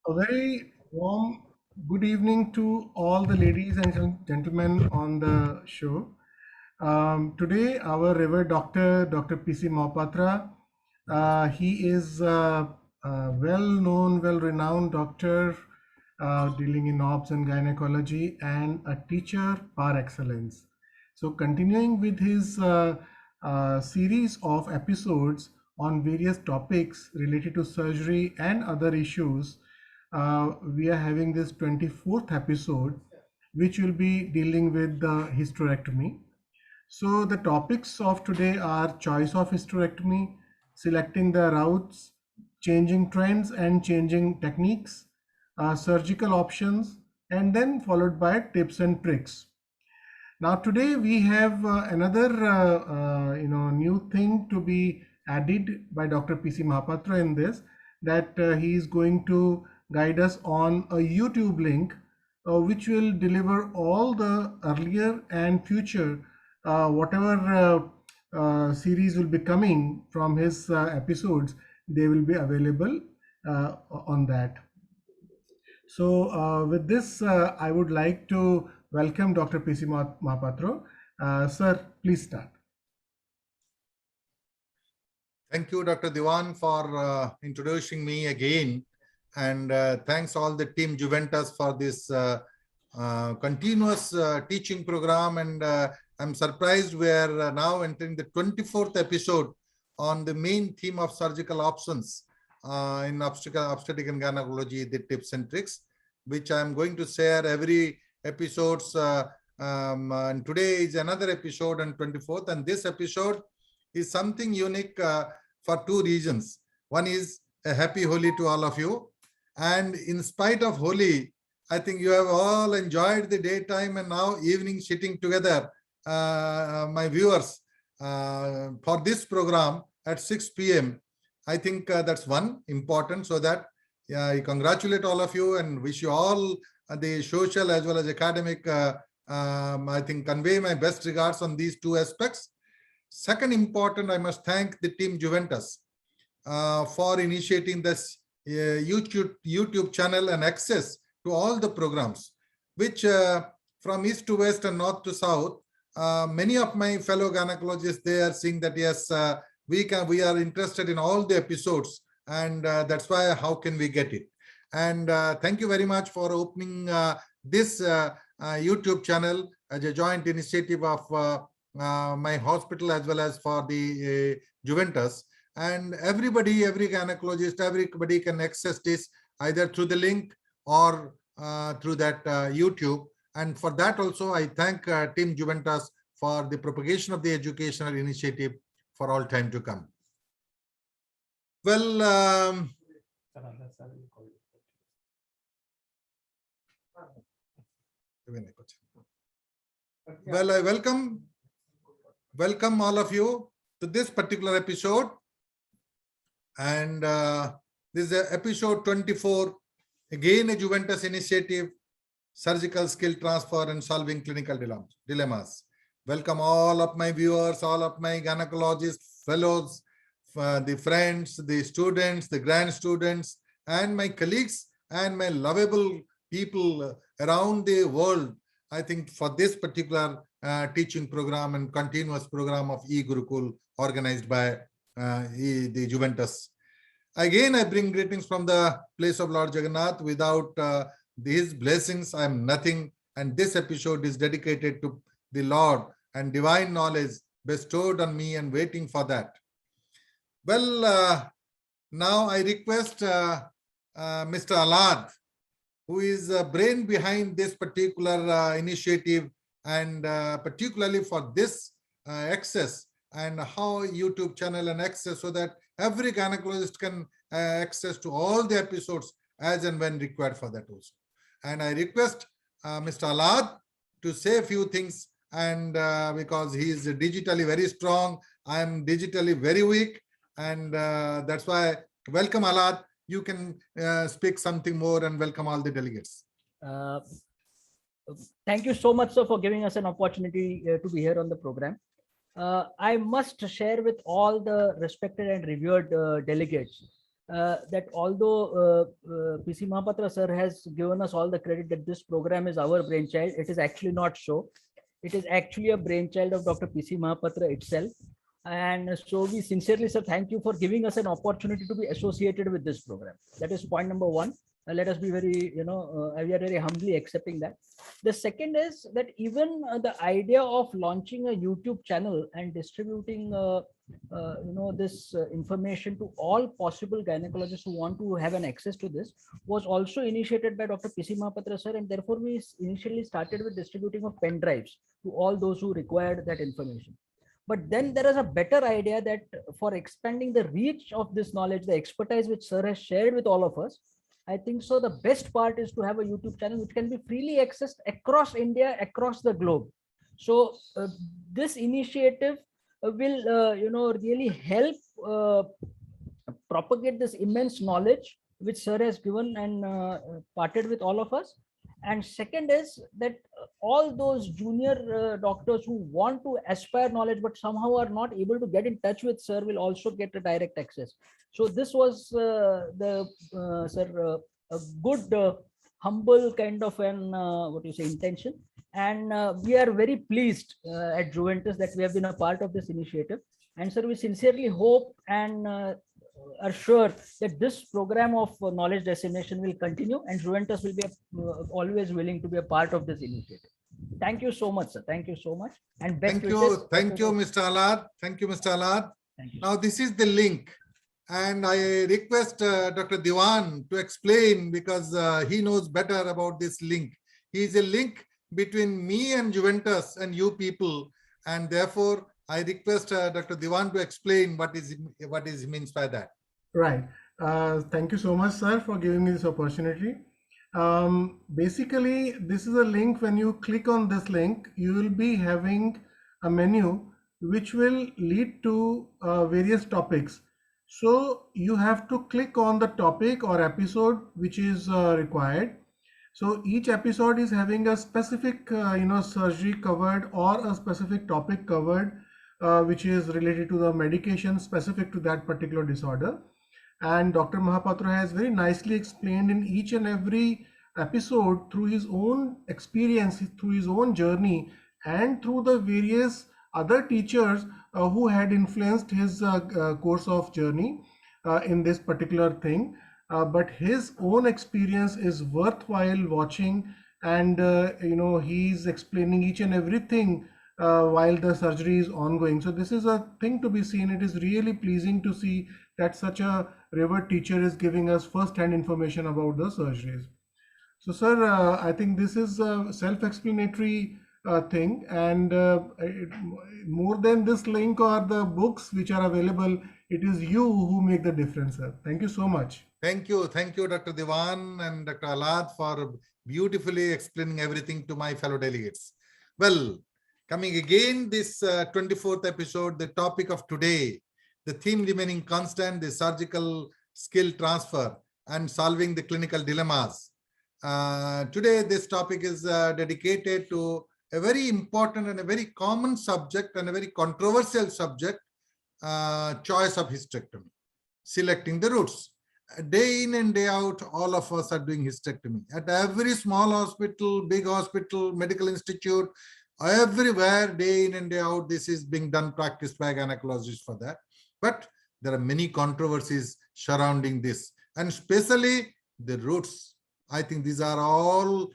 A very warm good evening to all the ladies and gentlemen on the show. Today, our revered doctor, Dr. P.C. Mohapatra, he is a well-known, well-renowned doctor dealing in obs and gynecology and a teacher par excellence. So, continuing with his series of episodes on various topics related to surgery and other issues, we are having this 24th episode, which will be dealing with the hysterectomy. So the topics of today are choice of hysterectomy, selecting the routes, changing trends and changing techniques, surgical options, and then followed by tips and tricks. Now today we have another new thing to be added by Dr. PC Mahapatra in this, that he is going to guide us on a YouTube link which will deliver all the earlier and future whatever series will be coming from his episodes. They will be available on that. So with this, I would like to welcome Dr. PC Mahapatra. Sir, please start. Thank you, Dr. Diwan, for introducing me again. And thanks all the team Zuventus for this continuous teaching program. And I'm surprised we are now entering the 24th episode on the main theme of surgical options in obstetric and gynecology, the tips and tricks, which I'm going to share every episodes. And today is another episode on 24th, and this episode is something unique for two reasons. One is a happy Holi to all of you. And in spite of Holi, I think you have all enjoyed the daytime and now evening sitting together, my viewers, for this program at 6 p.m. I think that's one important, so that I congratulate all of you and wish you all the social as well as academic, I think convey my best regards on these two aspects. Second important, I must thank the team Zuventus for initiating this YouTube channel and access to all the programs, which from east to west and north to south, many of my fellow gynecologists, they are seeing that yes, we are interested in all the episodes, and that's why how can we get it. And thank you very much for opening this YouTube channel as a joint initiative of my hospital as well as for the Zuventus. And everybody, every gynecologist, everybody can access this either through the link or through that YouTube. And for that also, I thank Team Zuventus for the propagation of the educational initiative for all time to come. Well, I welcome all of you to this particular episode. And this is episode 24, again a Zuventus initiative, surgical skill transfer and solving clinical dilemmas. Welcome all of my viewers, all of my gynecologists, fellows, the friends, the students, the grand students, and my colleagues and my lovable people around the world. I think for this particular teaching program and continuous program of e-Gurukul organized by the Zuventus. Again, I bring greetings from the place of Lord Jagannath. Without his blessings, I am nothing. And this episode is dedicated to the Lord and divine knowledge bestowed on me and waiting for that. Well, now I request Mr. Alad, who is the brain behind this particular initiative, and particularly for this access and how YouTube channel and access, so that every gynecologist can access to all the episodes as and when required for that also. And I request Mr. Alad to say a few things, and because he is digitally very strong, I am digitally very weak, and that's why welcome Alad. You can speak something more, and welcome all the delegates. Thank you so much, sir, for giving us an opportunity to be here on the program. I must share with all the respected and revered delegates that although PC Mahapatra sir has given us all the credit that this program is our brainchild, it is actually not so. It is actually a brainchild of Dr. PC Mahapatra itself. And so we sincerely, sir, thank you for giving us an opportunity to be associated with this program. That is point number one. Let us be very, we are very humbly accepting that. The second is that even the idea of launching a YouTube channel and distributing this information to all possible gynecologists who want to have an access to this was also initiated by Dr. PC Mahapatra sir, and therefore we initially started with distributing of pen drives to all those who required that information. But then there is a better idea that for expanding the reach of this knowledge, the expertise which sir has shared with all of us, I think so the best part is to have a YouTube channel which can be freely accessed across India, across the globe. So this initiative will really help propagate this immense knowledge which sir has given and parted with all of us. And second is that all those junior doctors who want to aspire knowledge but somehow are not able to get in touch with sir will also get a direct access. So this was a good humble kind of an intention, and we are very pleased at Juventus that we have been a part of this initiative. And sir, we sincerely hope and are sure that this program of knowledge dissemination will continue, and Juventus will be always willing to be a part of this initiative. Thank you so much, sir. Thank you so much. And best wishes. Thank you, Mr. Alad. Thank you, Mr. Alad. Now, this is the link. And I request Dr. Diwan to explain, because he knows better about this link. He is a link between me and Juventus and you people. And therefore, I request Dr. Diwan to explain what is means by that. Right. Thank you so much, sir, for giving me this opportunity. Basically, this is a link. When you click on this link, you will be having a menu which will lead to various topics. So you have to click on the topic or episode which is required. So each episode is having a specific surgery covered or a specific topic covered, which is related to the medication specific to that particular disorder. And Dr. Mahapatra has very nicely explained in each and every episode through his own experience, through his own journey, and through the various other teachers who had influenced his course of journey in this particular thing. But his own experience is worthwhile watching, and he's explaining each and everything while the surgery is ongoing. So this is a thing to be seen. It is really pleasing to see that such a revered teacher is giving us first-hand information about the surgeries. So, sir, I think this is a self-explanatory thing, and more than this link or the books which are available, it is you who make the difference, sir. Thank you so much. Thank you, Dr. Diwan and Dr. Alad, for beautifully explaining everything to my fellow delegates. Well, coming again, this 24th episode, the topic of today, the theme remaining constant, the surgical skill transfer and solving the clinical dilemmas. Today, this topic is dedicated to a very important and a very common subject and a very controversial subject, choice of hysterectomy, selecting the routes. Day in and day out, all of us are doing hysterectomy. At every small hospital, big hospital, medical institute, everywhere, day in and day out, this is being done, practiced by gynecologists for that. But there are many controversies surrounding this, and especially the routes. I think these are all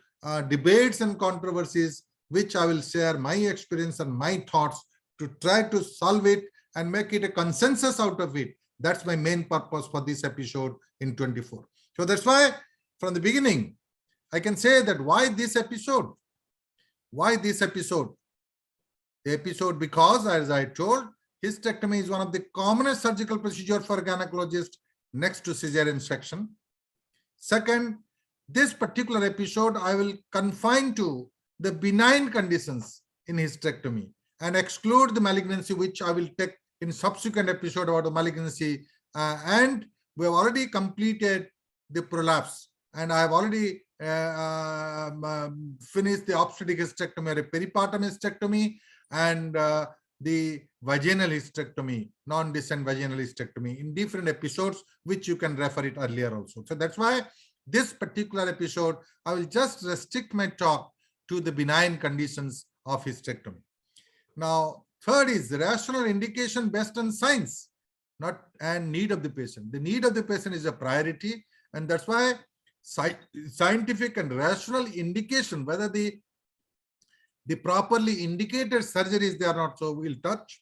debates and controversies which I will share my experience and my thoughts to try to solve it and make it a consensus out of it. That's my main purpose for this episode in 24. So that's why from the beginning, I can say that why this episode? Why this episode? The episode because, as I told, hysterectomy is one of the commonest surgical procedures for a gynecologist next to cesarean section. Second, this particular episode, I will confine to the benign conditions in hysterectomy and exclude the malignancy, which I will take in subsequent episode about the malignancy. And we have already completed the prolapse, and I have already finished the obstetric hysterectomy or a peripartum hysterectomy, and the vaginal hysterectomy, non-descent vaginal hysterectomy in different episodes, which you can refer it earlier also. So that's why this particular episode, I will just restrict my talk to the benign conditions of hysterectomy. Now, third is the rational indication based on science, not and need of the patient. The need of the patient is a priority, and that's why scientific and rational indication, whether the properly indicated surgeries they are not, so we'll touch.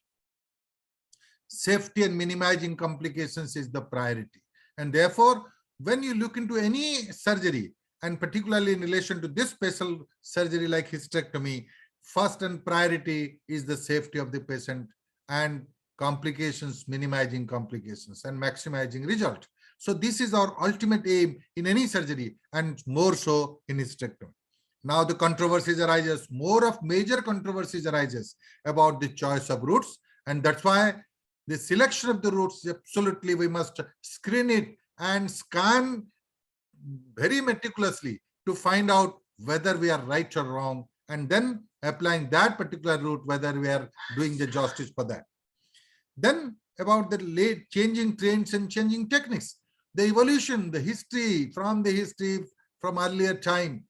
Safety and minimizing complications is the priority. And therefore, when you look into any surgery, and particularly in relation to this special surgery like hysterectomy, first and priority is the safety of the patient and complications, minimizing complications and maximizing result. So this is our ultimate aim in any surgery, and more so in hysterectomy. Now the controversies arises, more of major controversies arises about the choice of routes, and that's why the selection of the routes, absolutely we must screen it and scan very meticulously to find out whether we are right or wrong, and then applying that particular route, whether we are doing the justice for that. Then about the late changing trends and changing techniques, the evolution, the history from earlier time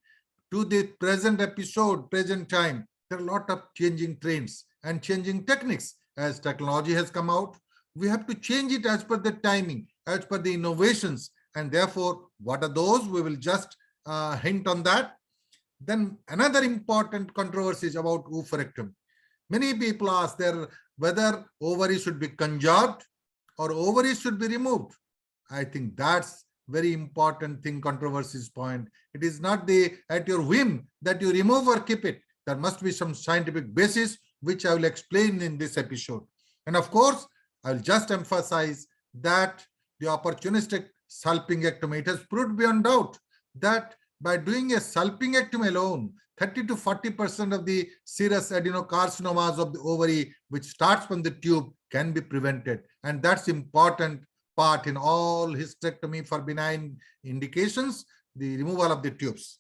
to the present episode, present time, there are a lot of changing trends and changing techniques. As technology has come out, we have to change it as per the timing, as per the innovations, and therefore, what are those? We will just hint on that. Then another important controversy is about oophorectomy. Many people ask whether ovaries should be conjured or ovaries should be removed. I think that's very important thing, controversies point. It is not at your whim that you remove or keep it. There must be some scientific basis, which I will explain in this episode. And of course, I will just emphasize that the opportunistic salpingectomy, it has proved beyond doubt that by doing a salpingectomy alone, 30 to 40% of the serous adenocarcinomas of the ovary, which starts from the tube, can be prevented. And that's important part in all hysterectomy for benign indications, the removal of the tubes.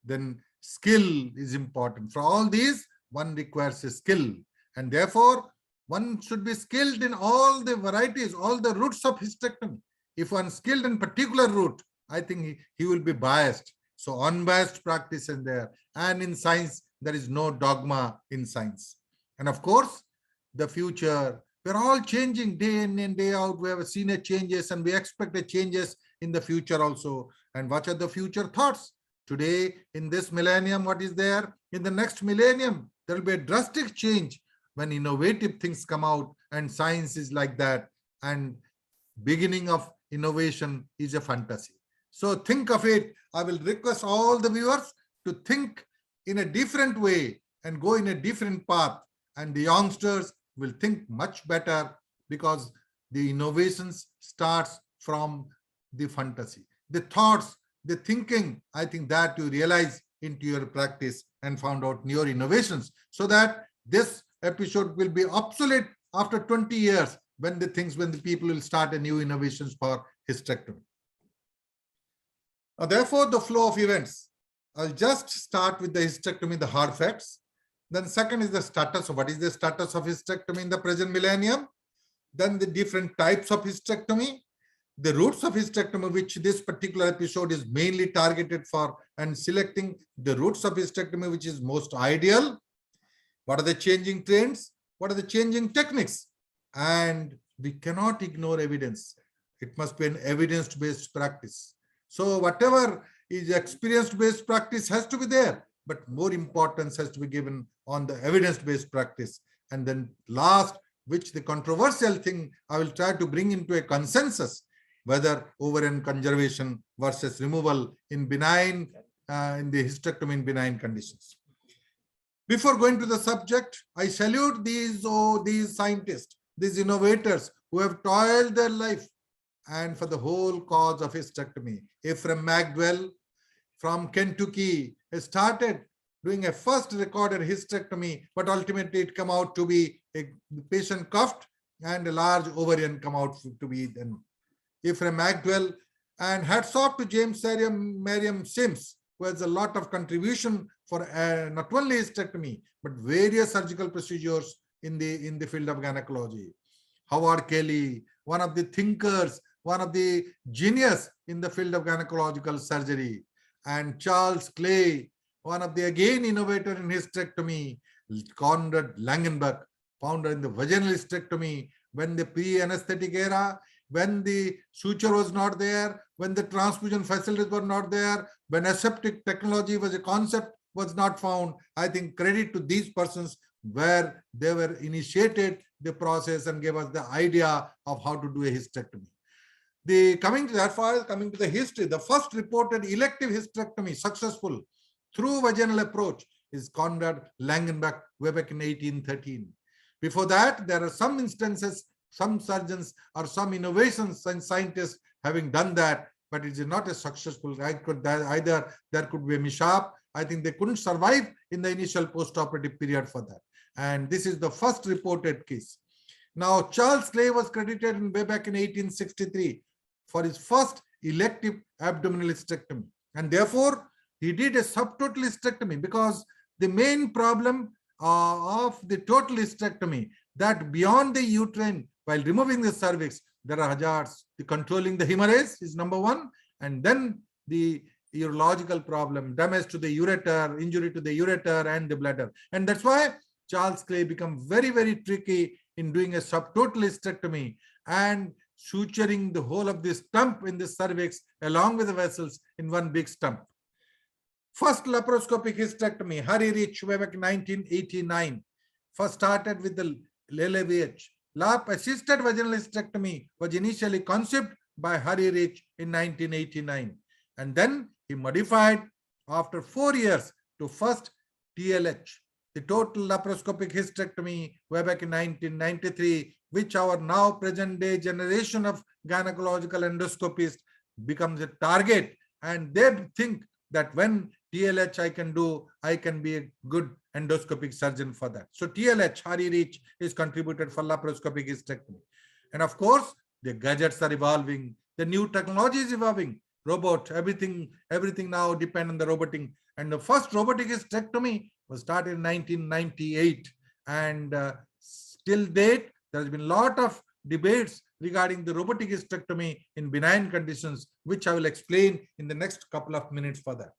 Then skill is important. For all these, one requires a skill. And therefore, one should be skilled in all the varieties, all the routes of hysterectomy. If one skilled in particular route, I think he will be biased. So unbiased practice in there. And in science, there is no dogma in science. And of course, the future, we're all changing day in and day out. We have seen changes and we expect the changes in the future also. And what are the future thoughts? Today, in this millennium, what is there? In the next millennium, there will be a drastic change when innovative things come out, and science is like that. And beginning of innovation is a fantasy. So think of it. I will request all the viewers to think in a different way and go in a different path. And the youngsters will think much better, because the innovations starts from the fantasy. The thoughts, the thinking, I think that you realize into your practice and found out new innovations, so that this episode will be obsolete after 20 years when the people will start a new innovations for hysterectomy. Now, therefore, the flow of events. I'll just start with the hysterectomy, the hard facts. Then second is the status. What is the status of hysterectomy in the present millennium? Then the different types of hysterectomy, the routes of hysterectomy, which this particular episode is mainly targeted for, and selecting the routes of hysterectomy, which is most ideal. What are the changing trends? What are the changing techniques? And we cannot ignore evidence. It must be an evidence-based practice. So whatever is experience-based practice has to be there, but more importance has to be given on the evidence-based practice. And then last, which the controversial thing, I will try to bring into a consensus, whether ovarian conservation versus removal in benign, in the hysterectomy in benign conditions. Before going to the subject, I salute these scientists, these innovators who have toiled their life and for the whole cause of hysterectomy. Ephraim Magdwell from Kentucky has started doing a first recorded hysterectomy, but ultimately it came out to be a patient cuffed and a large ovarian come out to be then. Ephraim Magdwell, and hats off to James Merriam Sims, who has a lot of contribution for not only hysterectomy, but various surgical procedures in the field of gynecology. Howard Kelly, one of the thinkers, one of the genius in the field of gynecological surgery, and Charles Clay, one of the again innovator in hysterectomy, Conrad Langenbach, founder in the vaginal hysterectomy, when the pre-anesthetic era, when the suture was not there, when the transfusion facilities were not there, when aseptic technology was a concept was not found. I think credit to these persons where they were initiated the process and gave us the idea of how to do a hysterectomy. Coming to the history, the first reported elective hysterectomy successful through vaginal approach is Conrad Langenbach way back in 1813. Before that, there are some instances, some surgeons or some innovations and scientists having done that, but it is not a successful. Either there could be a mishap. I think they couldn't survive in the initial post-operative period for that. And this is the first reported case. Now, Charles Clay was credited way back in 1863 for his first elective abdominal hysterectomy. And therefore, he did a subtotal hysterectomy because the main problem of the total hysterectomy, that beyond the uterine, while removing the cervix, there are hazards. The controlling the hemorrhage is number one, and then the urological problem, damage to the ureter, injury to the ureter and the bladder. And that's why Charles Clay became very, very tricky in doing a subtotal hysterectomy and suturing the whole of this stump in the cervix along with the vessels in one big stump. First laparoscopic hysterectomy, Harry Rich, way back in 1989, first started with the LAVH. Lap-assisted vaginal hysterectomy was initially conceived by Harry Rich in 1989. And then he modified after 4 years to first TLH, the total laparoscopic hysterectomy, way back in 1993, which our now present day generation of gynecological endoscopists becomes a target. And they think that when TLH I can do, I can be a good endoscopic surgeon for that. So TLH, Harry Rich, is contributed for laparoscopic hysterectomy. And of course, the gadgets are evolving. The new technology is evolving. Robot, everything now depends on the roboting. And the first robotic hysterectomy was started in 1998. And till date, there has been a lot of debates regarding the robotic hysterectomy in benign conditions, which I will explain in the next couple of minutes for that.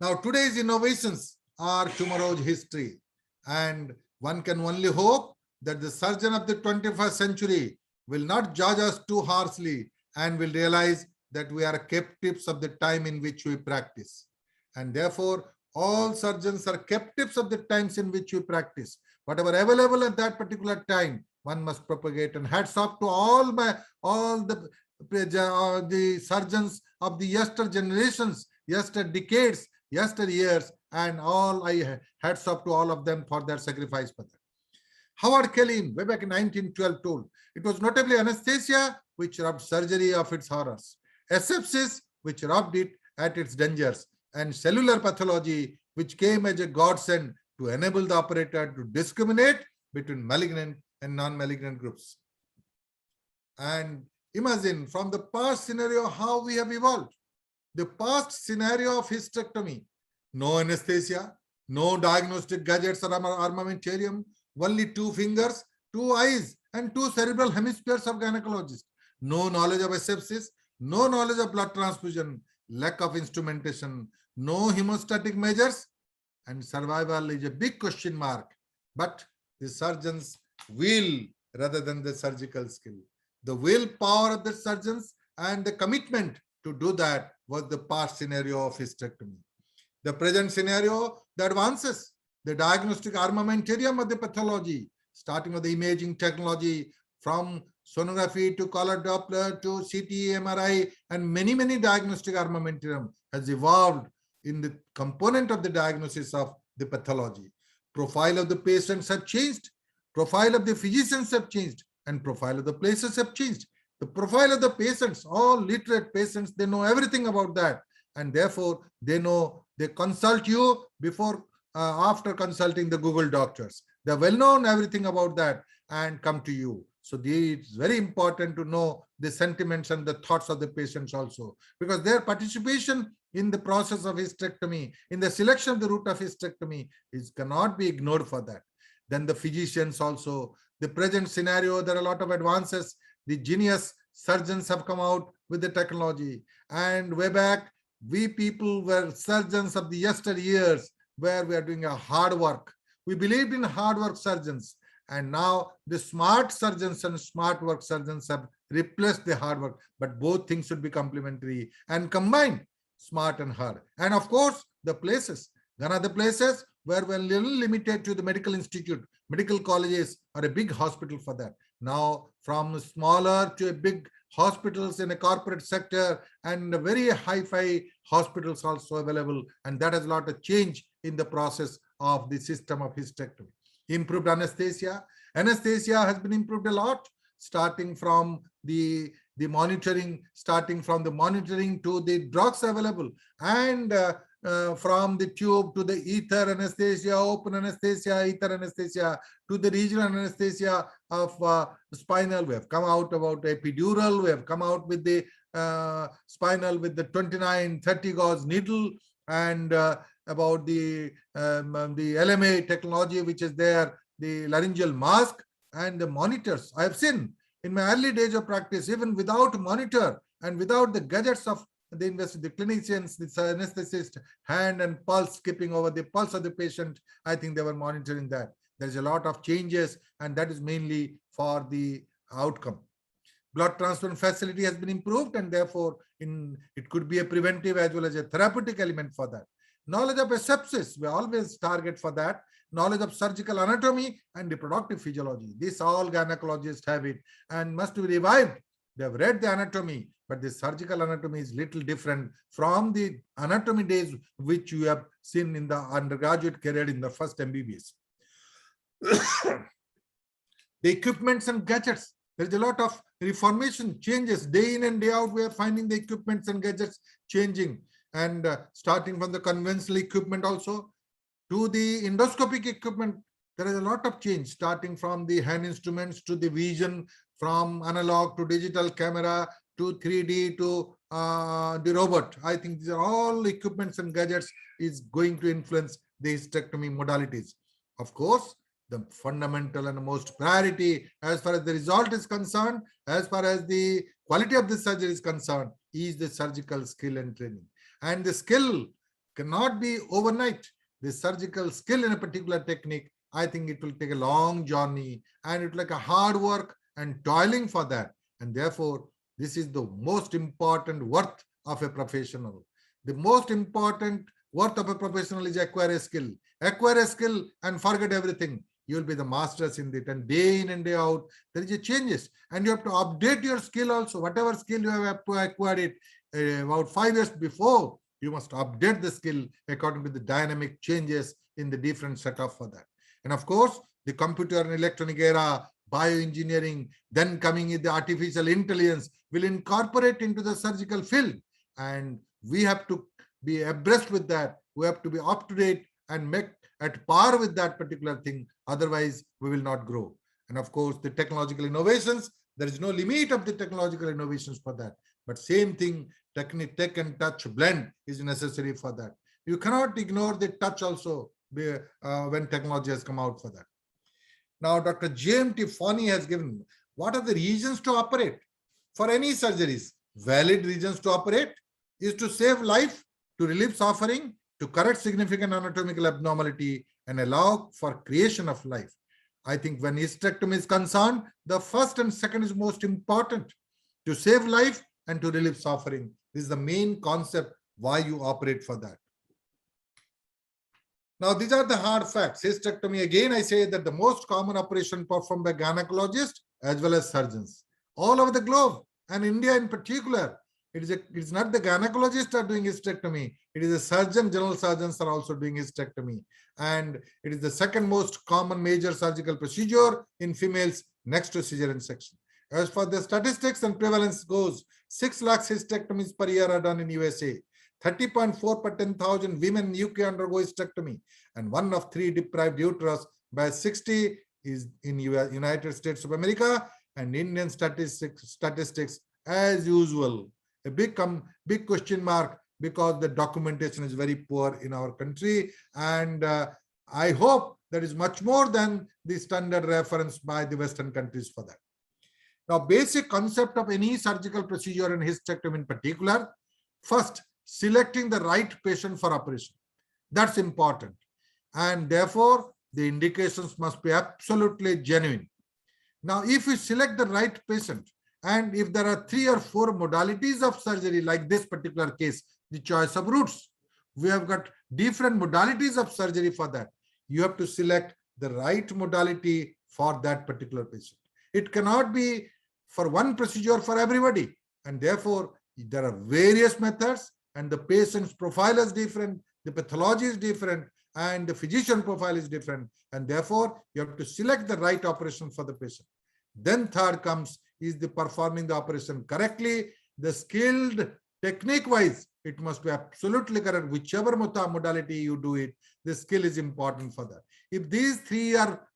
Now, today's innovations are tomorrow's history, and one can only hope that the surgeon of the 21st century will not judge us too harshly and will realize that we are captives of the time in which we practice. And therefore, all surgeons are captives of the times in which we practice. Whatever available at that particular time, one must propagate. And hats off to all the surgeons of the yester generations, yester decades, yester years, and all hats off to all of them for their sacrifice for that. Howard Kelly, way back in 1912, told it was notably anesthesia which robbed surgery of its horrors, asepsis which robbed it at its dangers, and cellular pathology which came as a godsend to enable the operator to discriminate between malignant and non-malignant groups. And imagine from the past scenario how we have evolved. The past scenario of hysterectomy, no anesthesia, no diagnostic gadgets or armamentarium, only 2 fingers, 2 eyes, and 2 cerebral hemispheres of gynecologists. No knowledge of asepsis, no knowledge of blood transfusion, lack of instrumentation, no hemostatic measures, and survival is a big question mark. But the surgeon's will rather than the surgical skill, the willpower of the surgeons and the commitment to do that was the past scenario of hysterectomy. The present scenario, the advances, the diagnostic armamentarium of the pathology, starting with the imaging technology from sonography to color Doppler to CT, MRI, and many, many diagnostic armamentarium has evolved in the component of the diagnosis of the pathology. Profile of the patients have changed, profile of the physicians have changed, and profile of the places have changed. The profile of the patients, all literate patients, they know everything about that. And therefore, they know, they consult you before, after consulting the Google doctors. They're well known everything about that and come to you. So it's very important to know the sentiments and the thoughts of the patients also, because their participation in the process of hysterectomy, in the selection of the route of hysterectomy, cannot be ignored for that. then the physicians also. The present scenario, there are a lot of advances. The genius surgeons have come out with the technology. And way back, we people were surgeons of the yesteryears, where we are doing a hard work. We believed in hard work surgeons. And now the smart surgeons and smart work surgeons have replaced the hard work. But both things should be complementary and combined, smart and hard. And of course, the places. Gone are the places where we're a little limited to the medical institute, medical colleges, or a big hospital for that. Now, from smaller to a big hospitals in a corporate sector, and very hi-fi hospitals also available. And that has a lot of change in the process of the system of hysterectomy. Improved anesthesia. Anesthesia has been improved a lot, starting from the monitoring, to the drugs available, and from the tube to the ether anesthesia, open anesthesia, ether anesthesia, to the regional anesthesia of spinal. We have come out about epidural. We have come out with the spinal with the 29, 30 gauge needle, and about the LMA technology, which is there, the laryngeal mask, and the monitors. I have seen in my early days of practice, even without monitor and without the gadgets of the clinicians, the anesthetist, hand and pulse, skipping over the pulse of the patient, I think they were monitoring that. There's a lot of changes, and that is mainly for the outcome. Blood transfusion facility has been improved, and therefore it could be a preventive as well as a therapeutic element for that. Knowledge of asepsis, we always target for that. Knowledge of surgical anatomy and reproductive physiology. This all gynecologists have it and must be revived. They have read the anatomy, but the surgical anatomy is little different from the anatomy days which you have seen in the undergraduate career in the first MBBS. The equipments and gadgets. There is a lot of reformation, changes. Day in and day out, we are finding the equipments and gadgets changing. And starting from the conventional equipment also to the endoscopic equipment, there is a lot of change, starting from the hand instruments to the vision, from analog to digital camera to 3D to the robot. I think these are all equipments and gadgets is going to influence the hysterectomy modalities. Of course, the fundamental and most priority as far as the result is concerned, as far as the quality of the surgery is concerned, is the surgical skill and training. And the skill cannot be overnight. The surgical skill in a particular technique, I think it will take a long journey, and it will take a hard work and toiling for that. And therefore, this is the most important worth of a professional. The most important worth of a professional is acquire a skill. Acquire a skill and forget everything. You will be the masters in it. And day in and day out, there is a changes. And you have to update your skill also. Whatever skill you have acquired it about 5 years before, you must update the skill according to the dynamic changes in the different setup for that. And of course, the computer and electronic era, bioengineering, then coming in the artificial intelligence will incorporate into the surgical field. And we have to be abreast with that. We have to be up to date and make at par with that particular thing. Otherwise, we will not grow. And of course, the technological innovations, there is no limit of the technological innovations for that. But same thing, tech and touch blend is necessary for that. You cannot ignore the touch also when technology has come out for that. Now, Dr. J.M.T. Fani has given, what are the reasons to operate for any surgeries? Valid reasons to operate is to save life, to relieve suffering, to correct significant anatomical abnormality, and allow for creation of life. I think when hysterectomy is concerned, the first and second is most important, to save life and to relieve suffering. This is the main concept why you operate for that. Now, these are the hard facts. Hysterectomy, again, I say that the most common operation performed by gynecologists as well as surgeons all over the globe, and India in particular. It's not the gynecologists are doing hysterectomy. It is the surgeon, general surgeons are also doing hysterectomy. And it is the second most common major surgical procedure in females next to cesarean section. As for the statistics and prevalence goes, 6 lakh hysterectomies per year are done in USA. 30.4 per 10,000 women in UK undergo hysterectomy, and 1 of 3 deprived uterus by 60 is in United States of America. And Indian statistics as usual, a big question mark, because the documentation is very poor in our country. And I hope that is much more than the standard reference by the Western countries for that. Now, basic concept of any surgical procedure and hysterectomy in particular, first, selecting the right patient for operation. That's important. And therefore, the indications must be absolutely genuine. Now, if we select the right patient, and if there are 3 or 4 modalities of surgery, like this particular case, the choice of routes, we have got different modalities of surgery for that. You have to select the right modality for that particular patient. It cannot be for one procedure for everybody. And therefore, there are various methods, and the patient's profile is different, the pathology is different, and the physician profile is different. And therefore, you have to select the right operation for the patient. Then third comes is the performing the operation correctly, the skilled technique-wise, it must be absolutely correct. Whichever modality you do it, the skill is important for that. If these 3 are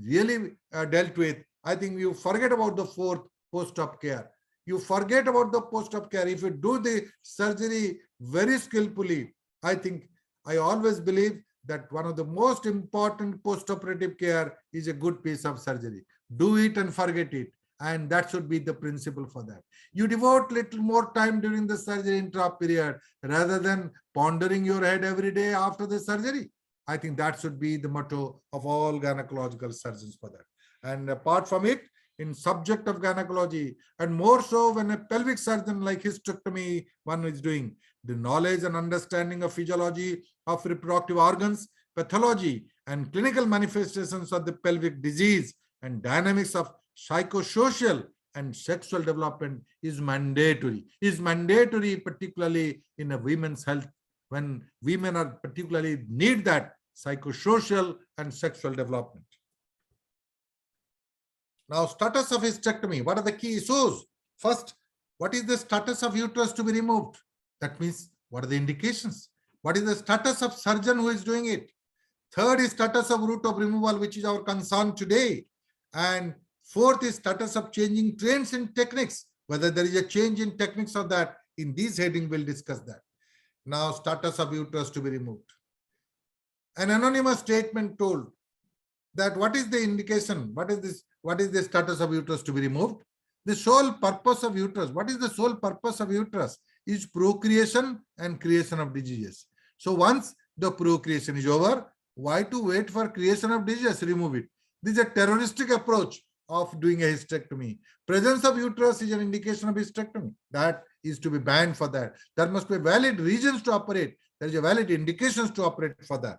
really dealt with, I think you forget about the 4th, post-op care. You forget about the post-op care. If you do the surgery very skillfully, I always believe that one of the most important post-operative care is a good piece of surgery. Do it and forget it. And that should be the principle for that. You devote little more time during the surgery intra-op period rather than pondering your head every day after the surgery. I think that should be the motto of all gynecological surgeons for that. And apart from it, in subject of gynecology, and more so when a pelvic surgeon like hysterectomy one is doing, the knowledge and understanding of physiology of reproductive organs, pathology, and clinical manifestations of the pelvic disease and dynamics of psychosocial and sexual development is mandatory. Particularly in a women's health, when women are particularly need that psychosocial and sexual development. Now, status of hysterectomy. What are the key issues? First, what is the status of uterus to be removed? That means, what are the indications? What is the status of surgeon who is doing it? Third is status of route of removal, which is our concern today. And fourth is status of changing trends in techniques, whether there is a change in techniques or that. In this heading, we'll discuss that. Now, status of uterus to be removed. An anonymous statement told that what is the indication? What is this? What is the status of uterus to be removed? The sole purpose of uterus. What is the sole purpose of uterus? Is procreation and creation of diseases. So once the procreation is over, why to wait for creation of diseases? Remove it. This is a terroristic approach of doing a hysterectomy. Presence of uterus is an indication of hysterectomy. That is to be banned for that. There must be valid reasons to operate. There is a valid indications to operate for that.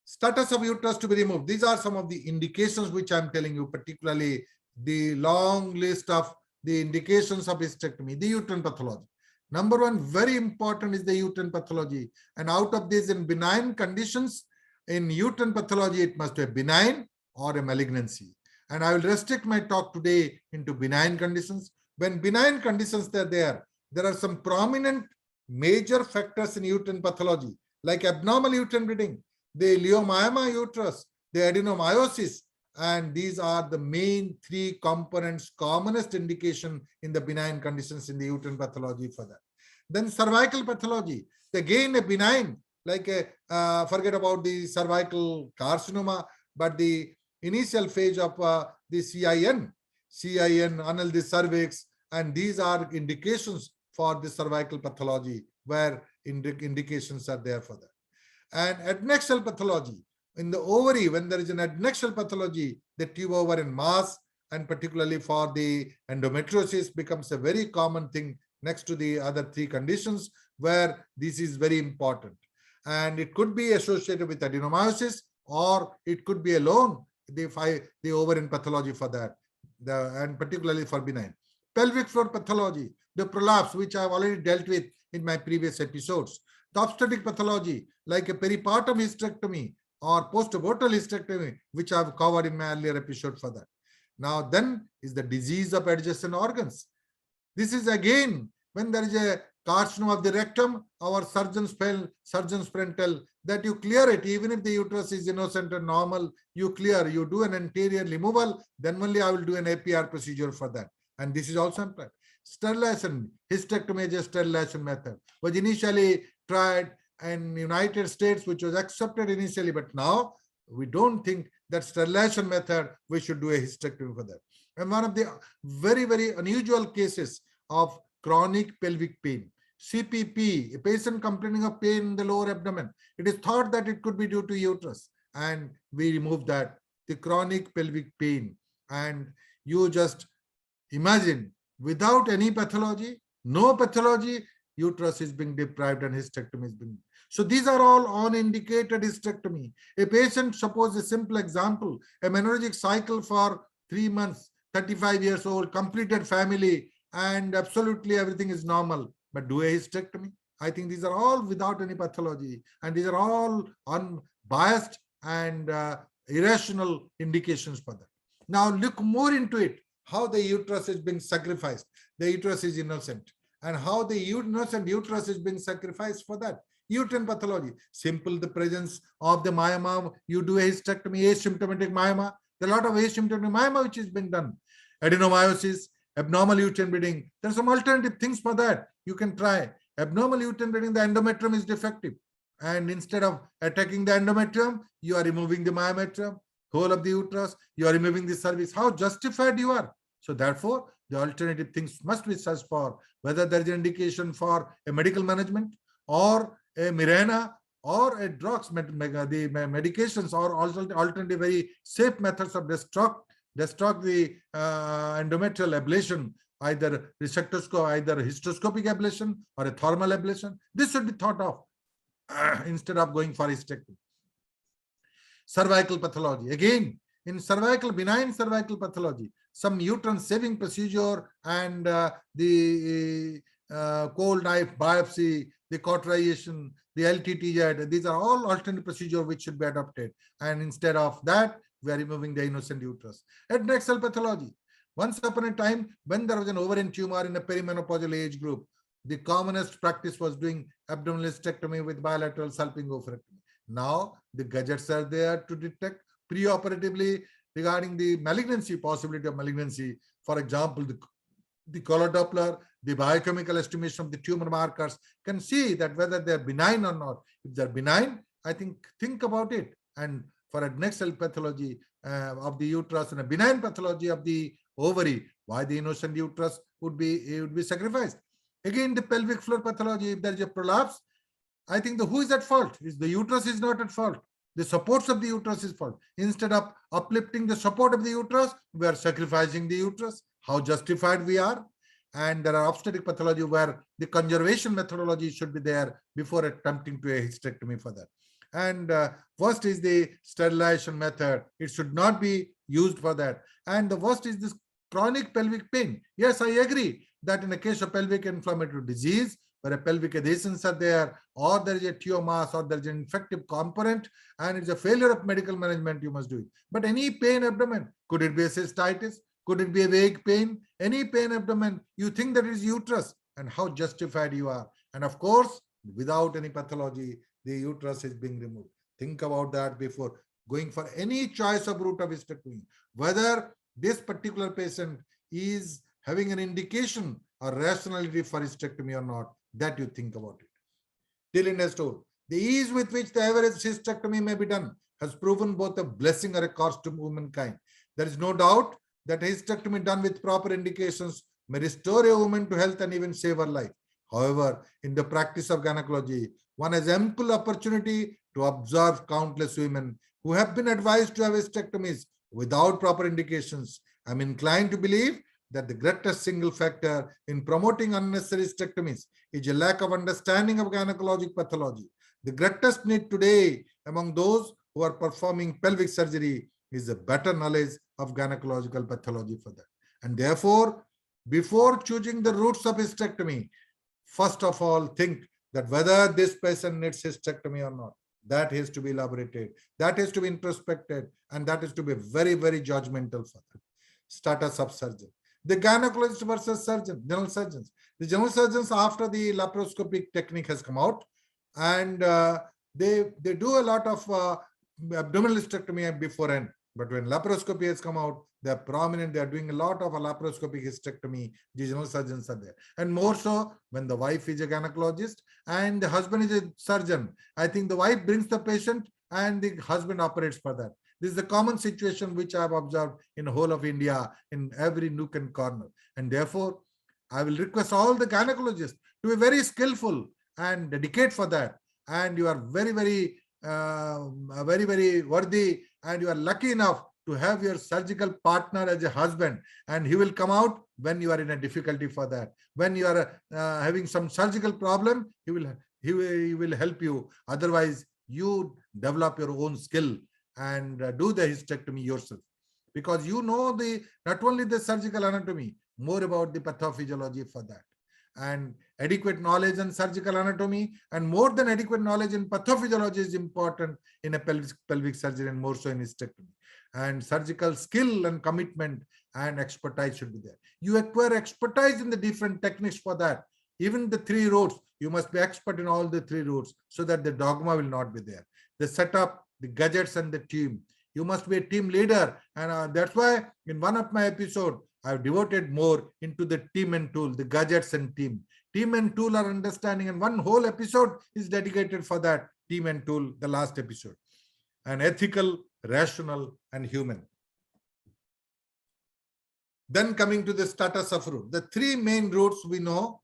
Status of uterus to be removed. These are some of the indications which I'm telling you, particularly the long list of the indications of hysterectomy, the uterine pathology. Number one, very important is the uterine pathology. And out of these, in benign conditions, in uterine pathology, it must be benign or a malignancy. And I will restrict my talk today into benign conditions. When benign conditions are there are some prominent major factors in uterine pathology, like abnormal uterine bleeding, the leiomyoma uterus, the adenomyosis, and these are the main 3 components, commonest indication in the benign conditions in the uterine pathology for that. Then cervical pathology, again a benign, like forget about the cervical carcinoma, but the initial phase of the CIN, anal the cervix, and these are indications for the cervical pathology where indications are there for that. And adnexal pathology, in the ovary, when there is an adnexal pathology, the tube ovarian mass, and particularly for the endometriosis, becomes a very common thing next to the other 3 conditions where this is very important. And it could be associated with adenomyosis, or it could be alone, the ovarian pathology for that, and particularly for benign. Pelvic floor pathology, the prolapse, which I have already dealt with in my previous episodes. The obstetric pathology, like a peripartum hysterectomy or post-abortal hysterectomy, which I have covered in my earlier episode for that. Now, then is the disease of adjacent organs. This is again, when there is a carcinoma of the rectum, our surgeons tell that you clear it, even if the uterus is innocent and normal, you clear, you do an anterior removal, then only I will do an APR procedure for that. And this is also implied. Sterilization, hysterectomy is a sterilization method, was initially tried in United States, which was accepted initially, but now we don't think that sterilization method, we should do a hysterectomy for that. And one of the very, very unusual cases of chronic pelvic pain, CPP, a patient complaining of pain in the lower abdomen. It is thought that it could be due to uterus, and we removed that, the chronic pelvic pain. And you just imagine, without any pathology, no pathology, uterus is being deprived and hysterectomy is being. So these are all unинdicated hysterectomy. A patient, suppose a simple example, a menorrhagic cycle for 3 months, 35 years old, completed family, and absolutely everything is normal, but do a hysterectomy. I think these are all without any pathology, and these are all unbiased and irrational indications for that. Now look more into it, how the uterus is being sacrificed. The uterus is innocent, and how the innocent uterus is being sacrificed for that. Uterine pathology, simple, the presence of the myoma, you do a hysterectomy, asymptomatic myoma. There are a lot of asymptomatic myoma which is being done. Adenomyosis, abnormal uterine bleeding. There are some alternative things for that. You can try. Abnormal uterine bleeding, the endometrium is defective. And instead of attacking the endometrium, you are removing the myometrium, whole of the uterus, you are removing the cervix. How justified you are. So therefore, the alternative things must be searched for, whether there is an indication for a medical management or a Mirena or a drugs, the medications, or also alternative very safe methods of destruct the endometrial ablation, either resectoscope, either hysteroscopic ablation or a thermal ablation. This should be thought of instead of going for hysterectomy. Cervical pathology. Again, in cervical, benign cervical pathology, some uterine saving procedure and the cold knife biopsy, the cauterization, the LTTZ, these are all alternate procedures which should be adopted. And instead of that, we are removing the innocent uterus. Head neck cell pathology. Once upon a time, when there was an ovarian tumor in a perimenopausal age group, the commonest practice was doing abdominal hysterectomy with bilateral salpingo-oophorectomy. Now, the gadgets are there to detect preoperatively regarding the malignancy, possibility of malignancy. For example, the color Doppler, the biochemical estimation of the tumor markers can see that whether they're benign or not. If they're benign, I think about it. And for a neck cell pathology of the uterus and a benign pathology of the ovary, why the innocent uterus would be sacrificed. Again, the pelvic floor pathology, if there is a prolapse, I think who is at fault? Is the uterus is not at fault. The supports of the uterus is fault. Instead of uplifting the support of the uterus, we are sacrificing the uterus. How justified we are. And there are obstetric pathology where the conservation methodology should be there before attempting to a hysterectomy for that. And first is the sterilization method. It should not be used for that. And the worst is this chronic pelvic pain. Yes, I agree that in the case of pelvic inflammatory disease, where a pelvic adhesions are there, or there is a tumor, or there is an infective component, and it's a failure of medical management, you must do it. But any pain abdomen, could it be a cystitis? Could it be a vague pain? Any pain abdomen, you think that it is uterus, and how justified you are. And of course, without any pathology, the uterus is being removed. Think about that before going for any choice of route of hysterectomy, whether this particular patient is having an indication or rationality for hysterectomy or not, that you think about it. Dylan has told, the ease with which the average hysterectomy may be done has proven both a blessing or a cost to womankind. There is no doubt that a hysterectomy done with proper indications may restore a woman to health and even save her life. However, in the practice of gynecology, one has ample opportunity to observe countless women who have been advised to have hysterectomies without proper indications. I'm inclined to believe that the greatest single factor in promoting unnecessary hysterectomies is a lack of understanding of gynecologic pathology. The greatest need today among those who are performing pelvic surgery is a better knowledge of gynecological pathology for that. And therefore, before choosing the routes of hysterectomy, first of all, think that whether this patient needs hysterectomy or not. That has to be elaborated, that has to be introspected, and that is to be very, very judgmental for that. Status of surgeon. The gynecologist versus surgeon, general surgeons. The general surgeons, after the laparoscopic technique has come out, and they do a lot of abdominal hysterectomy beforehand. But when laparoscopy has come out, they're prominent. They're doing a lot of a laparoscopic hysterectomy. General surgeons are there. And more so when the wife is a gynecologist and the husband is a surgeon. I think the wife brings the patient and the husband operates for that. This is a common situation which I have observed in the whole of India, in every nook and corner. And therefore, I will request all the gynecologists to be very skillful and dedicate for that. And you are very, very worthy, and you are lucky enough to have your surgical partner as a husband, and he will come out when you are in a difficulty for that. When you are having some surgical problem, he will help you. Otherwise, you develop your own skill and do the hysterectomy yourself, because you know not only the surgical anatomy, more about the pathophysiology for that. And adequate knowledge in surgical anatomy and more than adequate knowledge in pathophysiology is important in a pelvic surgery, and more so in hysterectomy. And surgical skill and commitment and expertise should be there. You acquire expertise in the different techniques for that. Even the 3 routes, you must be expert in all the 3 routes so that the dogma will not be there. The setup, the gadgets, and the team. You must be a team leader. And that's why in one of my episodes, I've devoted more into the team and tool, the gadgets and team. Team and tool are understanding, and one whole episode is dedicated for that team and tool, the last episode. And ethical, rational, and human. Then coming to the status of route. The 3 main routes we know: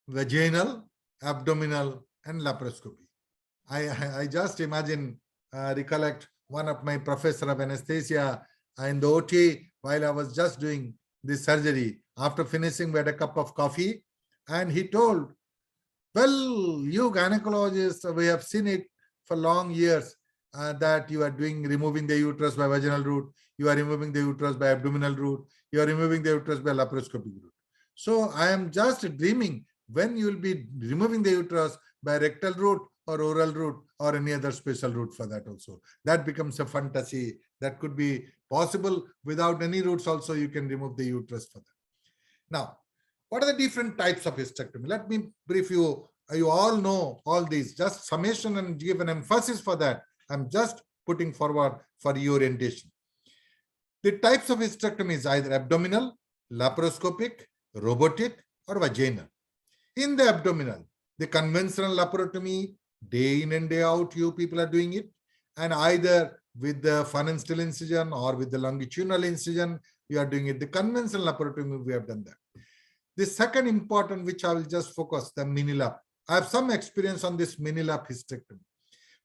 vaginal, abdominal, and laparoscopy. I just imagine, recollect one of my professor of anesthesia in the OT while I was just doing this surgery. After finishing, we had a cup of coffee, and he told, well, you gynecologists, we have seen it for long years that you are removing the uterus by vaginal route, you are removing the uterus by abdominal route, you are removing the uterus by laparoscopic route. So I am just dreaming when you will be removing the uterus by rectal route or oral route or any other special route for that also. That becomes a fantasy. That could be possible without any routes also. You can remove the uterus for that. Now, what are the different types of hysterectomy? Let me brief you. You all know all these. Just summation and give an emphasis for that. I'm just putting forward for your orientation. The types of hysterectomy is either abdominal, laparoscopic, robotic, or vaginal. In the abdominal, the conventional laparotomy, day in and day out, you people are doing it, and either with the fun and still incision or with the longitudinal incision, you are doing it. The conventional laparotomy, we have done that. The second important, which I will just focus, the mini lap. I have some experience on this mini lap hysterectomy.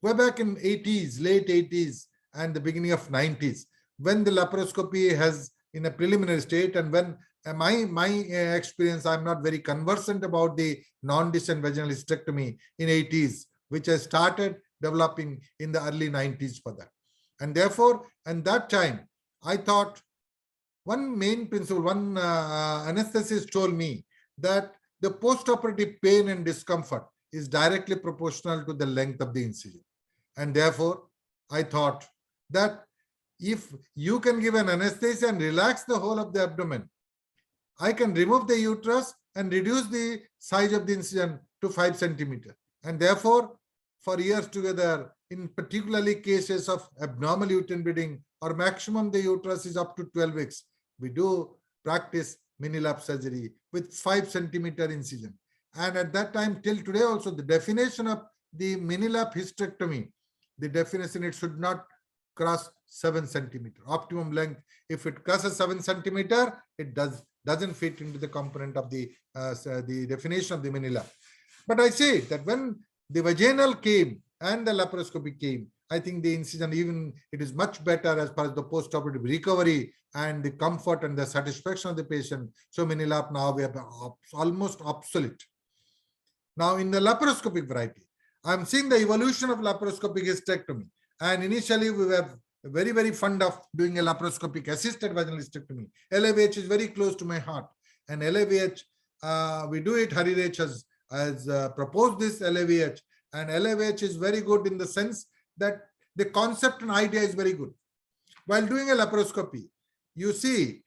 Way back in 80s, late 80s, and the beginning of 90s, when the laparoscopy has in a preliminary state, and when my experience, I'm not very conversant about the non-distant vaginal hysterectomy in 80s, which I started developing in the early 90s for that. And therefore, at that time, I thought one main principle, one anesthetist told me that the postoperative pain and discomfort is directly proportional to the length of the incision. And therefore, I thought that if you can give an anesthesia and relax the whole of the abdomen, I can remove the uterus and reduce the size of the incision to 5 centimeters. And therefore, for years together, in particularly cases of abnormal uterine bleeding or maximum the uterus is up to 12 weeks, we do practice mini lap surgery with 5 centimeter incision. And at that time, till today also, the definition of the mini lap hysterectomy, the definition, it should not cross 7 centimeter. Optimum length, if it crosses 7 centimeter, it doesn't fit into the component of the definition of the mini lap. But I say that when the vaginal came and the laparoscopy came, I think the incision, even it is much better as far as the postoperative recovery and the comfort and the satisfaction of the patient. So mini lap now we have almost obsolete. Now in the laparoscopic variety, I'm seeing the evolution of laparoscopic hysterectomy. And initially we were very, very fond of doing a laparoscopic assisted vaginal hysterectomy. LAVH is very close to my heart. And LAVH, we do it, Harirech has proposed this LAVH. And LAVH is very good in the sense that the concept and idea is very good. While doing a laparoscopy, you see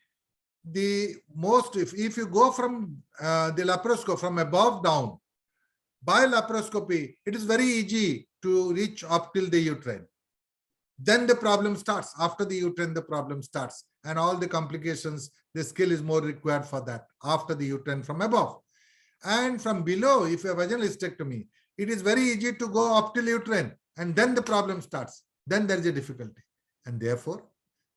the most, if you go from the laparoscope from above down, by laparoscopy, it is very easy to reach up till the uterine. then the problem starts. After the uterine, the problem starts. And all the complications, the skill is more required for that. After the uterine from above. And from below, if you have vaginal hysterectomy, it is very easy to go up till uterine. And then the problem starts. Then there is a difficulty. And therefore,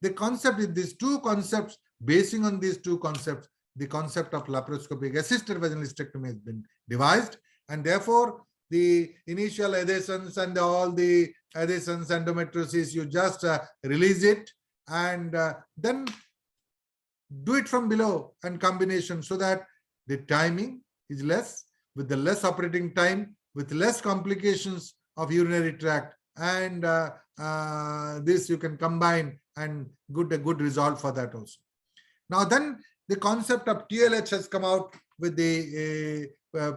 the concept is these two concepts, basing on these two concepts, the concept of laparoscopic assisted vaginal hysterectomy has been devised. And therefore, the initial adhesions and all the adhesions, endometriosis, you just release it and then do it from below and combination, so that the timing is less, with the less operating time, with less complications of urinary tract, and this you can combine and a good result for that also. Now then, the concept of TLH has come out with the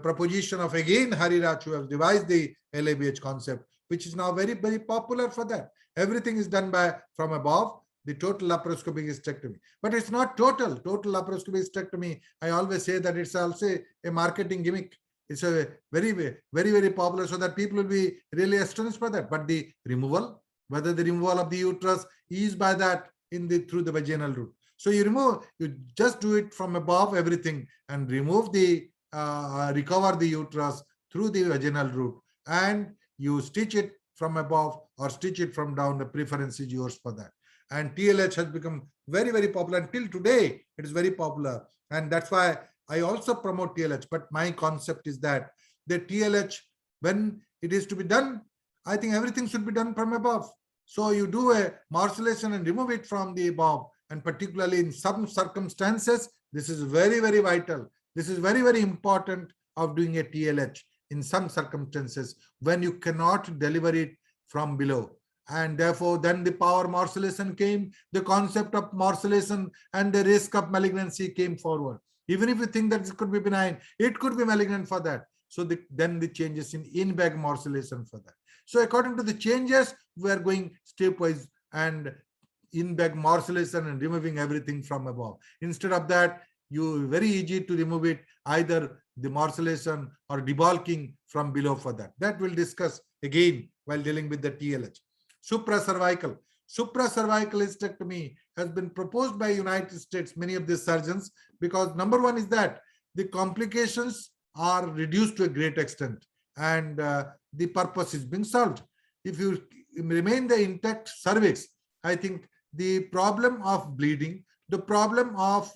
proposition of again Hariraj, who have devised the LABH concept, which is now very, very popular for that. Everything is done from above, the total laparoscopic hysterectomy. But it's not total laparoscopic hysterectomy. I always say that it's also a marketing gimmick. It's a very popular, so that people will be really astonished by that. But the removal, whether the removal of the uterus is by that through the vaginal route. So you just do it from above everything and remove the recover the uterus through the vaginal route, and you stitch it from above or stitch it from down. The preference is yours for that. And TLH has become very popular. Until today, it is very popular. And that's why I also promote TLH. But my concept is that the TLH, when it is to be done, I think everything should be done from above. So you do a morcellation and remove it from the above. And particularly in some circumstances, this is very vital. This is very important of doing a TLH in some circumstances when you cannot deliver it from below. And therefore, then the power morcellation came, the concept of morcellation and the risk of malignancy came forward. Even if you think that it could be benign, it could be malignant for that. So then the changes in bag morcellation for that. So according to the changes, we are going stepwise and in bag morcellation and removing everything from above. Instead of that, you very easy to remove it, either the morcellation or debulking from below for that. That we'll discuss again while dealing with the TLH. Supracervical hysterectomy has been proposed by United States, many of the surgeons, because number one is that the complications are reduced to a great extent and the purpose is being solved. If you remain the intact cervix, I think the problem of bleeding, the problem of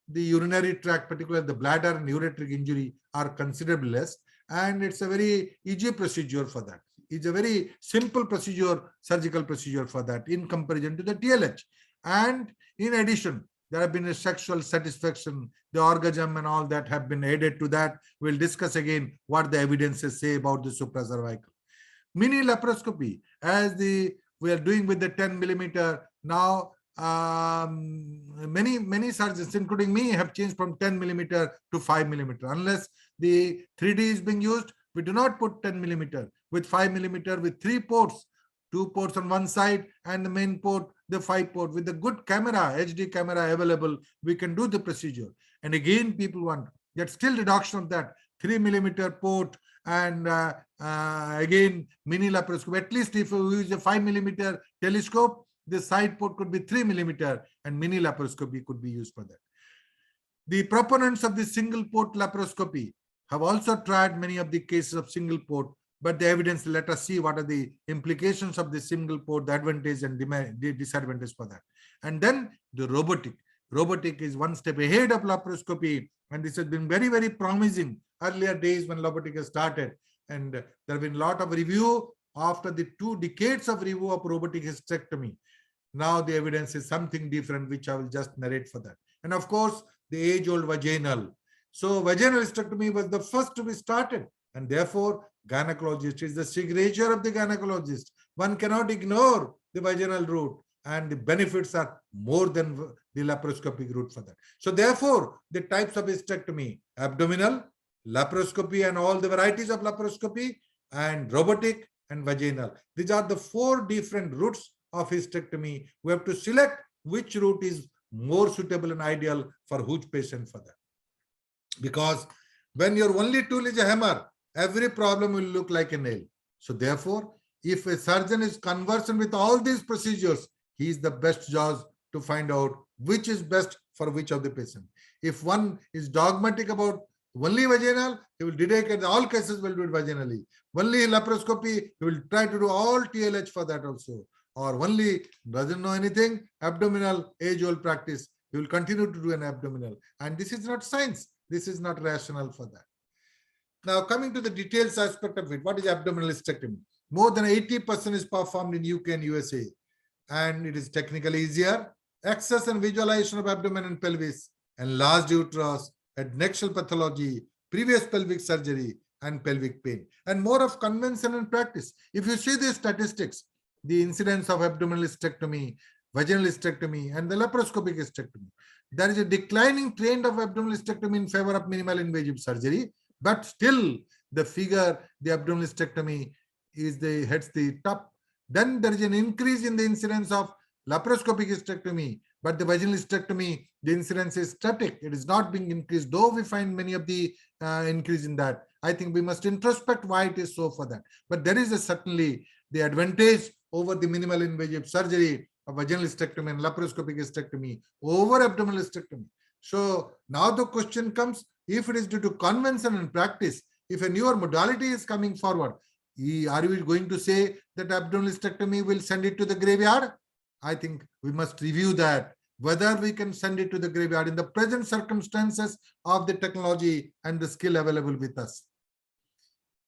the urinary tract, particularly the bladder and ureteric injury, are considerably less, and it's a very easy procedure for that. It's a very simple procedure, surgical procedure for that in comparison to the TLH. And in addition, there have been a sexual satisfaction, the orgasm and all that have been added to that. We'll discuss again what the evidences say about the supracervical. Mini laparoscopy, as we are doing with the 10 millimeter, now many surgeons, including me, have changed from 10 millimeter to 5 millimeter. Unless the 3D is being used, we do not put 10 millimeter. With 5 millimeter, with 3 ports, 2 ports on one side and the main port, the 5 port. With the good camera, HD camera available, we can do the procedure. And again, people want that still reduction of that 3 millimeter port and again mini laparoscopy. At least if we use a 5 millimeter telescope, the side port could be 3 millimeter and mini laparoscopy could be used for that. The proponents of the single port laparoscopy have also tried many of the cases of single port, but the evidence, let us see what are the implications of the single port, the advantage and the disadvantage for that. And then the robotic. Robotic is one step ahead of laparoscopy, and this has been very promising earlier days when robotic has started. And there have been a lot of review after the 2 decades of review of robotic hysterectomy. Now the evidence is something different, which I will just narrate for that. And of course, the age-old vaginal. So vaginal hysterectomy was the first to be started, and therefore gynecologist is the signature of the gynecologist. One cannot ignore the vaginal route, and the benefits are more than the laparoscopic route for that. So therefore, the types of hysterectomy: abdominal, laparoscopy and all the varieties of laparoscopy, and robotic and vaginal. These are the 4 different routes of hysterectomy. We have to select which route is more suitable and ideal for which patient for that. Because when your only tool is a hammer, every problem will look like a nail. So therefore, If a surgeon is conversant with all these procedures, he is the best judge to find out which is best for which of the patient. If one is dogmatic about only vaginal, he will detect in all cases will do it vaginally. Only laparoscopy, he will try to do all TLH for that also. Or only doesn't know anything, abdominal, age-old practice, he will continue to do an abdominal. And this is not science. This is not rational for that. Now, coming to the details aspect of it, what is abdominal hysterectomy? More than 80% is performed in UK and USA, and it is technically easier. Access and visualization of abdomen and pelvis, enlarged uterus, adnexal pathology, previous pelvic surgery, and pelvic pain, and more of convention and practice. If you see the statistics, the incidence of abdominal hysterectomy, vaginal hysterectomy, and the laparoscopic hysterectomy, there is a declining trend of abdominal hysterectomy in favor of minimal invasive surgery, but still the figure, the abdominal hysterectomy is the heads the top. Then there is an increase in the incidence of laparoscopic hysterectomy, but the vaginal hysterectomy, the incidence is static. It is not being increased, though we find many of the increase in that. I think we must introspect why it is so for that. But there is certainly the advantage over the minimal invasive surgery of vaginal hysterectomy and laparoscopic hysterectomy over abdominal hysterectomy. So now the question comes, if it is due to convention and practice, if a newer modality is coming forward, are we going to say that abdominal hysterectomy will send it to the graveyard? I think we must review that, whether we can send it to the graveyard in the present circumstances of the technology and the skill available with us.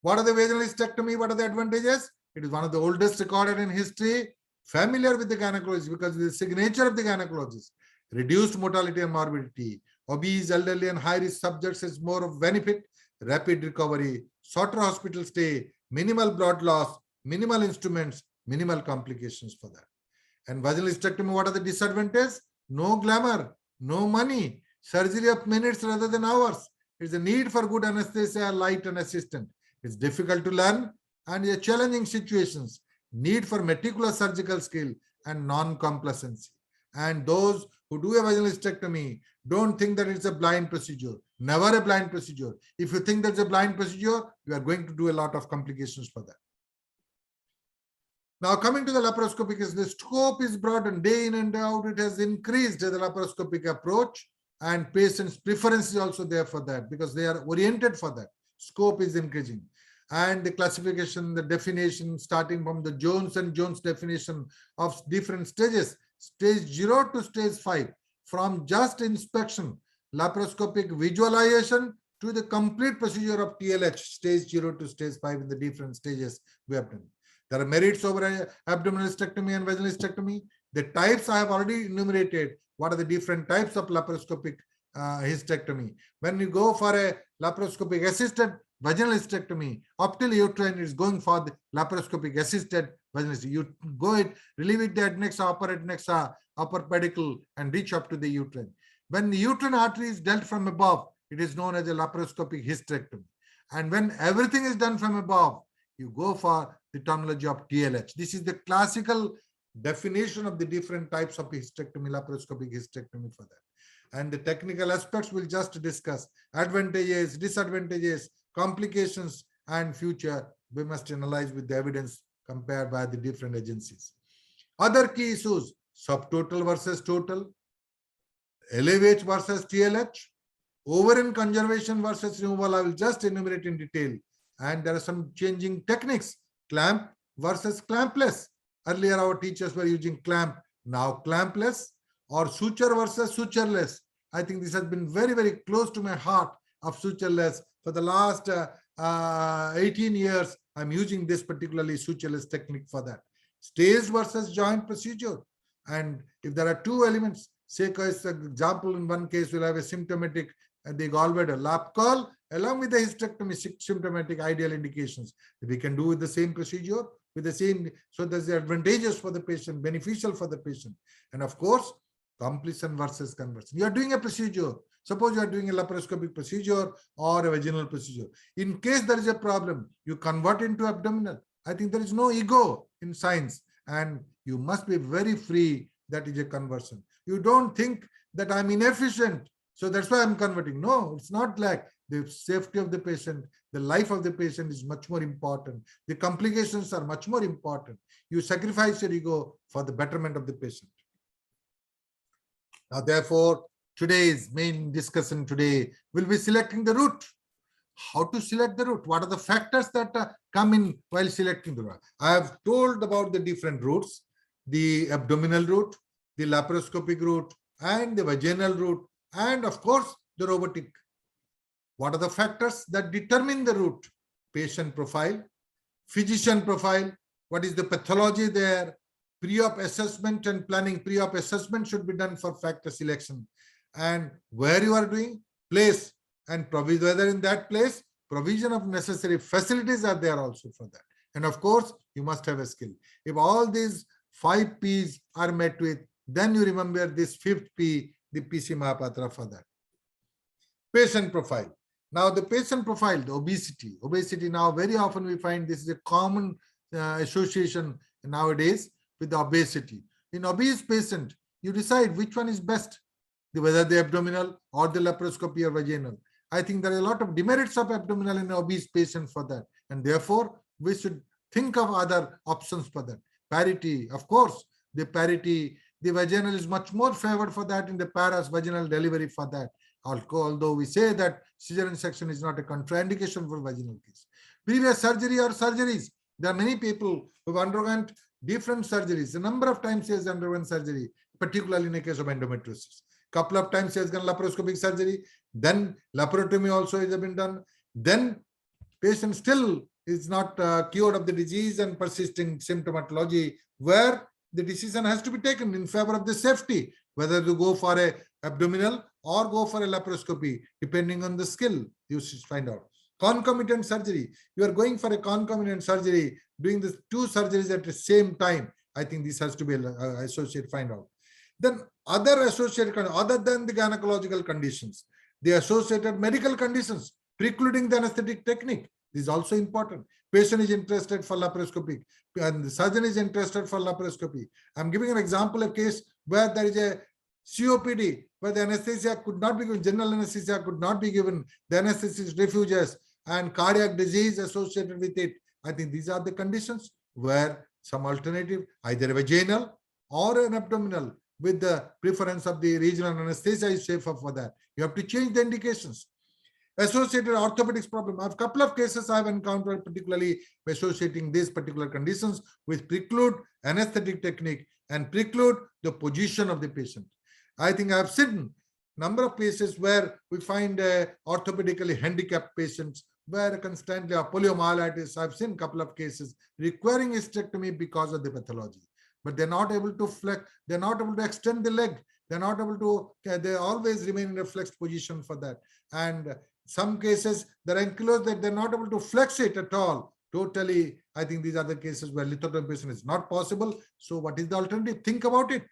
What are the vaginal hysterectomy? What are the advantages? It is one of the oldest recorded in history, familiar with the gynecologist because of the signature of the gynecologist. Reduced mortality and morbidity. Obese, elderly, and high-risk subjects is more of benefit, rapid recovery, shorter hospital stay, minimal blood loss, minimal instruments, minimal complications for that. And vaginal hysterectomy, what are the disadvantages? No glamour, no money, surgery of minutes rather than hours. It's a need for good anesthesia, light, and assistant. It's difficult to learn and a challenging situations, need for meticulous surgical skill and non-complacency. And those who do a vaginal hysterectomy don't think that it's a blind procedure. Never a blind procedure. If you think that's a blind procedure, you are going to do a lot of complications for that. Now coming to the laparoscopic, the scope is broadened day in and day out. It has increased the laparoscopic approach, and patients' preference is also there for that because they are oriented for that. Scope is increasing. And the classification, the definition, starting from the Jones and Jones definition of different stages, stage 0 to stage 5, from just inspection, laparoscopic visualization to the complete procedure of TLH, stage 0 to stage 5 in the different stages we have done. There are merits over abdominal hysterectomy and vaginal hysterectomy. The types I have already enumerated. What are the different types of laparoscopic hysterectomy? When you go for a laparoscopic assisted vaginal hysterectomy, optical uterine is going for the laparoscopic assisted vaginal hysterectomy. You go it, relieve it the adnexa, upper pedicle, and reach up to the uterine. When the uterine artery is dealt from above, it is known as a laparoscopic hysterectomy. And when everything is done from above, you go for the terminology of TLH. This is the classical definition of the different types of hysterectomy, laparoscopic hysterectomy for that. And the technical aspects we'll just discuss. Advantages, disadvantages, complications, and future we must analyze with the evidence compared by the different agencies. Other key issues, subtotal versus total, LVH versus TLH, ovarian conservation versus removal. I will just enumerate in detail. And there are some changing techniques, clamp versus clampless. Earlier our teachers were using clamp, now clampless, or suture versus sutureless. I think this has been very, very close to my heart of sutureless. For the last 18 years, I'm using this particularly sutureless technique for that. Stage versus joint procedure. And if there are two elements, say for example, in one case, we'll have a symptomatic the gallbladder lap call along with the hysterectomy symptomatic ideal indications. We can do with the same procedure, with the same, so there's the advantages for the patient, beneficial for the patient. And of course, completion versus conversion. You are doing a procedure. Suppose you are doing a laparoscopic procedure or a vaginal procedure. In case there is a problem, you convert into abdominal. I think there is no ego in science, and you must be very free. That is a conversion. You don't think that I'm inefficient. So that's why I'm converting. No, it's not like the safety of the patient, the life of the patient is much more important. The complications are much more important. You sacrifice your ego for the betterment of the patient. Now, therefore, today's main discussion today will be selecting the route. How to select the route? What are the factors that come in while selecting the route? I have told about the different routes, the abdominal route, the laparoscopic route, and the vaginal route, and of course, the robotic. What are the factors that determine the route? Patient profile, physician profile, what is the pathology there, pre-op assessment and planning. Pre-op assessment should be done for factor selection, and where you are doing, place and provision, whether in that place, provision of necessary facilities are there also for that. And of course, you must have a skill. If all these 5 P's are met with, then you remember this 5th P, the PC Mahapatra for that. Patient profile. Now the patient profile, the obesity. Obesity now very often we find this is a common association nowadays with the obesity. In obese patient, you decide which one is best, whether the abdominal or the laparoscopy or vaginal. I think there are a lot of demerits of abdominal in obese patient for that. And therefore, we should think of other options for that. Parity, of course, the parity, the vaginal is much more favored for that in the paras vaginal delivery for that. Although we say that cesarean section is not a contraindication for vaginal case. Previous surgery or surgeries, there are many people who have undergone different surgeries. A number of times he has undergone surgery, particularly in a case of endometriosis. Couple of times he has done laparoscopic surgery, then laparotomy also has been done. Then patient still is not cured of the disease and persisting symptomatology, where the decision has to be taken in favor of the safety, whether to go for a abdominal or go for a laparoscopy, depending on the skill. You should find out. Concomitant surgery. You are going for a concomitant surgery, doing the 2 surgeries at the same time. I think this has to be associated, find out. Then other associated, other than the gynecological conditions, the associated medical conditions, precluding the anesthetic technique. This is also important. Patient is interested for laparoscopy and the surgeon is interested for laparoscopy. I'm giving an example, a case where there is a COPD, where the anesthesia could not be given, general anesthesia could not be given, the anesthetist refuses, and cardiac disease associated with it. I think these are the conditions where some alternative, either a vaginal or an abdominal, with the preference of the regional anesthesia is safer for that. You have to change the indications. Associated orthopedics problem. I have a couple of cases I have encountered, particularly associating these particular conditions with preclude anesthetic technique and preclude the position of the patient. I think I have seen a number of cases where we find orthopedically handicapped patients where constantly poliomyelitis. I've seen a couple of cases requiring hysterectomy because of the pathology, but they're not able to flex, they're not able to extend the leg, they're not able to, they always remain in a flexed position for that. And some cases, they're ankylosed that they're not able to flex it at all. Totally, I think these are the cases where lithotomy patient is not possible. So what is the alternative? Think about it.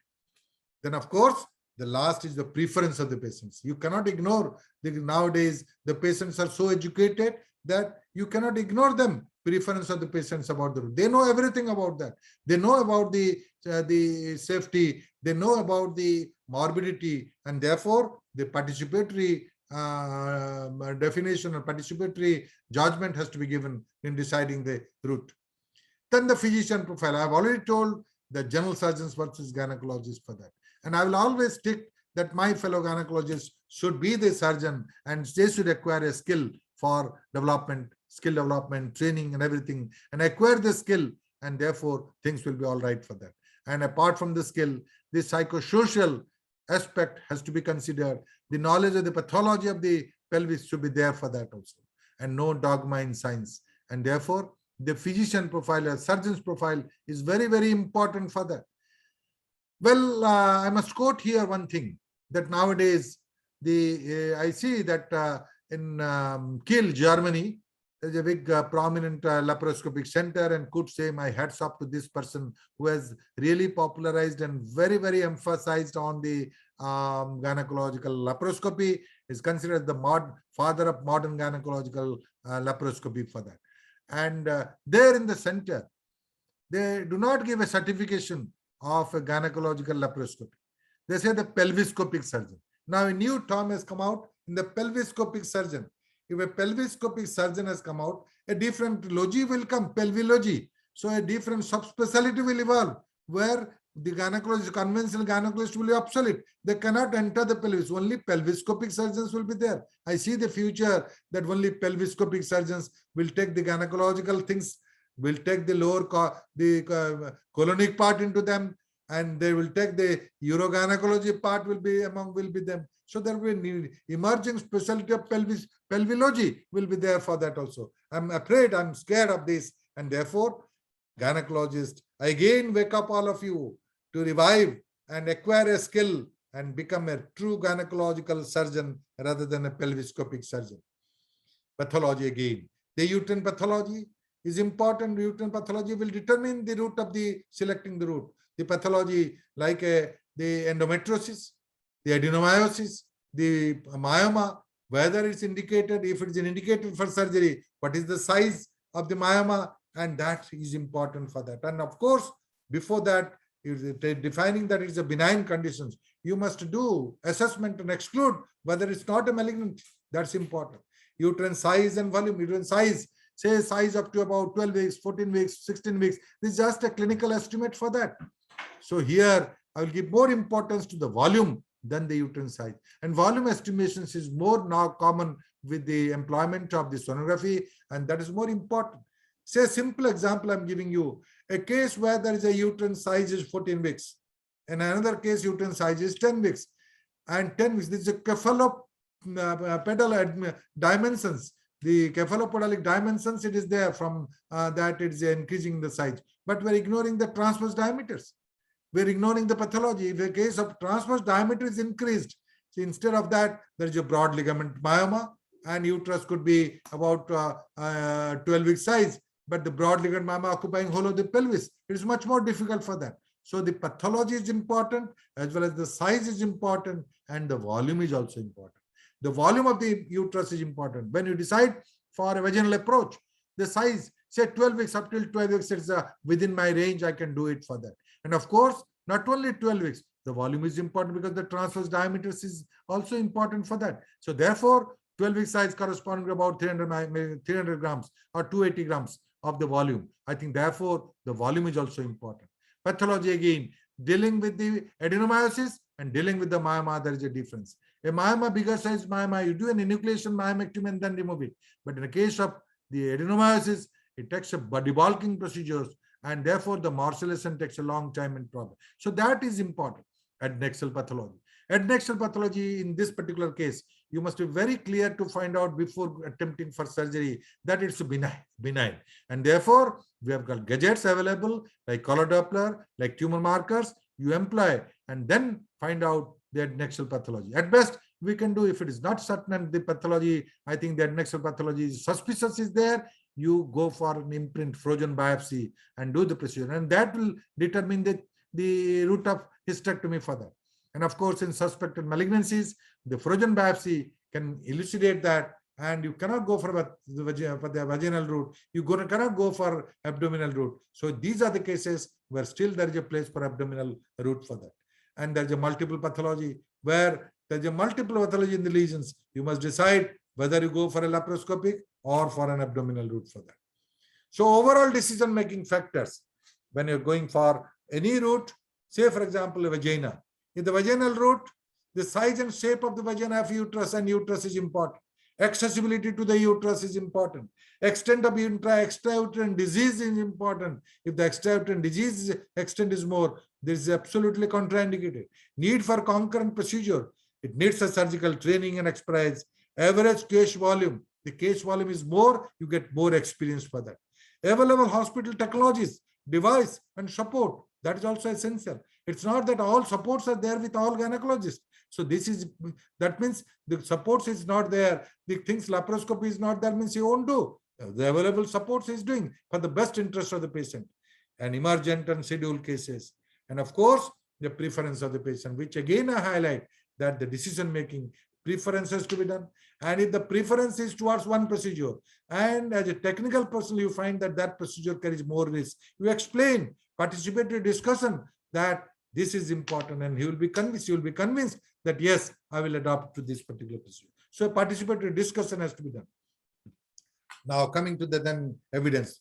Then, of course, the last is the preference of the patients. You cannot ignore, nowadays, the patients are so educated that you cannot ignore them. Preference of the patients about the route. They know everything about that. They know about the safety. They know about the morbidity, and therefore the participatory definition or participatory judgment has to be given in deciding the route. Then the physician profile. I have already told the general surgeons versus gynecologists for that. And I will always stick that my fellow gynecologists should be the surgeon and they should acquire a skill for development, skill development, training and everything, and acquire the skill, and therefore things will be all right for that. And apart from the skill, the psychosocial aspect has to be considered. The knowledge of the pathology of the pelvis should be there for that also, and no dogma in science. And therefore, the physician profile or surgeon's profile is very, very important for that. Well, I must quote here one thing, that nowadays I see that in Kiel, Germany, there's a big prominent laparoscopic center, and could say my hats off to this person who has really popularized and very, very emphasized on the gynecological laparoscopy, is considered the father of modern gynecological laparoscopy for that. And there in the center, they do not give a certification of a gynecological laparoscopy. They say the pelviscopic surgeon. Now a new term has come out in the pelviscopic surgeon. If a pelviscopic surgeon has come out, a different logy will come, pelvilogy. So a different subspecialty will evolve, where the gynecologist, conventional gynecologist will be obsolete. They cannot enter the pelvis. Only pelviscopic surgeons will be there. I see the future that only pelviscopic surgeons will take the gynecological things, will take the colonic part into them, and they will take the urogynecology part will be them. So there will be new emerging specialty of pelvilogy will be there for that also. I'm afraid, I'm scared of this, and therefore gynecologists, again wake up all of you to revive and acquire a skill and become a true gynecological surgeon rather than a pelviscopic surgeon. Pathology again. The uterine pathology is important. Uterine pathology will determine the route of the selecting the route. The pathology like the endometriosis, the adenomyosis, the myoma, whether it's indicated, if it's indicated for surgery, what is the size of the myoma, and that is important for that. And of course, before that, defining that it's a benign conditions, you must do assessment and exclude whether it's not a malignant. That's important. Uterine size and volume. Uterine size, say size up to about 12 weeks, 14 weeks, 16 weeks. This is just a clinical estimate for that. So here I will give more importance to the volume than the uterine size. And volume estimations is more now common with the employment of the sonography, and that is more important. Say a simple example I'm giving you. A case where there is a uterine size is 14 weeks. In another case, uterine size is 10 weeks. And 10 weeks, this is a cephalopedal dimensions. The cephalopodalic dimensions, it is there from that it is increasing the size. But we're ignoring the transverse diameters. We're ignoring the pathology. If a case of transverse diameter is increased, so instead of that, there is a broad ligament myoma, and uterus could be about 12 week size, but the broad ligament myoma occupying whole of the pelvis. It is much more difficult for that. So the pathology is important, as well as the size is important, and the volume is also important. The volume of the uterus is important. When you decide for a vaginal approach, the size, say 12 weeks up till 12 weeks, it's within my range, I can do it for that. And of course, not only 12 weeks, the volume is important because the transverse diameters is also important for that. So therefore, 12 week size corresponding to about 300 grams or 280 grams of the volume. I think therefore, the volume is also important. Pathology again, dealing with the adenomyosis and dealing with the myoma, there is a difference. A myoma, bigger size myoma, you do an enucleation myomectomy and then remove it. But in the case of the adenomyosis, it takes a debulking procedures, and therefore the morcellation takes a long time and problem. So that is important. Adnexal pathology. Adnexal pathology in this particular case, you must be very clear to find out before attempting for surgery that it's benign. And therefore, we have got gadgets available like color Doppler, like tumor markers, you employ and then find out the adnexal pathology. At best, we can do, if it is not certain and the pathology, I think the adnexal pathology is suspicious is there, you go for an imprint frozen biopsy and do the procedure, and that will determine the route of hysterectomy for that. And of course, in suspected malignancies, the frozen biopsy can elucidate that, and you cannot go for the vaginal route. You cannot go for abdominal route. So these are the cases where still there is a place for abdominal route for that. And there is a multiple pathology where there is a multiple pathology in the lesions. You must decide whether you go for a laparoscopic or for an abdominal route for that. So overall decision-making factors when you're going for any route, say for example, a vagina. In the vaginal route, the size and shape of the vagina of uterus and uterus is important. Accessibility to the uterus is important. Extent of extrauterine disease is important. If the extrauterine disease extent is more, this is absolutely contraindicated. Need for concurrent procedure. It needs a surgical training and expertise. Average case volume. The case volume is more, you get more experience for that. Available hospital technologies, device and support. That is also essential. It's not that all supports are there with all gynecologists. So that means the supports is not there. The things laparoscopy is not there means you won't do. The available supports is doing for the best interest of the patient. And emergent and scheduled cases. And of course, the preference of the patient, which again I highlight that the decision-making preferences to be done. And if the preference is towards one procedure, and as a technical person, you find that that procedure carries more risk, you explain, participate in discussion that this is important, and he will be convinced, you will be convinced that yes, I will adopt to this particular procedure. So participatory discussion has to be done. Now coming to the then evidence.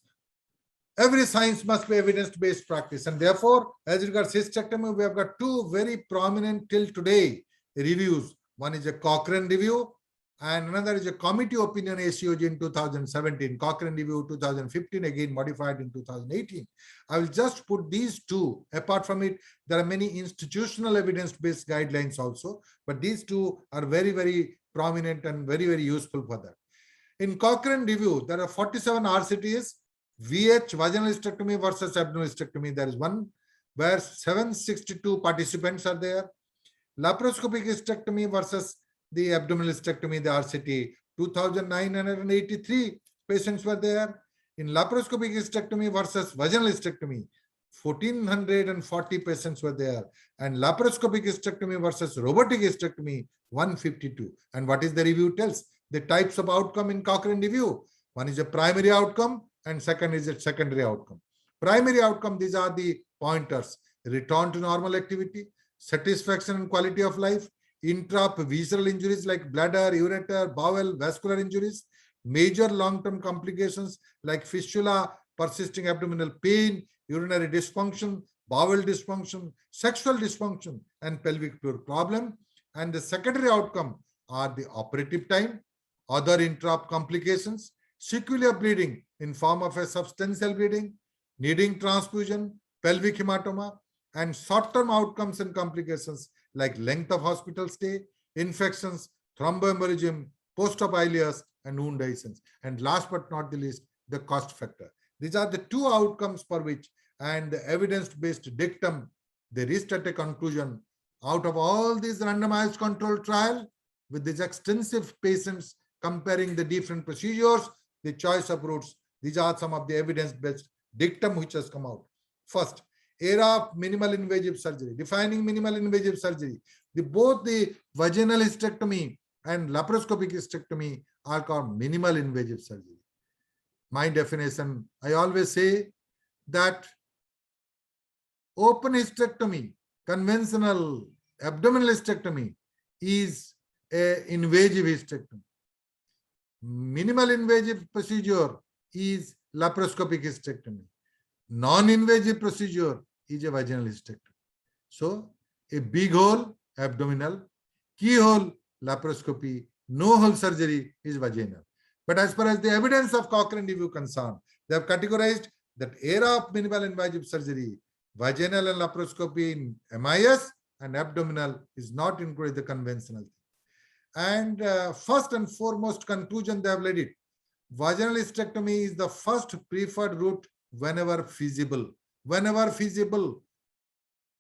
Every science must be evidence-based practice, and therefore, as regards hysterectomy, we have got two very prominent till today reviews. One is a Cochrane review, and another is a committee opinion ACOG in 2017. Cochrane review 2015, again modified in 2018. I will just put these two. Apart from it, there are many institutional evidence-based guidelines also, but these two are very, very prominent and very, very useful for that. In Cochrane review, there are 47 RCTs. VH, vaginal hysterectomy versus abdominal hysterectomy, there is one where 762 participants are there. Laparoscopic hysterectomy versus the abdominal hysterectomy, the RCT, 2,983 patients were there. In laparoscopic hysterectomy versus vaginal hysterectomy, 1,440 patients were there. And laparoscopic hysterectomy versus robotic hysterectomy, 152. And what is the review tells? The types of outcome in Cochrane review. One is a primary outcome, and second is a secondary outcome. Primary outcome, these are the pointers: return to normal activity, satisfaction and quality of life, intravisceral injuries like bladder, ureter, bowel, vascular injuries, major long-term complications like fistula, persisting abdominal pain, urinary dysfunction, bowel dysfunction, sexual dysfunction, and pelvic floor problem. And the secondary outcome are the operative time, other intra-op complications, sequelae of bleeding in form of a substantial bleeding, needing transfusion, pelvic hematoma, and short-term outcomes and complications like length of hospital stay, infections, thromboembolism, post-op ileus, and wound adhesions. And last but not the least, the cost factor. These are the two outcomes for which, and the evidence-based dictum, they reached at a conclusion. Out of all these randomized controlled trial, with these extensive patients comparing the different procedures, the choice of routes, these are some of the evidence-based dictum which has come out. First, era of minimal invasive surgery. Defining minimal invasive surgery. Both the vaginal hysterectomy and laparoscopic hysterectomy are called minimal invasive surgery. My definition, I always say that open hysterectomy, conventional abdominal hysterectomy is an invasive hysterectomy. Minimal invasive procedure is laparoscopic hysterectomy. Non-invasive procedure is a vaginal hysterectomy. So, a big hole, abdominal, keyhole, laparoscopy, no hole surgery is vaginal. But as far as the evidence of Cochrane review concerned, they have categorized that era of minimal invasive surgery, vaginal and laparoscopy in MIS, and abdominal is not included the conventional. And first and foremost conclusion they have laid it. Vaginal hysterectomy is the first preferred route whenever feasible. Whenever feasible.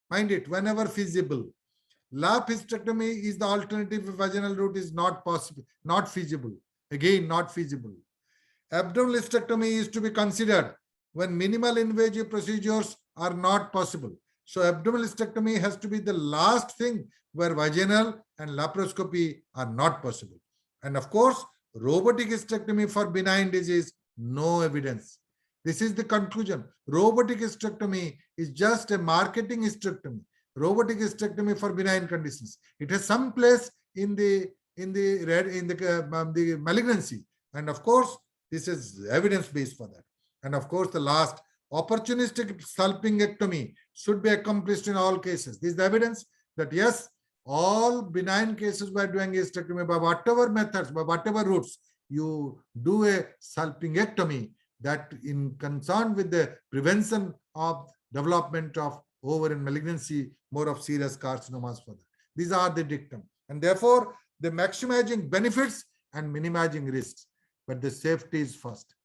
Mind it, whenever feasible. Lap hysterectomy is the alternative if vaginal route is not possible, not feasible. Again, not feasible. Abdominal hysterectomy is to be considered when minimal invasive procedures are not possible. So abdominal hysterectomy has to be the last thing where vaginal and laparoscopy are not possible. And of course, robotic hysterectomy for benign disease, no evidence. This is the conclusion. Robotic hysterectomy is just a marketing hysterectomy. Robotic hysterectomy for benign conditions. It has some place in the malignancy. And of course, this is evidence based for that. And of course, the last, opportunistic salpingectomy should be accomplished in all cases. This is the evidence that yes, all benign cases by doing hysterectomy by whatever methods, by whatever routes, you do a salpingectomy that in concern with the prevention of development of ovarian malignancy, more of serious carcinomas for that. These are the dictum. And therefore, the maximizing benefits and minimizing risks. But the safety is first.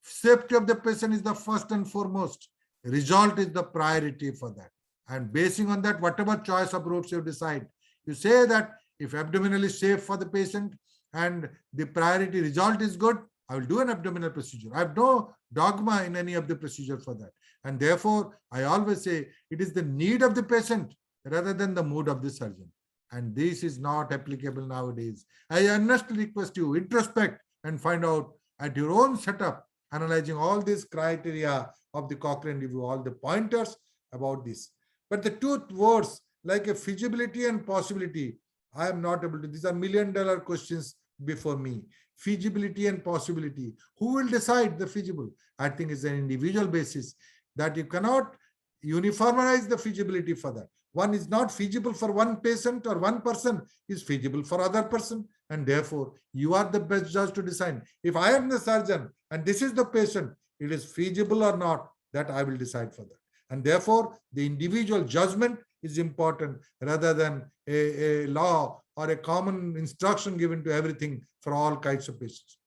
Safety of the patient is the first and foremost. Result is the priority for that. And basing on that, whatever choice of routes you decide, you say that if abdominal is safe for the patient and the priority result is good, I will do an abdominal procedure. I have no dogma in any of the procedure for that. And therefore, I always say it is the need of the patient rather than the mood of the surgeon. And this is not applicable nowadays. I earnestly request you, introspect and find out at your own setup, analyzing all these criteria of the Cochrane review, all the pointers about this. But the two words like a feasibility and possibility I am not able to. These are $1,000,000 questions before me. Feasibility and possibility. Who will decide the feasible? I think it's an individual basis that you cannot uniformize the feasibility for that. One is not feasible for one patient, or one person is feasible for other person. And therefore, you are the best judge to decide. If I am the surgeon and this is the patient, it is feasible or not, that I will decide for that. And therefore, the individual judgment is important rather than a law or a common instruction given to everything for all kinds of patients.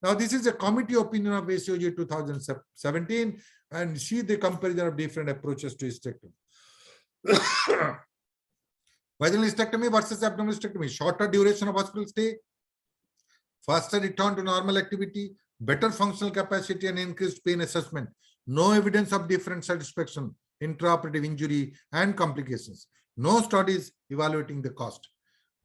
Now, this is a committee opinion of ACOG 2017, and see the comparison of different approaches to hysterectomy. Vaginal hysterectomy versus abdominal hysterectomy. Shorter duration of hospital stay, faster return to normal activity, better functional capacity, and increased pain assessment. No evidence of different satisfaction, intraoperative injury, and complications. No studies evaluating the cost.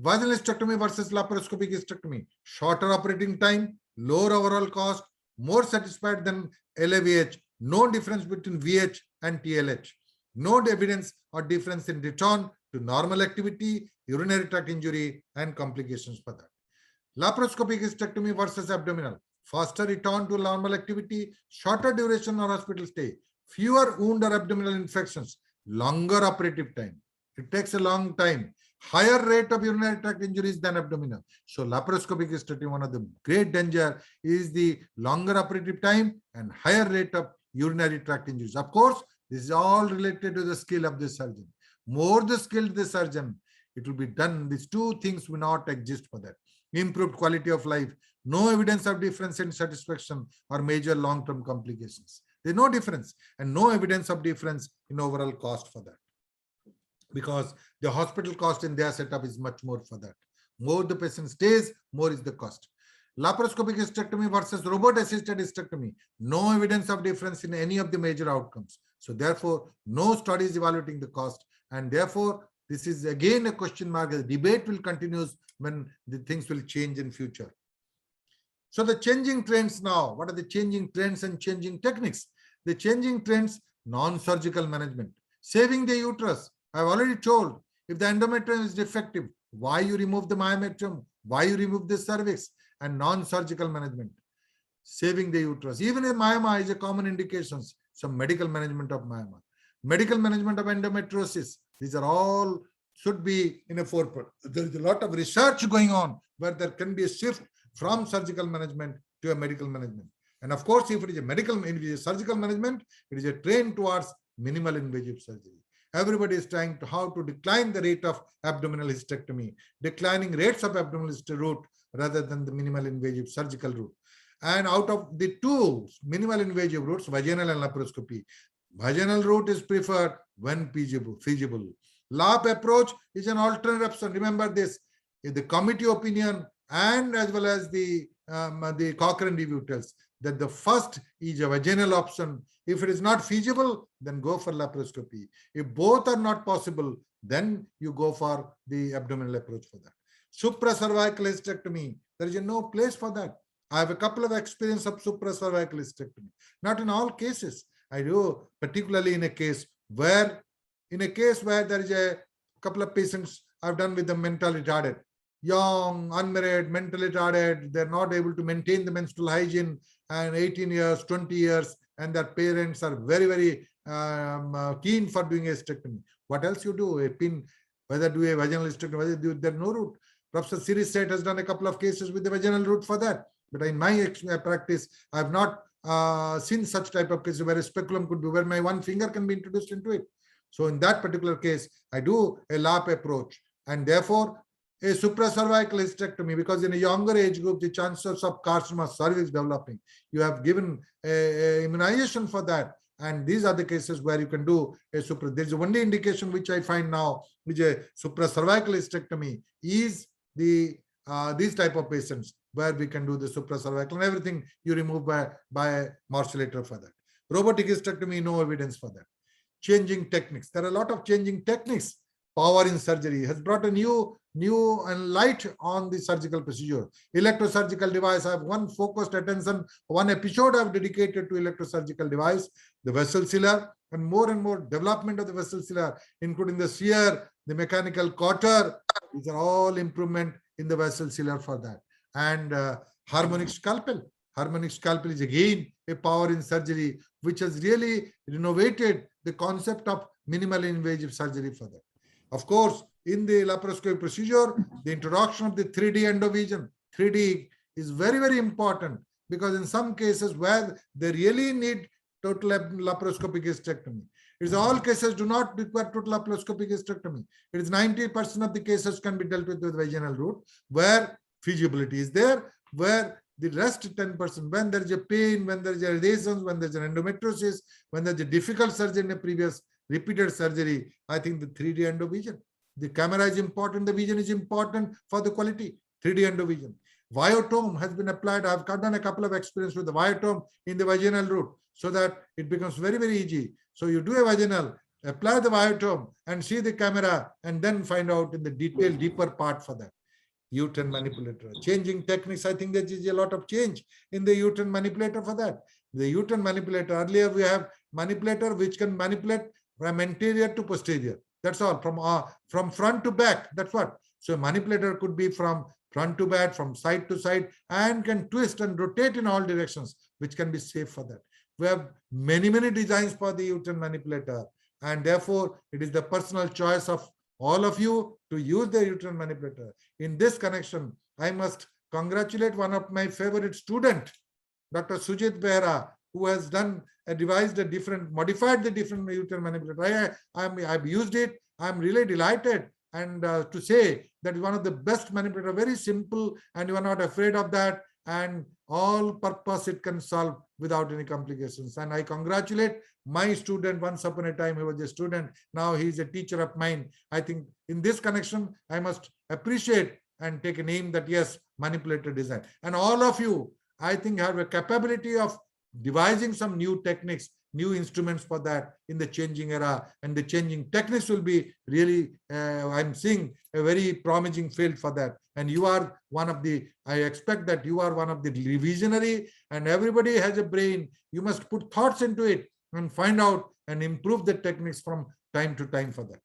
Vaginal hysterectomy versus laparoscopic hysterectomy. Shorter operating time, lower overall cost, more satisfied than LAVH. No difference between VH and TLH. No evidence or difference in return to normal activity, urinary tract injury, and complications for that. Laparoscopic hysterectomy versus abdominal. Faster return to normal activity, shorter duration or hospital stay, fewer wound or abdominal infections, longer operative time. It takes a long time. Higher rate of urinary tract injuries than abdominal. So laparoscopic hysterectomy, one of the great danger is the longer operative time and higher rate of urinary tract injuries. Of course, this is all related to the skill of the surgeon. More the skilled the surgeon, it will be done. These two things will not exist for that. Improved quality of life, no evidence of difference in satisfaction or major long-term complications. There's no difference, and no evidence of difference in overall cost for that, because the hospital cost in their setup is much more for that. More the patient stays, more is the cost. Laparoscopic hysterectomy versus robot-assisted hysterectomy. No evidence of difference in any of the major outcomes. So therefore, no studies evaluating the cost, and therefore, this is again a question mark. The debate will continue when the things will change in future. So the changing trends now, what are the changing trends and changing techniques? The changing trends, non-surgical management, saving the uterus. I've already told, if the endometrium is defective, why you remove the myometrium, why you remove the cervix, and non-surgical management, saving the uterus. Even a myoma is a common indication. Some medical management of myoma, medical management of endometriosis. These are all should be in a forefront. There is a lot of research going on where there can be a shift from surgical management to a medical management. And of course, if it is a medical, if it is a surgical management, it is a trend towards minimal invasive surgery. Everybody is trying to how to decline the rate of abdominal hysterectomy, declining rates of abdominal route rather than the minimal invasive surgical route. And out of the two minimal invasive routes, vaginal and laparoscopy, vaginal route is preferred when feasible. LAP approach is an alternate option. Remember this, the committee opinion and as well as the Cochrane review tells that the first is a vaginal option. If it is not feasible, then go for laparoscopy. If both are not possible, then you go for the abdominal approach for that. Supracervical hysterectomy, there is no place for that. I have a couple of experience of supracervical hysterectomy. Not in all cases. I do, particularly in a case where there is a couple of patients I've done with the mentally retarded, young, unmarried, mentally retarded. They're not able to maintain the menstrual hygiene, and 18 years, 20 years, and their parents are very, very keen for doing a hysterectomy. What else you do? A pin, whether do a vaginal hysterectomy, whether do there's no route. Professor Siris Seth has done a couple of cases with the vaginal route for that. But in my practice, I have not seen such type of cases where a speculum could be, where my one finger can be introduced into it. So in that particular case, I do a LAP approach, and therefore a supracervical hysterectomy, because in a younger age group, the chances of carcinoma cervix developing, you have given a immunization for that. And these are the cases where you can do a There is only indication which I find now, which a supracervical hysterectomy is the these type of patients where we can do the supracervical, and everything you remove by morcellator for that. Robotic hysterectomy, no evidence for that. Changing techniques. There are a lot of changing techniques power in surgery, has brought a new and light on the surgical procedure. Electrosurgical device, I have one focused attention, one episode I've dedicated to electrosurgical device, the vessel sealer, and more development of the vessel sealer, including the shear, the mechanical cutter. These are all improvement in the vessel sealer for that. And harmonic scalpel. Harmonic scalpel is again a power in surgery, which has really innovated the concept of minimally invasive surgery for that. Of course, in the laparoscopic procedure, the introduction of the 3D endovision. 3D is very important, because in some cases where they really need total laparoscopic hysterectomy, it's all cases do not require total laparoscopic hysterectomy. It is 90% of the cases can be dealt with vaginal route, where feasibility is there, where the rest 10%, when there is a pain, when there is a lesions, when there is an endometriosis, when there is a difficult surgery in a previous repeated surgery, I think the 3D endovision. The camera is important, the vision is important for the quality. 3D endovision. Viotome has been applied. I've done a couple of experiences with the viotome in the vaginal route, so that it becomes very easy. So you do a vaginal, apply the viotome and see the camera, and then find out in the detailed, deeper part for that. Uterine manipulator. Changing techniques, I think there is a lot of change in the uterine manipulator for that. The uterine manipulator, earlier we have manipulator which can manipulate from anterior to posterior. That's all, from front to back. That's what. So a manipulator could be from front to back, from side to side, and can twist and rotate in all directions, which can be safe for that. We have many designs for the uterine manipulator, and therefore it is the personal choice of all of you to use the uterine manipulator. In this connection, I must congratulate one of my favorite student, Dr. Sujit Behra, who has modified the different uterine manipulator. I've used it. I'm really delighted, and to say that is one of the best manipulator, very simple, and you are not afraid of that, and all purpose it can solve without any complications. And I congratulate my student. Once upon a time he was a student, now he is a teacher of mine. I think in this connection I must appreciate and take a name that yes, manipulator design. And all of you, I think, have a capability of devising some new techniques, new instruments for that in the changing era, and the changing techniques will be really, I'm seeing a very promising field for that. And you are one of the, I expect that you are one of the visionary, and everybody has a brain. You must put thoughts into it and find out and improve the techniques from time to time for that.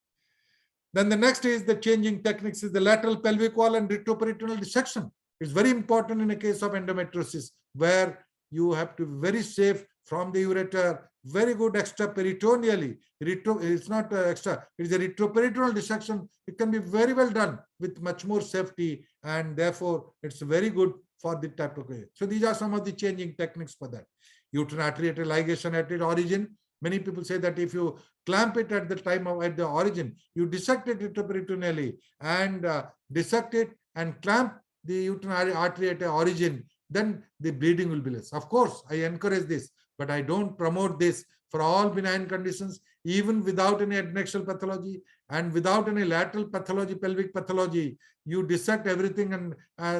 Then the next is the changing techniques is the lateral pelvic wall and retroperitoneal dissection. It's very important in a case of endometriosis, where you have to be very safe from the ureter, very good extraperitoneally. It's not extra, it is a retroperitoneal dissection. It can be very well done with much more safety, and therefore it's very good for the type of case. So these are some of the changing techniques for that. Uterine artery at a ligation at its origin. Many people say that if you clamp it at the origin, you dissect it retroperitoneally and dissect it and clamp the uterine artery at the origin, then the bleeding will be less. Of course, I encourage this, but I don't promote this for all benign conditions, even without any adnexal pathology and without any lateral pathology, pelvic pathology. You dissect everything and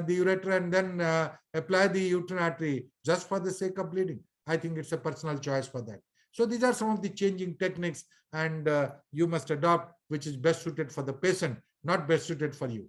the urethra, and then apply the uterine artery just for the sake of bleeding. I think it's a personal choice for that. So these are some of the changing techniques, and you must adopt which is best suited for the patient, not best suited for you.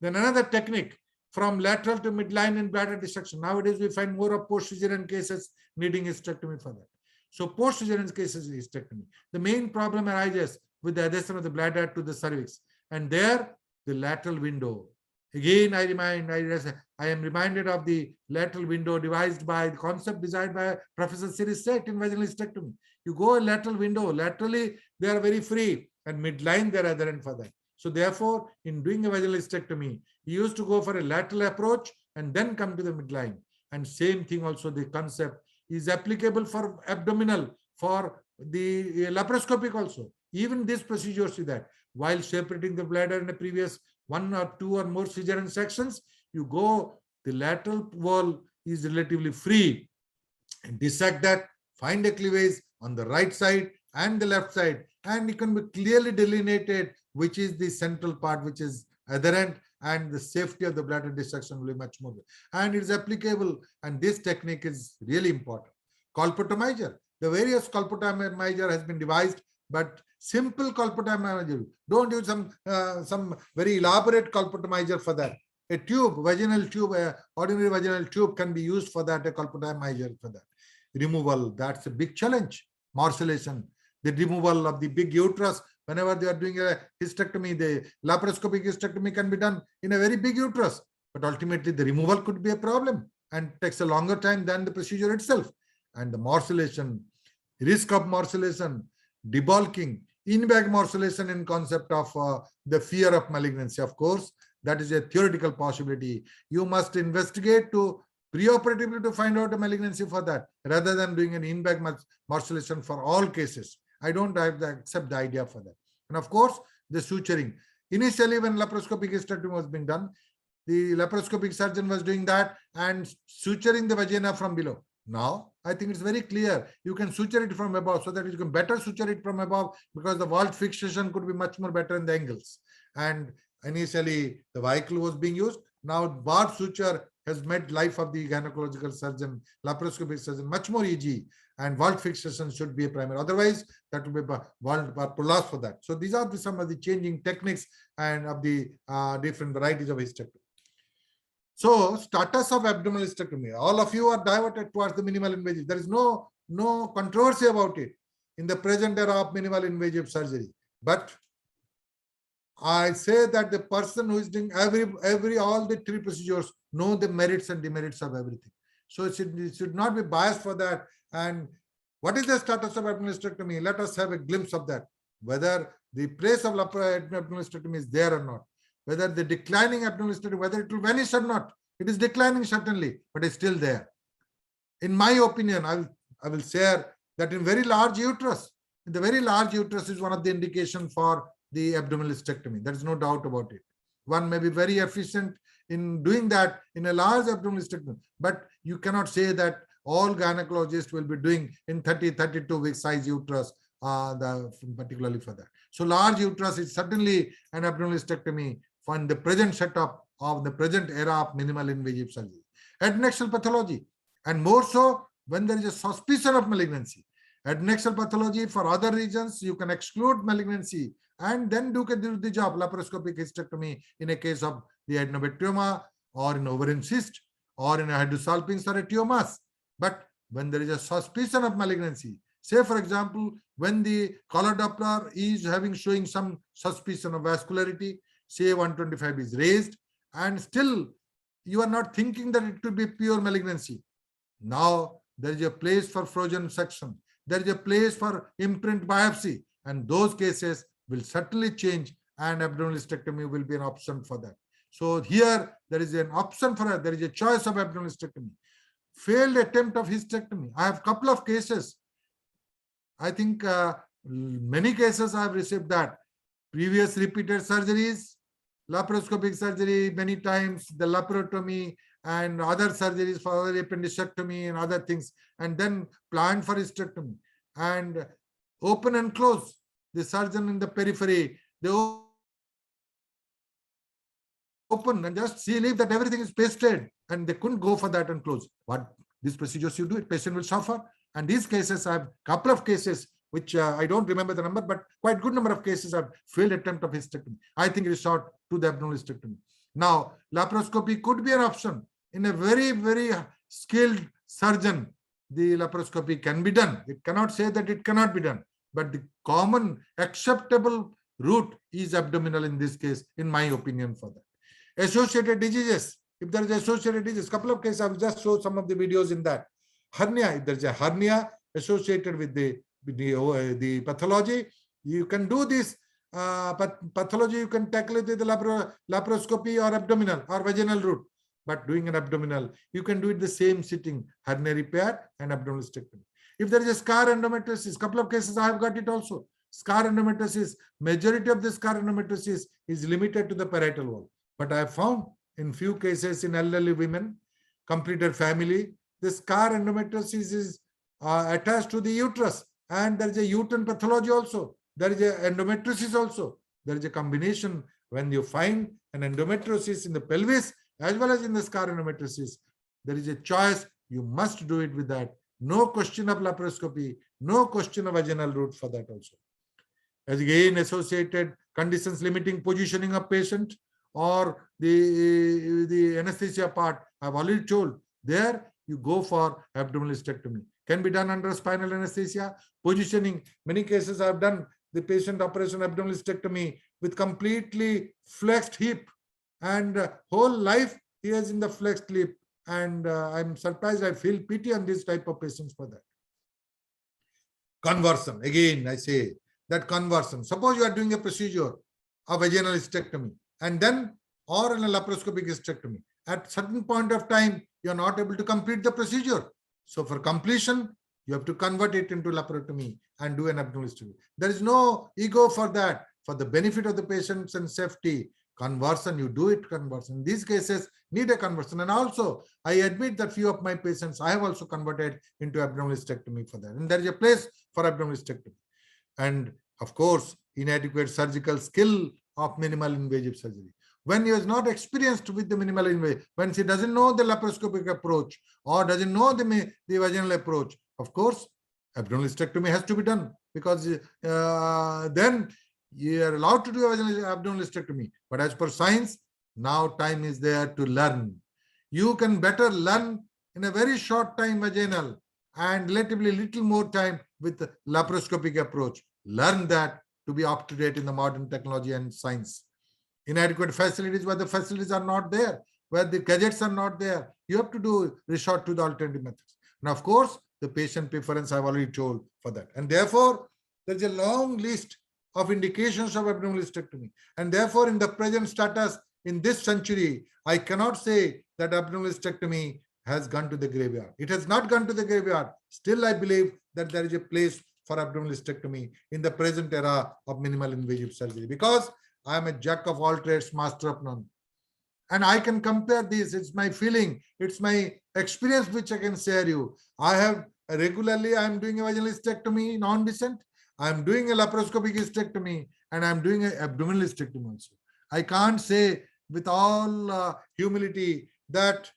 Then another technique, from lateral to midline in bladder dissection. Nowadays, we find more of post-cesarean cases needing hysterectomy for that. So post-cesarean cases is hysterectomy. The main problem arises with the adhesion of the bladder to the cervix, and there the lateral window. Again, I am reminded of the lateral window devised by the concept designed by Professor Sirisek in vaginal hysterectomy. You go a lateral window, laterally they are very free, and midline they are adherent for that. So therefore, in doing a vaginal hysterectomy, you used to go for a lateral approach and then come to the midline. And same thing also, the concept is applicable for abdominal, for the laparoscopic also. Even this procedure, see that while separating the bladder in a previous 1 or 2 or more cesarean sections, you go, the lateral wall is relatively free, and dissect that, find a cleavage on the right side and the left side, and it can be clearly delineated which is the central part which is adherent, and the safety of the bladder dissection will be much more. And it is applicable, and this technique is really important. Colpotomizer. The various colpotomizer has been devised but simple colpotomizer. Don't use some very elaborate colpotomizer for that. A tube, vaginal tube, ordinary vaginal tube can be used for that, a colpotomizer for that. Removal, that's a big challenge. Morcellation, the removal of the big uterus. Whenever they are doing a hysterectomy, the laparoscopic hysterectomy can be done in a very big uterus. But ultimately, the removal could be a problem and takes a longer time than the procedure itself. And the morcellation, risk of morcellation, debulking, in-bag morcellation in concept of the fear of malignancy. Of course, that is a theoretical possibility. You must investigate to preoperatively to find out a malignancy for that, rather than doing an in-bag morcellation for all cases. I don't accept the idea for that. And of course, the suturing. Initially, when laparoscopic hysterectomy was being done, the laparoscopic surgeon was doing that and suturing the vagina from below. Now, I think it's very clear. You can suture it from above, so that you can better suture it from above, because the vault fixation could be much more better in the angles. And initially, the vehicle was being used. Now, vault suture has made life of the gynecological surgeon, laparoscopic surgeon, much more easy. And vault fixation should be a primary. Otherwise, that will be vault prolapse for that. So these are some of the changing techniques and of the different varieties of hysterectomy. So, status of abdominal hysterectomy. All of you are diverted towards the minimal invasive. There is no controversy about it in the present era of minimal invasive surgery. But I say that the person who is doing all the three procedures know the merits and demerits of everything. So it should not be biased for that. And what is the status of abdominal hysterectomy? Let us have a glimpse of that. Whether the place of abdominal hysterectomy is there or not. Whether the declining abdominal hysterectomy, whether it will vanish or not. It is declining certainly, but it's still there. In my opinion, I will share that in very large uterus, the very large uterus is one of the indications for the abdominal hysterectomy. There is no doubt about it. One may be very efficient in doing that in a large abdominal hysterectomy, but you cannot say that all gynecologists will be doing in 32 week size uterus, particularly for that. So large uterus is certainly an abdominal hysterectomy for the present setup of the present era of minimal invasive surgery. Adnexal pathology, and more so when there is a suspicion of malignancy. Adnexal pathology for other regions, you can exclude malignancy and then do the job, laparoscopic hysterectomy in a case of the adenobacterioma or in ovarian cyst or in a hydrosalpinx or a tumors. But when there is a suspicion of malignancy, say for example, when the color Doppler is showing some suspicion of vascularity, say 125 is raised, and still you are not thinking that it could be pure malignancy. Now there is a place for frozen section. There is a place for imprint biopsy, and those cases will certainly change, and abdominal hysterectomy will be an option for that. So here there is an option for it. There is a choice of abdominal hysterectomy. Failed attempt of hysterectomy. I have a couple of cases. I think many cases I have received that. Previous repeated surgeries, laparoscopic surgery many times, the laparotomy and other surgeries for other appendicectomy and other things, and then planned for hysterectomy. And open and close. The surgeon in the periphery, they open and just see that everything is pasted, and they couldn't go for that and close. What these procedures you do, it patient will suffer. And these cases, I have a couple of cases which I don't remember the number, but quite good number of cases have failed attempt of hysterectomy. I think resort to the abdominal hysterectomy. Now, laparoscopy could be an option. In a very, very skilled surgeon, the laparoscopy can be done. It cannot say that it cannot be done. But the common acceptable route is abdominal in this case, in my opinion, for that. Associated diseases. If there is associated disease, couple of cases, I will just show some of the videos in that. Hernia, if there is a hernia associated with the pathology, you can do this pathology, you can tackle it with the laparoscopy or abdominal or vaginal route. But doing an abdominal, you can do it the same sitting, hernia repair and abdominal hysterectomy. If there is a scar endometriosis, couple of cases I have got it also. Scar endometriosis, majority of the scar endometriosis is limited to the parietal wall. But I have found in few cases in elderly women, completed family, the scar endometriosis is attached to the uterus, and there is a uterine pathology also. There is a endometriosis also. There is a combination. When you find an endometriosis in the pelvis as well as in the scar endometriosis, there is a choice. You must do it with that. No question of laparoscopy, no question of vaginal route for that also. as again associated conditions limiting positioning of patient, or the anesthesia part, I've already told, there you go for abdominal hysterectomy. Can be done under spinal anesthesia. Positioning, many cases I've done the patient operation abdominal hysterectomy with completely flexed hip, and whole life he is in the flexed hip, and I'm surprised, I feel pity on this type of patients for that. Conversion, again I say that conversion. Suppose you are doing a procedure of vaginal hysterectomy and then, or in a laparoscopic hysterectomy, at certain point of time you are not able to complete the procedure. So for completion, you have to convert it into laparotomy and do an abdominal hysterectomy. There is no ego for that. For the benefit of the patients and safety, conversion, you do it conversion. In these cases, need a conversion. And also, I admit that few of my patients, I have also converted into abdominal hysterectomy for that. And there is a place for abdominal hysterectomy. And of course, inadequate surgical skill of minimal invasive surgery. When he is not experienced with the minimal invasive, when he doesn't know the laparoscopic approach or doesn't know the vaginal approach, of course, abdominal hysterectomy has to be done, because then you are allowed to do abdominal hysterectomy. But as per science, now time is there to learn. You can better learn in a very short time vaginal and relatively little more time with the laparoscopic approach. Learn that to be up to date in the modern technology and science. Inadequate facilities, where the facilities are not there, where the gadgets are not there, you have to resort to the alternative methods. Now, of course, the patient preference I've already told for that. And therefore, there's a long list of indications of abdominal hysterectomy. And therefore, in the present status, in this century, I cannot say that abdominal hysterectomy has gone to the graveyard. It has not gone to the graveyard. Still, I believe that there is a place for abdominal hysterectomy in the present era of minimal invasive surgery, because I am a jack of all trades, master of none. And I can compare this. It's my feeling. It's my experience which I can share you. I have regularly, I am doing a vaginal hysterectomy non-descent. I am doing a laparoscopic hysterectomy, and I am doing an abdominal hysterectomy also. I can't say with all humility that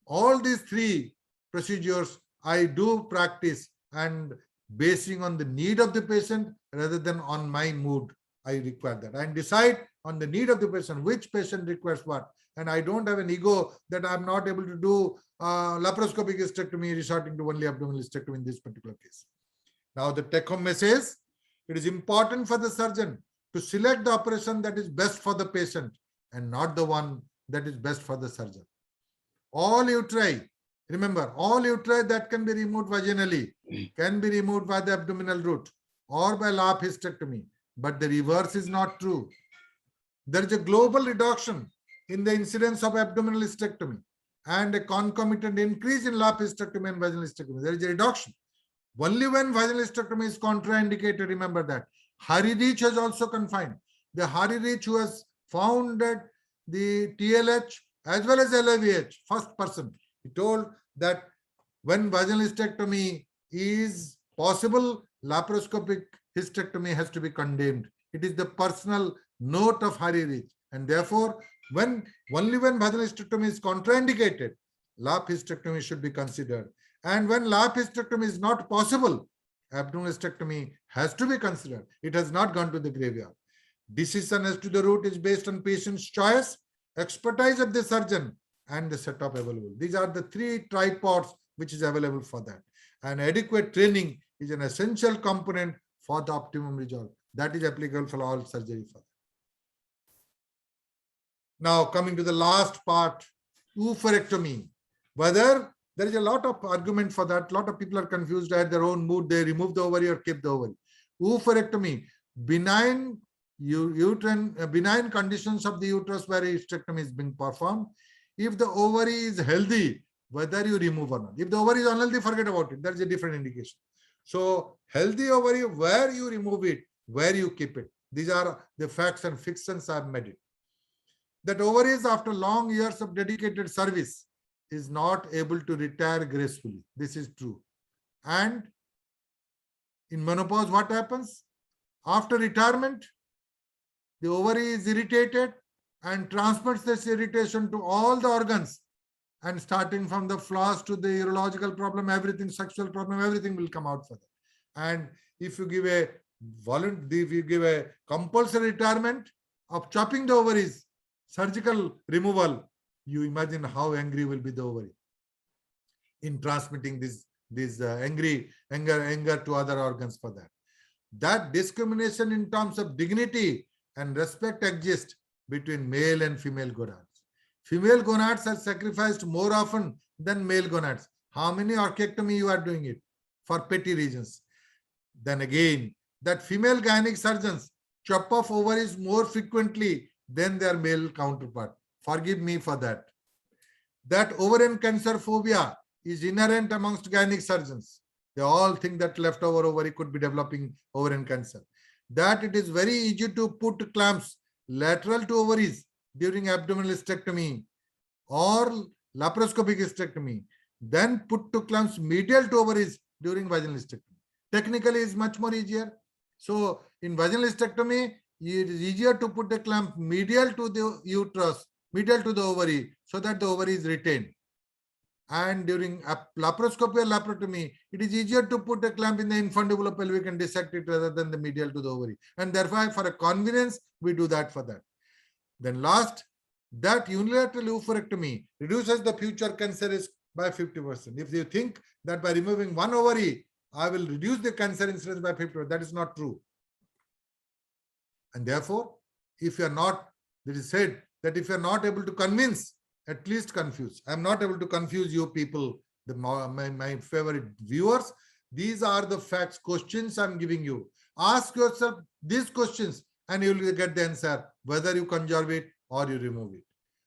all these three procedures I do practice, and basing on the need of the patient rather than on my mood, I require that. And decide on the need of the patient, which patient requires what. And I don't have an ego that I'm not able to do laparoscopic hysterectomy resorting to only abdominal hysterectomy in this particular case. Now the take-home message, it is important for the surgeon to select the operation that is best for the patient and not the one that is best for the surgeon. All uteri, remember, all uteri that can be removed vaginally can be removed by the abdominal route or by lap hysterectomy. But the reverse is not true. There is a global reduction in the incidence of abdominal hysterectomy and a concomitant increase in lap hysterectomy and vaginal hysterectomy. There is a reduction. Only when vaginal hysterectomy is contraindicated, remember that. Harry Reach has also confined. The Harry Reach, who has founded the TLH as well as LIVH, first person, he told that when vaginal hysterectomy is possible, laparoscopic hysterectomy has to be condemned. It is the personal note of Harry Reach. And therefore, only when vaginal hysterectomy is contraindicated, lap hysterectomy should be considered. And when lap hysterectomy is not possible, abdominal hysterectomy has to be considered. It has not gone to the graveyard. Decision as to the route is based on patient's choice, expertise of the surgeon, and the setup available. These are the three tripods which is available for that. And adequate training is an essential component for the optimum result. That is applicable for all surgery. Now coming to the last part, oophorectomy. Whether there is a lot of argument for that. A lot of people are confused at their own mood. They remove the ovary or keep the ovary. Oophorectomy, benign benign conditions of the uterus where hysterectomy is being performed. If the ovary is healthy, whether you remove or not. If the ovary is unhealthy, forget about it. There is a different indication. So healthy ovary, where you remove it, where you keep it. These are the facts and fictions I have made it. That ovaries, after long years of dedicated service, is not able to retire gracefully. This is true. And in menopause, what happens? After retirement, the ovary is irritated and transmits this irritation to all the organs. And starting from the flaws to the urological problem, everything, sexual problem, everything will come out for that. And if you give a we give a compulsory retirement of chopping the ovaries, surgical removal, you imagine how angry will be the ovary in transmitting this anger to other organs for that. That discrimination in terms of dignity and respect exists between male and female gonads. Female gonads are sacrificed more often than male gonads. How many orchiectomy you are doing it for petty reasons? Then again, that female gynec surgeons chop off ovaries more frequently than their male counterpart. Forgive me for that. That ovarian cancer phobia is inherent amongst gynec surgeons. They all think that leftover ovary could be developing ovarian cancer. That it is very easy to put clamps lateral to ovaries during abdominal hysterectomy or laparoscopic hysterectomy, then put to clamps medial to ovaries during vaginal hysterectomy. Technically, it's much more easier. So, in vaginal hysterectomy, it is easier to put the clamp medial to the uterus, medial to the ovary, so that the ovary is retained. And during laparoscopy or laparotomy, it is easier to put a clamp in the infundibular pelvic and dissect it rather than the medial to the ovary. And therefore, for a convenience, we do that for that. Then last, that unilateral oophorectomy reduces the future cancer risk by 50%. If you think that by removing one ovary, I will reduce the cancer incidence by 50%, that is not true. And therefore, if you are not, it is said that if you are not able to convince, at least confuse. I am not able to confuse you people, my favorite viewers. These are the facts, questions I am giving you. Ask yourself these questions and you will get the answer, whether you conserve it or you remove it.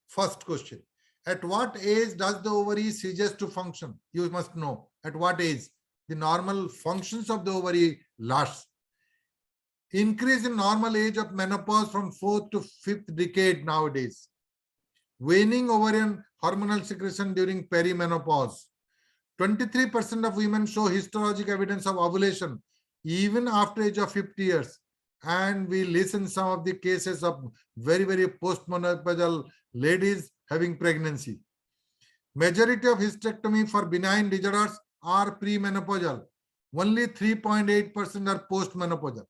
First question, at what age does the ovary ceases to function? You must know at what age the normal functions of the ovary lasts. Increase in normal age of menopause from 4th to 5th decade nowadays. Waning ovarian hormonal secretion during perimenopause. 23% of women show histologic evidence of ovulation even after age of 50 years. And we listen some of the cases of very, very postmenopausal ladies having pregnancy. Majority of hysterectomy for benign disorders are premenopausal. Only 3.8% are postmenopausal.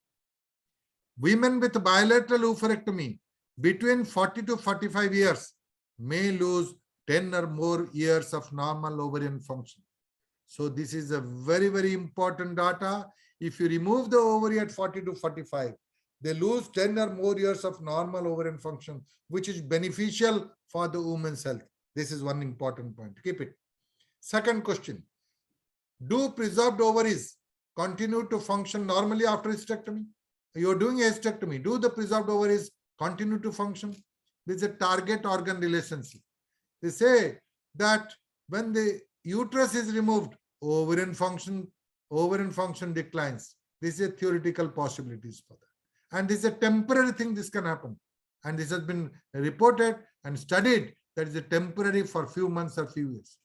Women with bilateral oophorectomy between 40 to 45 years may lose 10 or more years of normal ovarian function. So this is a very, very important data. If you remove the ovary at 40 to 45, they lose 10 or more years of normal ovarian function, which is beneficial for the woman's health. This is one important point. Keep it. Second question. Do preserved ovaries continue to function normally after hysterectomy? You are doing a hysterectomy. Do the preserved ovaries continue to function? This is a target organ relationship. They say that when the uterus is removed, ovarian function declines. This is a theoretical possibilities for that. And this is a temporary thing, this can happen. And this has been reported and studied that is a temporary for few months or few years.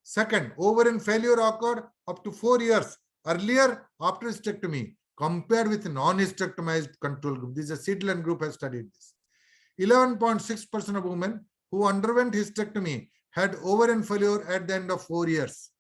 Second, ovarian failure occurred up to 4 years earlier after hysterectomy compared with non-hysterectomized control group. This is a Sidland group has studied this. 11.6% of women who underwent hysterectomy had ovarian failure at the end of 4 years.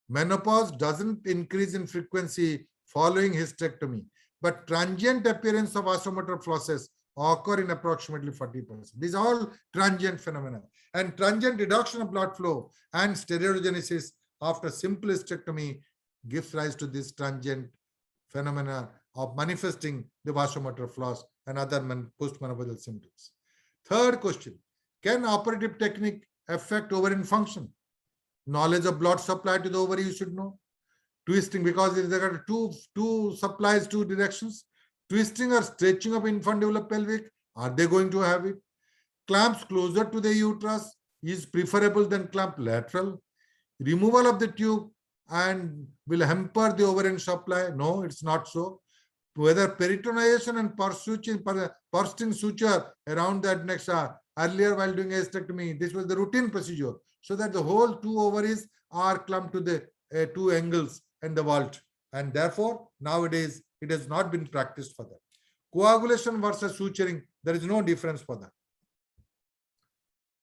Menopause doesn't increase in frequency following hysterectomy, but transient appearance of vasomotor flaws occur in approximately 40%. These are all transient phenomena. And transient reduction of blood flow and steroidogenesis after simple hysterectomy gives rise to this transient phenomena of manifesting the vasomotor flaws and other postmenopausal symptoms. Third question, can operative technique affect ovarian function? Knowledge of blood supply to the ovary you should know. Twisting, because there are two supplies, two directions. Twisting or stretching of infundibular pelvic, are they going to have it? Clamps closer to the uterus is preferable than clamp lateral. Removal of the tube and will hamper the ovarian supply. No, it's not so. Whether peritonization and bursting suture around that next earlier while doing a hysterectomy, this was the routine procedure, so that the whole two ovaries are clumped to the two angles and the vault, and therefore nowadays it has not been practiced for that. Coagulation versus suturing, there is no difference for that.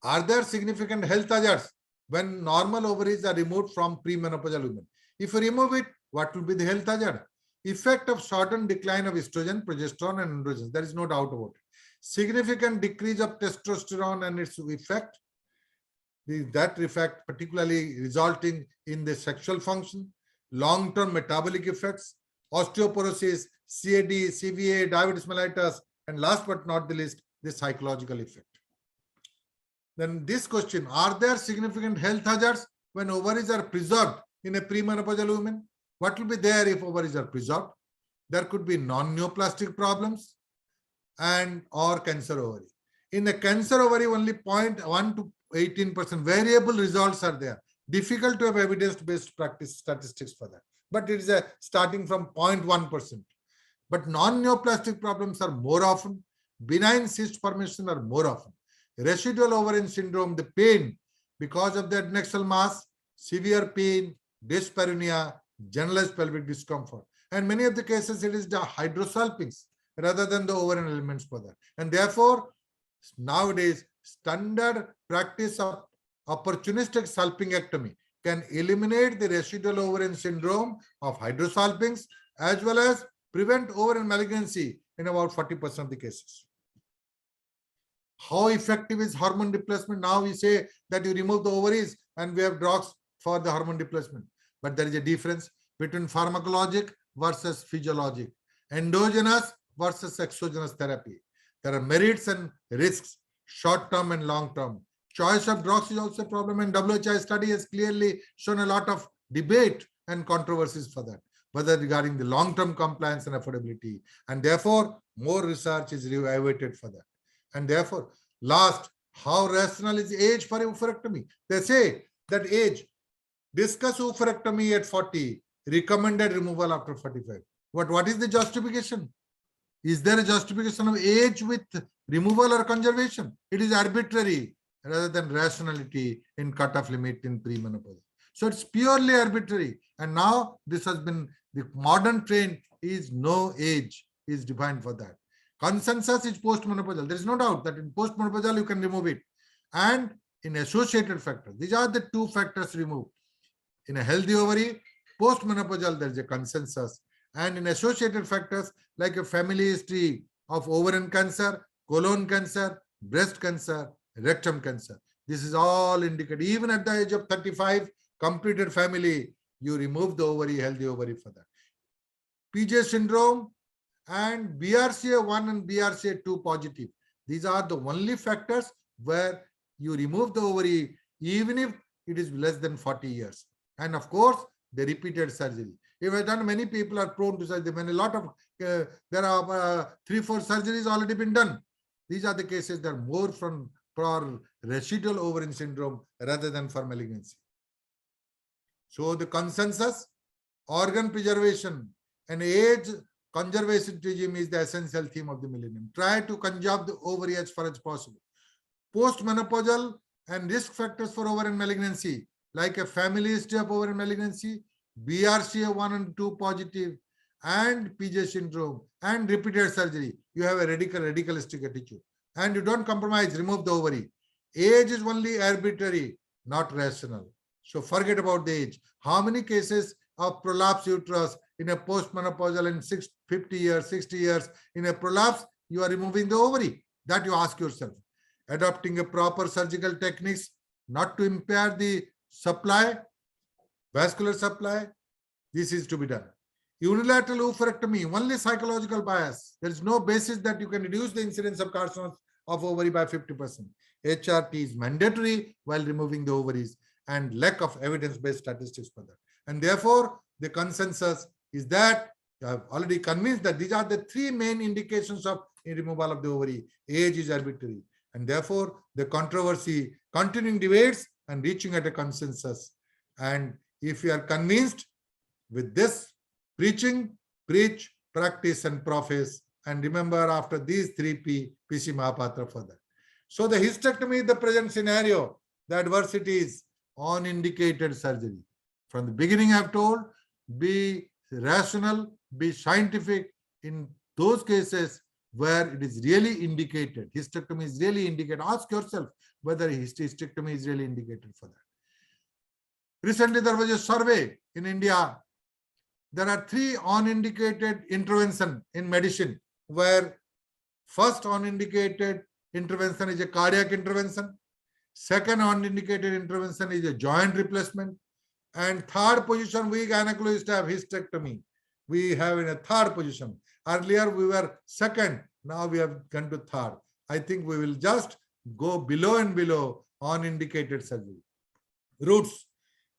Are there significant health hazards when normal ovaries are removed from premenopausal women? If you remove it, what will be the health hazard? effect of sudden decline of estrogen, progesterone, and androgens. There is no doubt about it. Significant decrease of testosterone and its effect, that effect particularly resulting in the sexual function, long-term metabolic effects, osteoporosis, CAD, CVA, diabetes mellitus, and last but not the least, the psychological effect. Then this question, are there significant health hazards when ovaries are preserved in a premenopausal woman? What will be there if ovaries are preserved? There could be non-neoplastic problems and or cancer ovary. In the cancer ovary, only 0.1 to 18% variable results are there. Difficult to have evidence-based practice statistics for that. But it is starting from 0.1%. But non-neoplastic problems are more often. Benign cyst formation are more often. Residual ovarian syndrome, the pain because of the adnexal mass, severe pain, dyspareunia, generalized pelvic discomfort. And many of the cases, it is the hydrosalpinx rather than the ovarian elements for that. And therefore, nowadays, standard practice of opportunistic salpingectomy can eliminate the residual ovarian syndrome of hydrosalpinx as well as prevent ovarian malignancy in about 40% of the cases. How effective is hormone replacement? Now we say that you remove the ovaries and we have drugs for the hormone replacement. But there is a difference between pharmacologic versus physiologic, endogenous versus exogenous therapy. There are merits and risks, short-term and long-term. Choice of drugs is also a problem, and WHI study has clearly shown a lot of debate and controversies for that, whether regarding the long-term compliance and affordability. And therefore, more research is awaited for that. And therefore, last, how rational is age for oophorectomy? They say that age, discuss oophorectomy at 40, recommended removal after 45. What is the justification? Is there a justification of age with removal or conservation? It is arbitrary rather than rationality in cutoff limit in premenopause. So it's purely arbitrary. And now this has been, the modern trend is no age is defined for that. Consensus is postmenopausal. There is no doubt that in postmenopausal you can remove it. And in associated factors, these are the two factors removed. In a healthy ovary, postmenopausal, there is a consensus. And in associated factors like a family history of ovarian cancer, colon cancer, breast cancer, rectum cancer. This is all indicated. Even at the age of 35, completed family, you remove the ovary, healthy ovary for that. PJ syndrome and BRCA1 and BRCA2 positive. These are the only factors where you remove the ovary even if it is less than 40 years. And of course, the repeated surgery. If I've done, many people are prone to surgery. When a lot of, there are 3-4 surgeries already been done. These are the cases that are more for residual ovarian syndrome rather than for malignancy. So the consensus, organ preservation and age conservation regime is the essential theme of the millennium. Try to conserve the ovary as far as possible. Postmenopausal and risk factors for ovarian malignancy, like a family history of ovarian malignancy, BRCA1 and 2 positive, and PJ syndrome, and repeated surgery. You have a radicalistic attitude. And you don't compromise, remove the ovary. Age is only arbitrary, not rational. So forget about the age. How many cases of prolapse uterus in a postmenopausal in 50 years, 60 years, in a prolapse, you are removing the ovary? That you ask yourself. Adopting a proper surgical techniques, not to impair the supply, vascular supply, this is to be done. Unilateral oophorectomy, only psychological bias. There is no basis that you can reduce the incidence of carcinomas of ovary by 50%. HRT is mandatory while removing the ovaries, and lack of evidence-based statistics for that. And therefore, the consensus is that I have already convinced that these are the 3 main indications of removal of the ovary. Age is arbitrary. And therefore, the controversy, continuing debates and reaching at a consensus. And if you are convinced with this preaching, preach, practice, and profess. And remember, after these 3P, PC Mahapatra for that. So the hysterectomy is the present scenario. The adversities on indicated surgery. From the beginning, I have told, be rational, be scientific in those cases where it is really indicated. Hysterectomy is really indicated. Ask yourself whether hysterectomy is really indicated for that. Recently, there was a survey in India there are three on-indicated intervention in medicine, where first on-indicated intervention is a cardiac intervention, second on-indicated intervention is a joint replacement, and third position we gynecologists have hysterectomy. We have in a third position. Earlier we were second, now we have gone to third. I think we will just go below and below on-indicated surgery. Roots.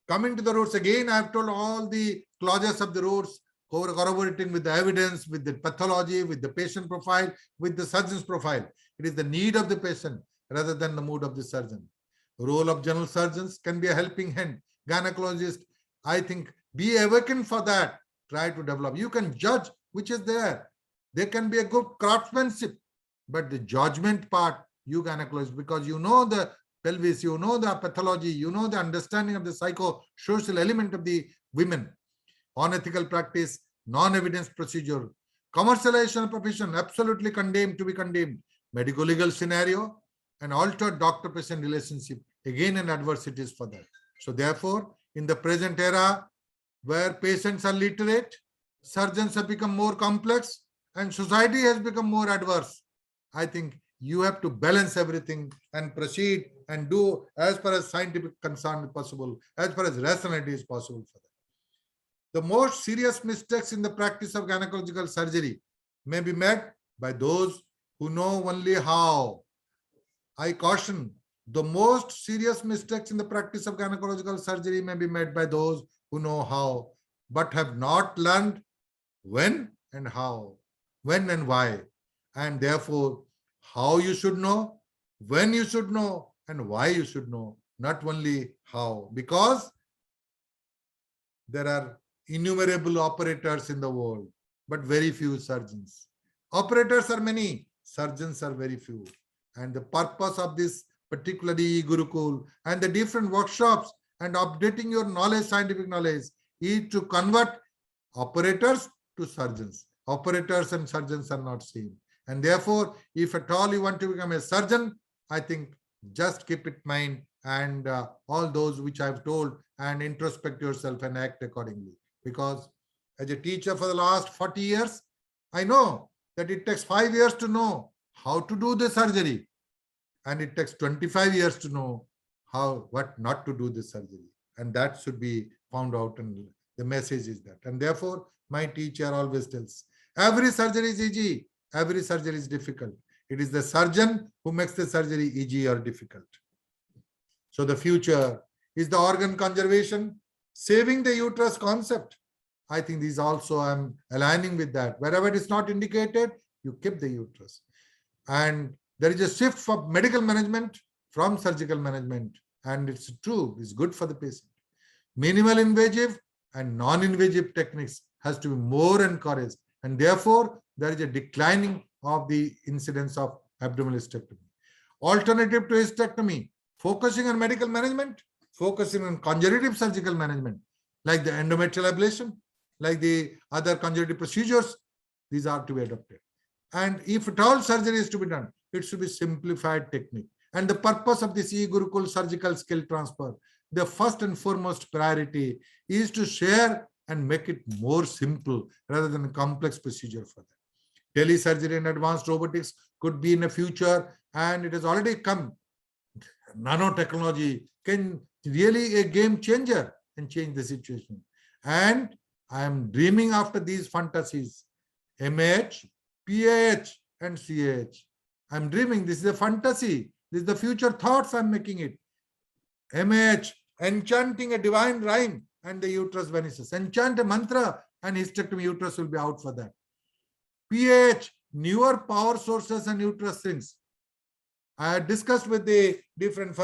Coming to the roots again, I have told all the clauses of the roots, corroborating with the evidence, with the pathology, with the patient profile, with the surgeon's profile. It is the need of the patient rather than the mood of the surgeon. Role of general surgeons can be a helping hand. Gynecologist, I think, be awakened for that. Try to develop. You can judge which is there. There can be a good craftsmanship, but the judgment part, you gynecologist, because you know the pelvis, you know the pathology, you know the understanding of the psycho-social element of the women. Unethical practice, non-evidence procedure, commercialization of profession, absolutely condemned, to be condemned. Medico-legal scenario and altered doctor-patient relationship, again an adversities for that. So therefore, in the present era, where patients are literate, surgeons have become more complex, and society has become more adverse, I think you have to balance everything and proceed and do as far as scientific concern is possible, as far as rationality is possible for that. The most serious mistakes in the practice of gynecological surgery may be made by those who know only how. I caution, the most serious mistakes in the practice of gynecological surgery may be made by those who know how, but have not learned when and how, when and why. And therefore, how you should know, when you should know, and why you should know, not only how. Because there are innumerable operators in the world, but very few surgeons. Operators are many, surgeons are very few. And the purpose of this particularly Gurukul and the different workshops and updating your knowledge, scientific knowledge, is to convert operators to surgeons. Operators and surgeons are not same. And therefore, if at all you want to become a surgeon, I think just keep it in mind and all those which I've told, and introspect yourself and act accordingly. Because as a teacher for the last 40 years, I know that it takes 5 years to know how to do the surgery, and it takes 25 years to know what not to do the surgery. And that should be found out, and the message is that. And therefore, my teacher always tells, every surgery is easy, every surgery is difficult. It is the surgeon who makes the surgery easy or difficult. So the future is the organ conservation, saving the uterus concept. I think these also I'm aligning with that. Wherever it is not indicated, you keep the uterus. And there is a shift for medical management from surgical management. And it's true, it's good for the patient. Minimal invasive and non-invasive techniques has to be more encouraged. And therefore, there is a declining of the incidence of abdominal hysterectomy. Alternative to hysterectomy, focusing on medical management, focusing on conservative surgical management, like the endometrial ablation, like the other conservative procedures, these are to be adopted. And if at all surgery is to be done, it should be simplified technique. And the purpose of this e-Gurukul surgical skill transfer, the first and foremost priority is to share and make it more simple rather than a complex procedure for that. Telesurgery and advanced robotics could be in the future, and it has already come. Nanotechnology can really a game changer and change the situation. And I am dreaming after these fantasies, MAH, PAH, and CAH. I'm dreaming, this is a fantasy. This is the future thoughts I'm making it. MAH, enchanting a divine rhyme, and the uterus vanishes. Enchant a mantra, and hysterectomy uterus will be out for that. PAH, newer power sources and uterus shrinks. I had discussed with the different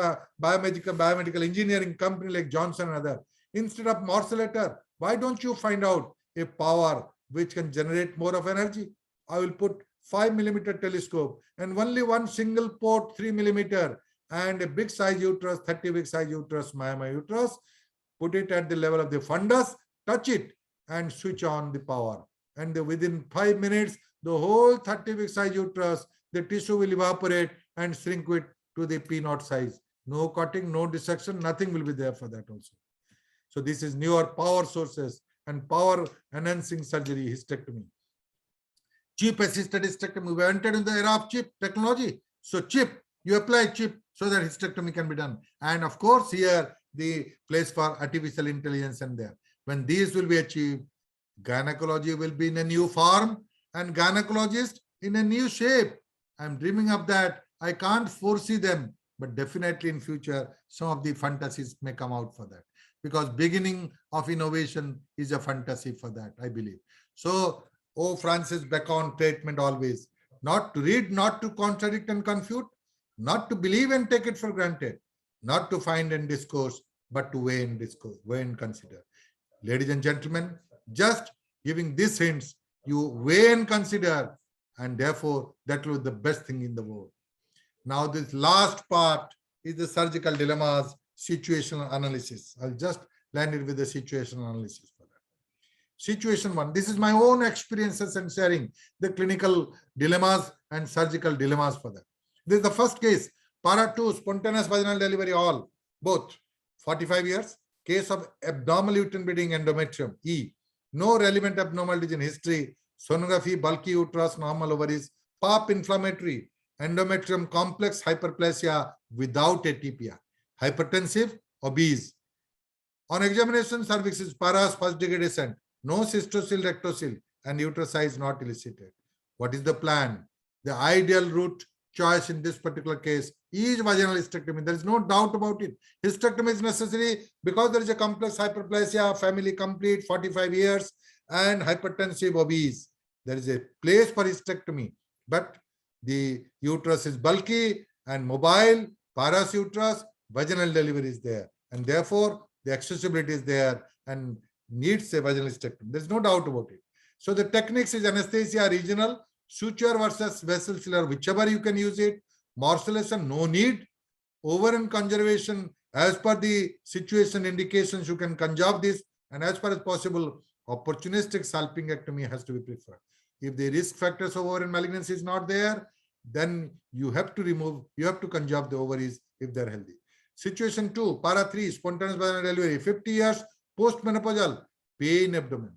biomedical engineering company like Johnson and other. Instead of morcellator, why don't you find out a power which can generate more of energy? I will put 5 millimeter telescope and only one single port 3 millimeter and a big size uterus, 30 big size uterus, my uterus, put it at the level of the fundus, touch it and switch on the power. And within 5 minutes, the whole 30 big size uterus, the tissue will evaporate and shrink it to the P0 size. No cutting, no dissection, nothing will be there for that also. So this is newer power sources and power enhancing surgery, hysterectomy. Chip assisted hysterectomy. We entered in the era of chip technology. So chip, you apply chip so that hysterectomy can be done. And of course, here the place for artificial intelligence and there. When these will be achieved, gynecology will be in a new form and gynecologist in a new shape. I'm dreaming of that. I can't foresee them, but definitely in future, some of the fantasies may come out for that, because beginning of innovation is a fantasy for that, I believe. So, oh, Francis Bacon statement always, not to read, not to contradict and confute, not to believe and take it for granted, not to find and discourse, but to weigh and discourse, weigh and consider. Ladies and gentlemen, just giving these hints, you weigh and consider, and therefore that will be the best thing in the world. Now, this last part is the surgical dilemmas, situational analysis. I'll just land it with the situational analysis for that. Situation one, this is my own experiences and sharing the clinical dilemmas and surgical dilemmas for that. This is the first case, para 2, spontaneous vaginal delivery, all, both, 45 years, case of abnormal uterine bleeding, endometrium, E, no relevant abnormalities in history, sonography, bulky uterus, normal ovaries, PAP inflammatory, endometrium complex hyperplasia without atypia, hypertensive, obese. On examination, cervix is paras, first degree descent, no cystocele, rectocele, and uterus size not elicited. What is the plan? The ideal route choice in this particular case is vaginal hysterectomy. There is no doubt about it. Hysterectomy is necessary because there is a complex hyperplasia, family complete, 45 years, and hypertensive, obese. There is a place for hysterectomy, but the uterus is bulky and mobile, paras uterus, vaginal delivery is there, and therefore the accessibility is there and needs a vaginal hysterectomy. There's no doubt about it. So the techniques is anesthesia, regional, suture versus vessel filler, whichever you can use it, morcellation, no need, over and conservation, as per the situation indications, you can conserve this, and as far as possible, opportunistic salpingectomy has to be preferred. If the risk factors of ovarian malignancy is not there, then you have to remove, you have to conserve the ovaries if they're healthy. Situation 2, para 3, spontaneous vaginal delivery, 50 years, postmenopausal, pain abdomen.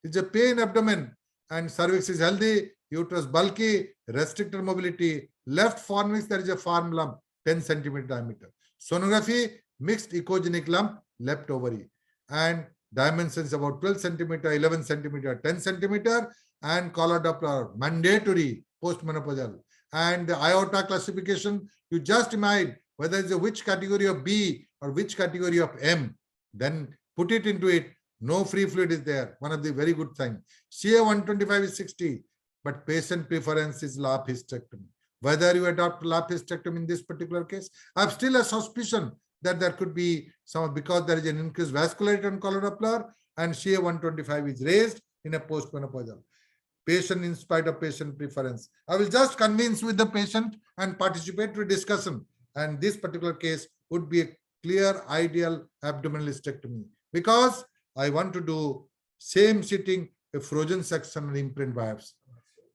It's a pain abdomen and cervix is healthy, uterus bulky, restricted mobility, left fornix, there is a form lump, 10 centimeter diameter. Sonography, mixed echogenic lump, left ovary, and dimensions about 12 centimeter, 11 centimeter, 10 centimeter, and collar Doppler, mandatory postmenopausal. And the aorta classification, you just imagine whether it's a which category of B or which category of M, then put it into it. No free fluid is there. One of the very good things. CA 125 is 60, but patient preference is lap hysterectomy. Whether you adopt lap hysterectomy in this particular case, I have still a suspicion that there could be some, because there is an increased vascularity on collar Doppler and CA 125 is raised in a postmenopausal. Patient in spite of patient preference. I will just convince with the patient and participate to discussion. And this particular case would be a clear ideal abdominal hysterectomy, because I want to do same sitting, a frozen section and imprint biopsy.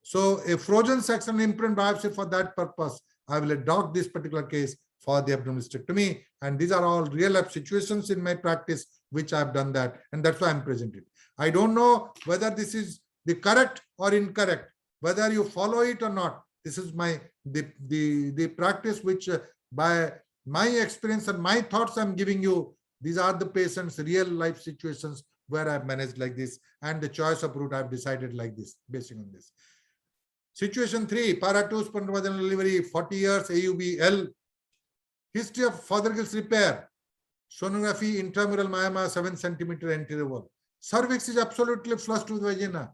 So a frozen section and imprint biopsy, for that purpose, I will adopt this particular case for the abdominal hysterectomy. And these are all real life situations in my practice, which I've done that. And that's why I'm presenting. I don't know whether this is the correct or incorrect, whether you follow it or not. This is my the practice which by my experience and my thoughts I'm giving you. These are the patients' real life situations where I've managed like this, and the choice of route I've decided like this, based on this. Situation 3, para 2, spontaneous vaginal delivery, 40 years, AUB, L. History of Fothergill's repair. Sonography, intramural myoma, 7 centimeter anterior wall. Cervix is absolutely flushed with vagina,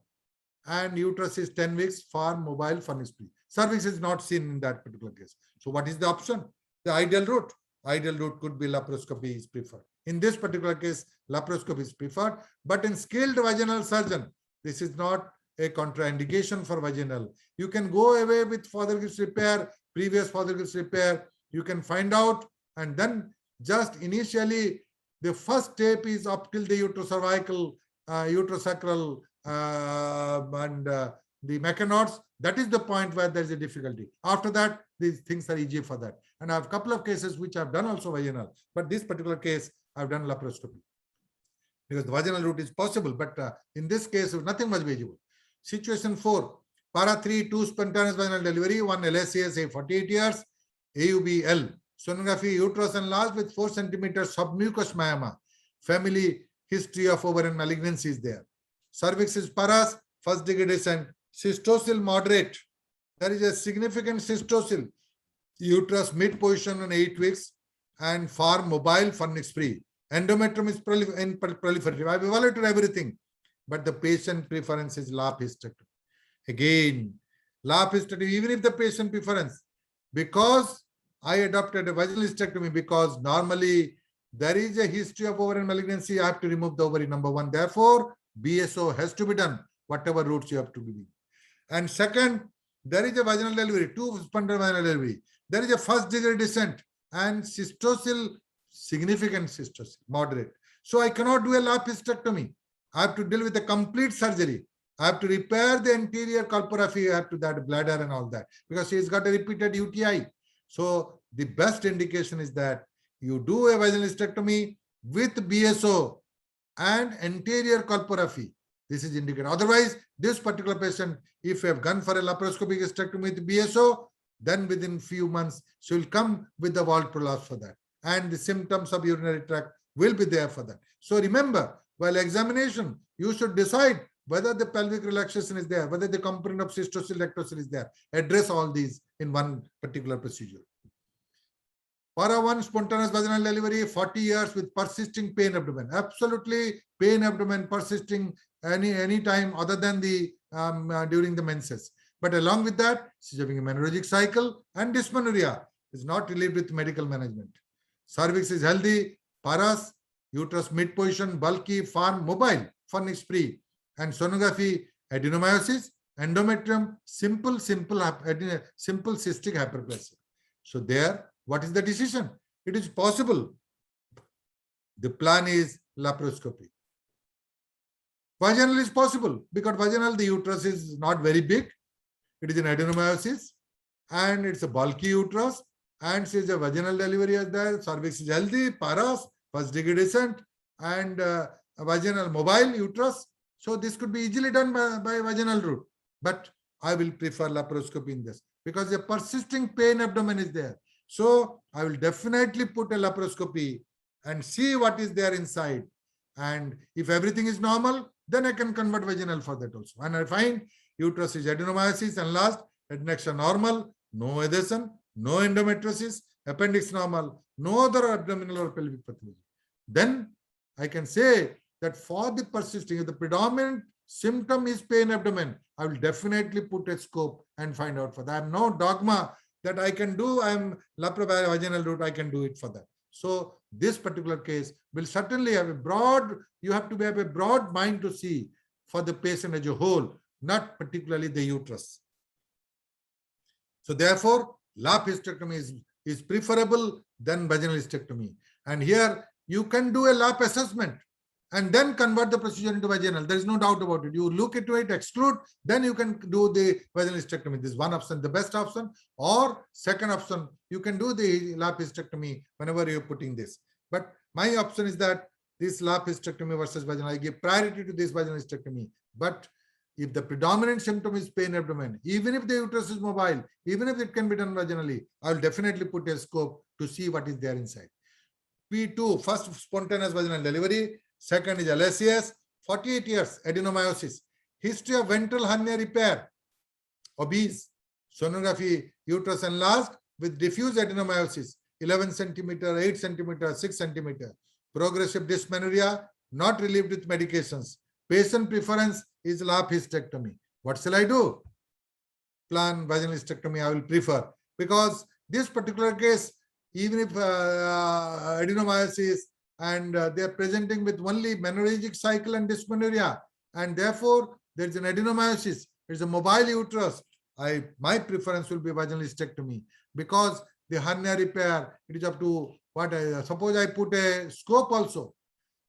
and uterus is 10 weeks, farm, mobile, furnace free. Cervix is not seen in that particular case. So what is the option? The ideal route. Ideal route could be laparoscopy is preferred. In this particular case, laparoscopy is preferred, but in skilled vaginal surgeon, this is not a contraindication for vaginal. You can go away with Fothergill's repair, previous Fothergill's repair. You can find out, and then just initially, the first step is up till the uterocervical, uterosacral, and the mechanoids. That is the point where there is a difficulty. After that, these things are easy for that. And I have a couple of cases which I've done also vaginal, but this particular case, I've done laparoscopy. because the vaginal route is possible, but in this case, nothing was visible. Situation 4, para 3, 2 spontaneous vaginal delivery, 1 LSCS, a 48 years, AUBL, sonography, uterus enlarged with 4 centimeters submucous myoma, family history of ovarian malignancy is there. Cervix is paras, first degree descent, cystocele moderate. There is a significant cystocele, uterus mid position on 8 weeks, and far mobile, furnace free. Endometrium is proliferative. I've evaluated everything, but the patient preference is lap hysterectomy. Again, lap hysterectomy, even if the patient preference, because I adopted a vaginal hysterectomy, because normally there is a history of ovarian malignancy, I have to remove the ovary, number 1. Therefore, BSO has to be done, whatever routes you have to be. And second, there is a vaginal delivery, 2 spontaneous vaginal delivery. There is a first degree descent and cystocele, significant cystocele, moderate. So I cannot do a lap hysterectomy. I have to deal with a complete surgery. I have to repair the anterior colporrhaphy, I have to that bladder and all that, because she has got a repeated UTI. So the best indication is that you do a vaginal hysterectomy with BSO and anterior colporrhaphy. This is indicated. Otherwise, this particular patient, if you have gone for a laparoscopic hysterectomy with BSO, then within few months, she will come with the wall prolapse for that. And the symptoms of urinary tract will be there for that. So remember, while examination, you should decide whether the pelvic relaxation is there, whether the component of cystocele, rectocele is there. Address all these in one particular procedure. Para 1 spontaneous vaginal delivery, 40 years with persisting pain abdomen. Absolutely pain abdomen persisting any time other than the during the menses. But along with that, she's having a menorrhagic cycle and dysmenorrhea is not relieved with medical management. Cervix is healthy, paras, uterus mid position, bulky, firm, mobile, furnace free, and sonography, adenomyosis, endometrium, simple cystic hyperplasia. So there, what is the decision? It is possible. The plan is laparoscopy. Vaginal is possible because vaginal, the uterus is not very big. It is an adenomyosis and it's a bulky uterus and she is a vaginal delivery as there. Cervix is healthy, paras, first degree descent, and a vaginal mobile uterus. So this could be easily done by vaginal route. But I will prefer laparoscopy in this because a persisting pain abdomen is there. So I will definitely put a laparoscopy and see what is there inside. And if everything is normal, then I can convert vaginal for that also. And I find uterus is adenomyosis enlarged, adnexa normal, no adhesion, no endometriosis, appendix normal, no other abdominal or pelvic pathology. Then I can say that for the persisting, if the predominant symptom is pain abdomen, I will definitely put a scope and find out for that. I have no dogma that I can do, I am laparovaginal route, I can do it for that. So this particular case will certainly have a broad, you have to have a broad mind to see for the patient as a whole, not particularly the uterus. So therefore, lap hysterectomy is preferable than vaginal hysterectomy. And here you can do a lap assessment and then convert the procedure into vaginal. There is no doubt about it. You look into it, exclude, then you can do the vaginal hysterectomy. This is one option, the best option. Or second option, you can do the lap hysterectomy whenever you're putting this. But my option is that this lap hysterectomy versus vaginal, I give priority to this vaginal hysterectomy. But if the predominant symptom is pain abdomen, even if the uterus is mobile, even if it can be done vaginally, I will definitely put a scope to see what is there inside. P2, first spontaneous vaginal delivery. Second is LSCS, 48 years, adenomyosis. History of ventral hernia repair, obese. Sonography, uterus enlarged with diffuse adenomyosis, 11 centimeter, 8 centimeter, 6 centimeter. Progressive dysmenorrhea, not relieved with medications. Patient preference is lap hysterectomy. What shall I do? Plan vaginal hysterectomy I will prefer. Because this particular case, even if adenomyosis, and they are presenting with only menorrhagic cycle and dysmenorrhea, and therefore there is an adenomyosis, it is a mobile uterus. My preference will be vaginal hysterectomy because the hernia repair, it is up to what suppose I put a scope also.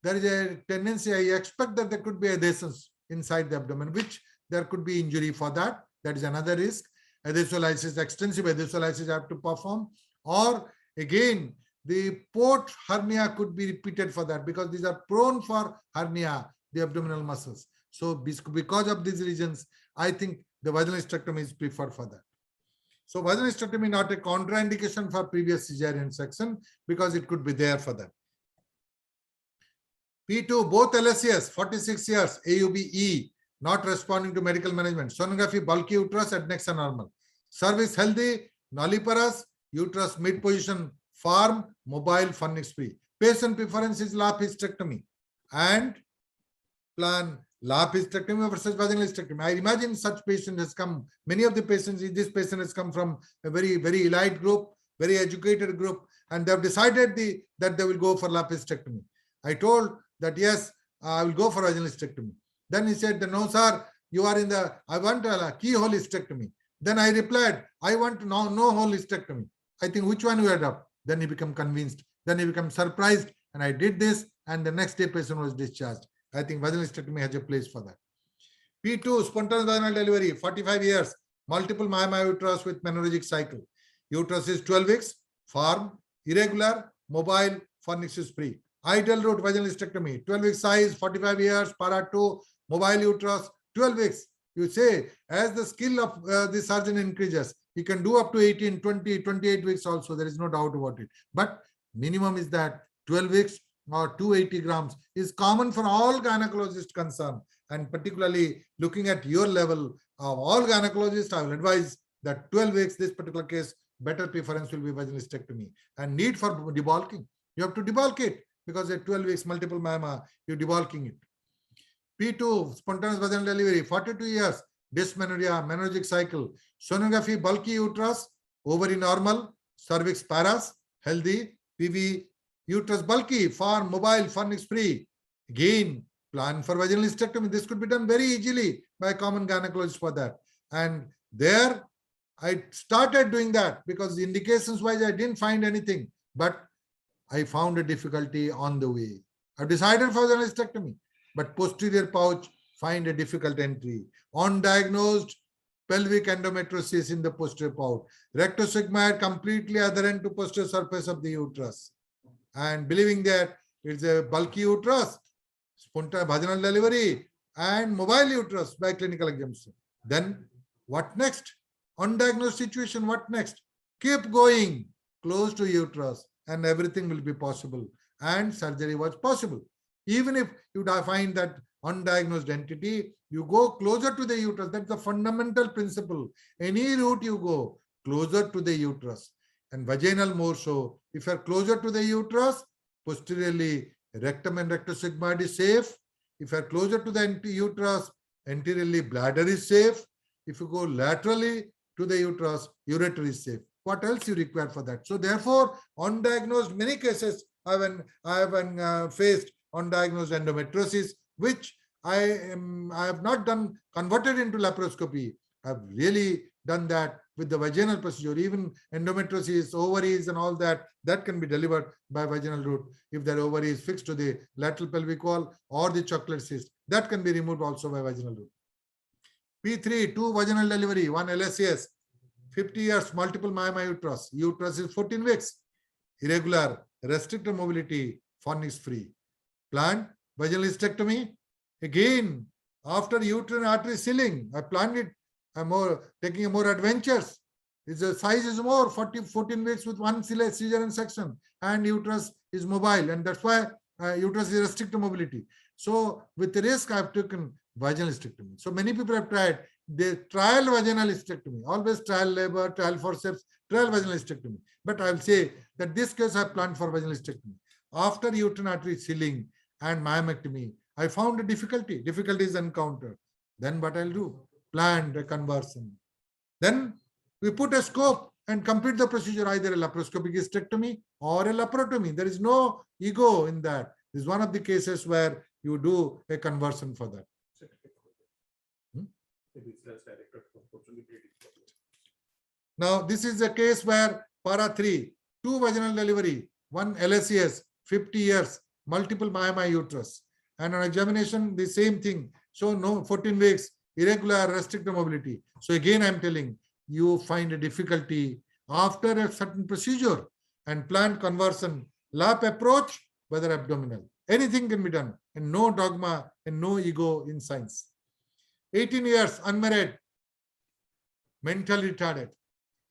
There is a tendency, I expect that there could be adhesions inside the abdomen, which there could be injury for that. That is another risk. Adhesolysis, extensive adhesolysis I have to perform. Or again, the port hernia could be repeated for that, because these are prone for hernia, the abdominal muscles. So because of these reasons, I think the vaginal hysterectomy is preferred for that. So vaginal hysterectomy not a contraindication for previous cesarean section, because it could be there for that. P2, both LSCS, 46 years, AUBE, not responding to medical management. Sonography, bulky uterus, adnexia normal. Cervix healthy, nulliparous, uterus mid position, firm, mobile, furnix free. Patient preference is lap hysterectomy and plan lap hysterectomy versus vaginal hysterectomy. I imagine such patient has come, many of the patients, this patient has come from a very, very elite group, very educated group, and they have decided that they will go for lap hysterectomy. I told that, yes, I will go for vaginal hysterectomy. Then he said, no, sir, you are in the, I want a keyhole hysterectomy. Then I replied, I want no hole hysterectomy. I think which one you adopt? Then he became convinced. Then he became surprised, and I did this, and the next day patient was discharged. I think vaginal hysterectomy has a place for that. P2, spontaneous vaginal delivery, 45 years, multiple myoma uterus with menorrhagic cycle. Uterus is 12 weeks, firm, irregular, mobile, furnix is free. Ideal route, vaginal hysterectomy, 12 weeks size, 45 years, para 2, mobile uterus, 12 weeks. You say, as the skill of the surgeon increases, he can do up to 18, 20, 28 weeks also. There is no doubt about it. But minimum is that 12 weeks or 280 grams is common for all gynecologists concerned. And particularly looking at your level of all gynecologists, I will advise that 12 weeks, this particular case, better preference will be vaginal hysterectomy. And need for debulking. You have to debulk it, because at 12 weeks, multiple myoma, you're debulking it. P2, spontaneous vaginal delivery, 42 years, dysmenorrhea, menorrhagic cycle, sonography, bulky uterus, ovary normal, cervix paras, healthy, PV, uterus bulky, firm, mobile, furnix free. Again, plan for vaginal hysterectomy. This could be done very easily by a common gynecologist for that. And there, I started doing that because the indications wise, I didn't find anything, but I found a difficulty on the way. I decided for vaginal hysterectomy, but posterior pouch find a difficult entry. Undiagnosed pelvic endometriosis in the posterior pouch. Rectosigmoid completely adherent to posterior surface of the uterus. And believing that it's a bulky uterus, spontaneous vaginal delivery, and mobile uterus by clinical examination. Then what next? Undiagnosed situation, what next? Keep going close to uterus and everything will be possible. And surgery was possible. Even if you find that undiagnosed entity, you go closer to the uterus. That's the fundamental principle. Any route you go, closer to the uterus. And vaginal more so. If you're closer to the uterus, posteriorly, rectum and rectosigmoid is safe. If you're closer to the uterus, anteriorly, bladder is safe. If you go laterally to the uterus, ureter is safe. What else you require for that? So therefore, undiagnosed, many cases I have faced undiagnosed endometriosis, which I have not done, converted into laparoscopy. I've really done that with the vaginal procedure. Even endometriosis, ovaries and all that, that can be delivered by vaginal route. If their ovary is fixed to the lateral pelvic wall or the chocolate cyst, that can be removed also by vaginal route. P3, 2 vaginal delivery, 1 LSCS, 50 years, multiple myoma uterus. Uterus is 14 weeks, irregular, restricted mobility, furnix free. Planned vaginal hysterectomy. Again, after uterine artery sealing, I planned it. I'm taking more adventures. The size is more, 14 weeks with 1 cesarean section, and uterus is mobile, and that's why uterus is restricted mobility. So with the risk, I've taken vaginal hysterectomy. So many people have tried. They trial vaginal hysterectomy, always trial labor, trial forceps, trial vaginal hysterectomy. But I will say that this case I planned for vaginal hysterectomy. After uterine artery sealing and myomectomy, I found a difficulty. Difficulties encountered. Then what I'll do? Planned a conversion. Then we put a scope and complete the procedure, either a laparoscopic hysterectomy or a laparotomy. There is no ego in that. This is one of the cases where you do a conversion for that. Now, this is a case where para 3, 2 vaginal delivery, 1 LSCS, 50 years, multiple myoma uterus. And on examination, the same thing. So no 14 weeks, irregular, restricted mobility. So again, I'm telling you, find a difficulty after a certain procedure. and planned conversion, lap approach, whether abdominal. Anything can be done, and no dogma and no ego in science. 18 years, unmarried, mentally retarded.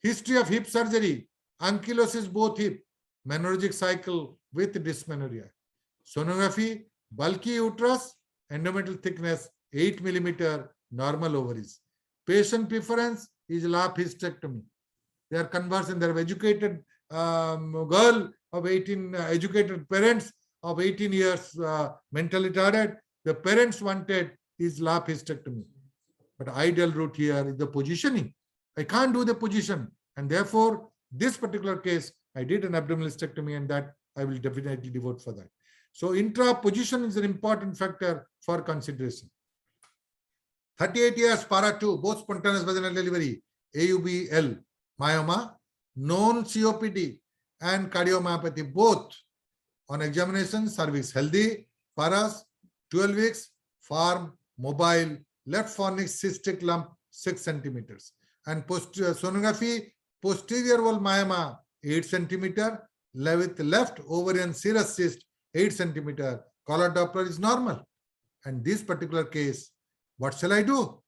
History of hip surgery, ankylosis both hip, menorrhagic cycle with dysmenorrhea. Sonography, bulky uterus, endometrial thickness 8 millimeter, normal ovaries. Patient preference is lap hysterectomy. They are conversant, they are educated girl of 18, educated parents of 18 years, mentally retarded. The parents wanted is lap hysterectomy. But ideal route here is the positioning. I can't do the position. And therefore, this particular case, I did an abdominal hysterectomy, and that I will definitely devote for that. So intra position is an important factor for consideration. 38 years, para 2, both spontaneous vaginal delivery, AUBL, myoma, known COPD and cardiomyopathy, both on examination, cervix healthy, paras, 12 weeks, firm, mobile, left fornix cystic lump 6 centimeters. And sonography, posterior wall myoma 8 centimeter, with left ovarian serous cyst 8 centimeter. Collar Doppler is normal. And this particular case, what shall I do?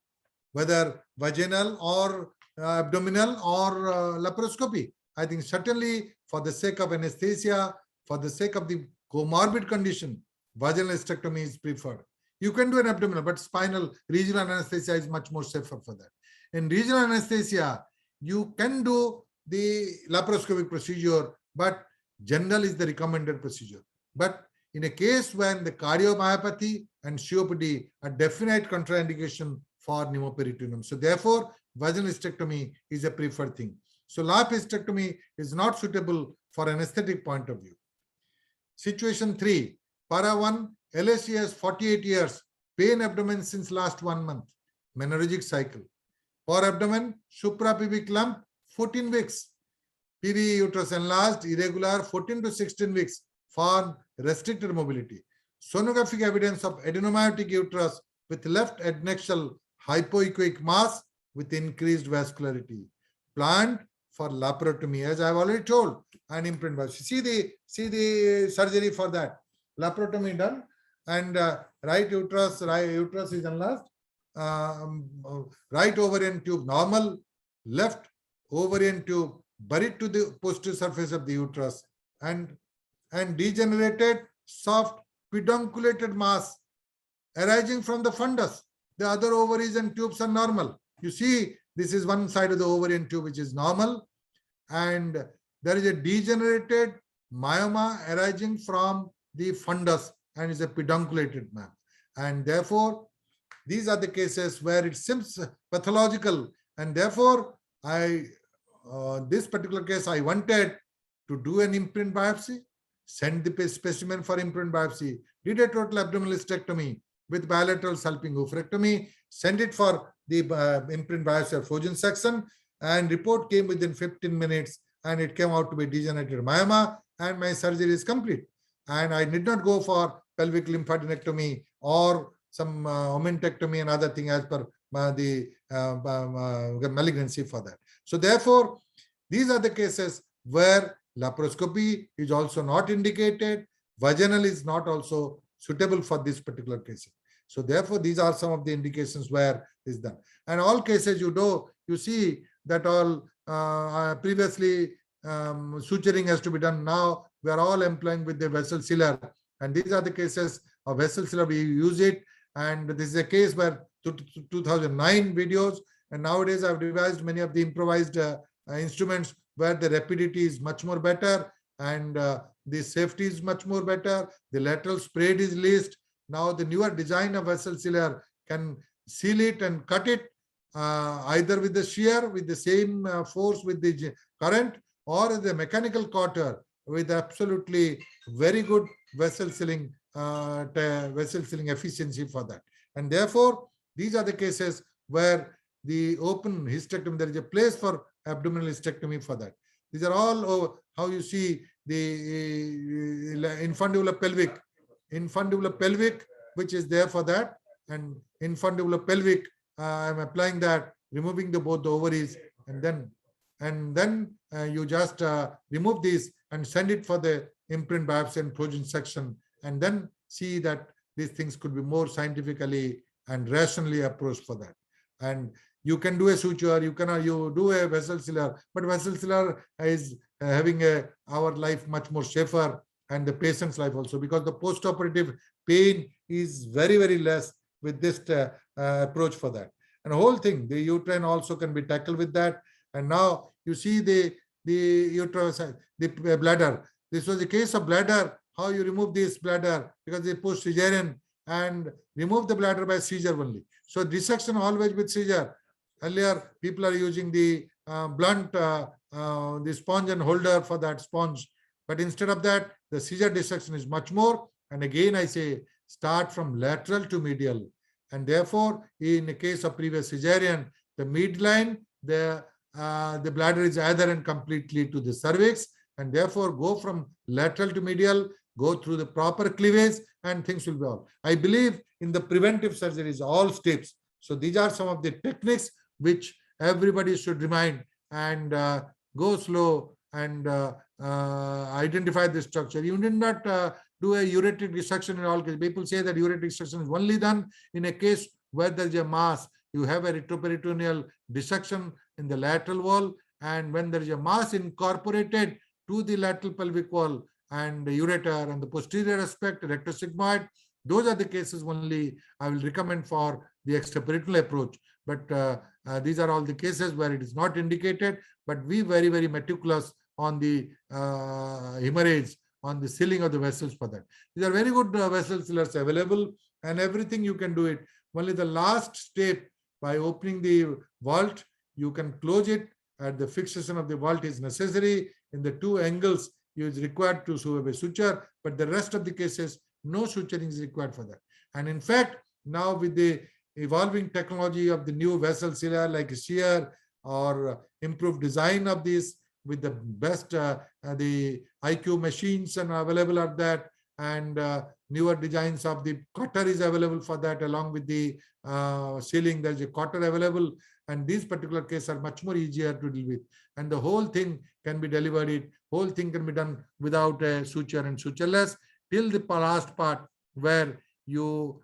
Whether vaginal or abdominal or laparoscopy? I think certainly for the sake of anesthesia, for the sake of the comorbid condition, vaginal hysterectomy is preferred. You can do an abdominal, but spinal regional anesthesia is much more safer for that. In regional anesthesia, you can do the laparoscopic procedure, but general is the recommended procedure. But in a case when the cardiomyopathy and COPD are definite contraindication for pneumoperitoneum. So therefore, vaginal hysterectomy is a preferred thing. So lap hysterectomy is not suitable for anesthetic point of view. Situation 3, para 1, LSC has 48 years, pain abdomen since last 1 month, menorrhagic cycle. For abdomen, suprapubic lump, 14 weeks. PV uterus enlarged, irregular, 14 to 16 weeks for restricted mobility. Sonographic evidence of adenomyotic uterus with left adnexal hypoechoic mass with increased vascularity. Planned for laparotomy, as I have already told, and imprint biopsy. See the surgery for that. Laparotomy done, and right uterus is enlarged. Right ovarian tube normal, left ovarian tube buried to the posterior surface of the uterus, and degenerated soft pedunculated mass arising from the fundus. The other ovaries and tubes are normal. You see, this is one side of the ovarian tube which is normal, and there is a degenerated myoma arising from the fundus and is a pedunculated mass. And therefore, these are the cases where it seems pathological, and therefore, this particular case, I wanted to do an imprint biopsy, send the specimen for imprint biopsy, did a total abdominal hysterectomy with bilateral salpingo-oophorectomy, send it for the imprint biopsy of Fogen section, and report came within 15 minutes, and it came out to be degenerated myoma, and my surgery is complete. And I did not go for pelvic lymphadenectomy or some omentectomy and other thing as per the malignancy for that. So therefore, these are the cases where laparoscopy is also not indicated. Vaginal is not also suitable for this particular case. So therefore, these are some of the indications where is done. And all cases you see that all previously suturing has to be done. Now we are all employing with the vessel sealer, and these are the cases of vessel sealer. We use it, and this is a case where 2009 videos, and nowadays I've revised many of the improvised instruments where the rapidity is much more better, and the safety is much more better. The lateral spread is least. Now the newer design of vessel sealer can seal it and cut it either with the shear, with the same force with the current, or the mechanical cutter with absolutely very good vessel sealing efficiency for that. And therefore, these are the cases where the open hysterectomy, there is a place for abdominal hysterectomy for that. These are all how you see the infundibular pelvic, which is there for that, and infundibular pelvic, I'm applying that, removing both the ovaries, and then and then you just remove these and send it for the imprint biopsy and protein section, and then see that these things could be more scientifically and rationally approached for that. And you can do a suture, you do a vessel sealer, but vessel sealer is having our life much more safer, and the patient's life also, because the post-operative pain is very, very less with this approach for that. And the whole thing, the uterine also can be tackled with that. And now you see the uterus, the bladder. This was the case of bladder, how you remove this bladder, because they post cesarean and remove the bladder by seizure only. So dissection always with seizure. Earlier, people are using the blunt, the sponge and holder for that sponge. But instead of that, the seizure dissection is much more. And again, I say, start from lateral to medial. And therefore, in the case of previous cesarean, the midline, the bladder is adherent completely to the cervix, and therefore go from lateral to medial, go through the proper cleavage, and things will be all. I believe in the preventive surgeries, all steps. So these are some of the techniques which everybody should remind, and go slow and identify the structure. You need not do a ureteric dissection in all cases. People say that ureteric dissection is only done in a case where there is a mass. You have a retroperitoneal dissection in the lateral wall, and when there is a mass incorporated to the lateral pelvic wall and the ureter and the posterior aspect, rectosigmoid, those are the cases only I will recommend for the extraperitoneal approach. But these are all the cases where it is not indicated, but we very, very meticulous on the hemorrhage, on the sealing of the vessels for that. These are very good vessel sealers available, and everything you can do it. Only the last step, by opening the vault, you can close it. At the fixation of the vault is necessary. In the two angles, it is required to have a suture, but the rest of the cases, no suturing is required for that. And in fact, now with the evolving technology of the new vessel sealer like shear or improved design of this, with the best the IQ machines and available are that, and newer designs of the cutter is available for that, along with the sealing. There's a cutter available, and these particular cases are much more easier to deal with, and the whole thing can be delivered. Whole thing can be done without a suture and sutureless, till the last part where you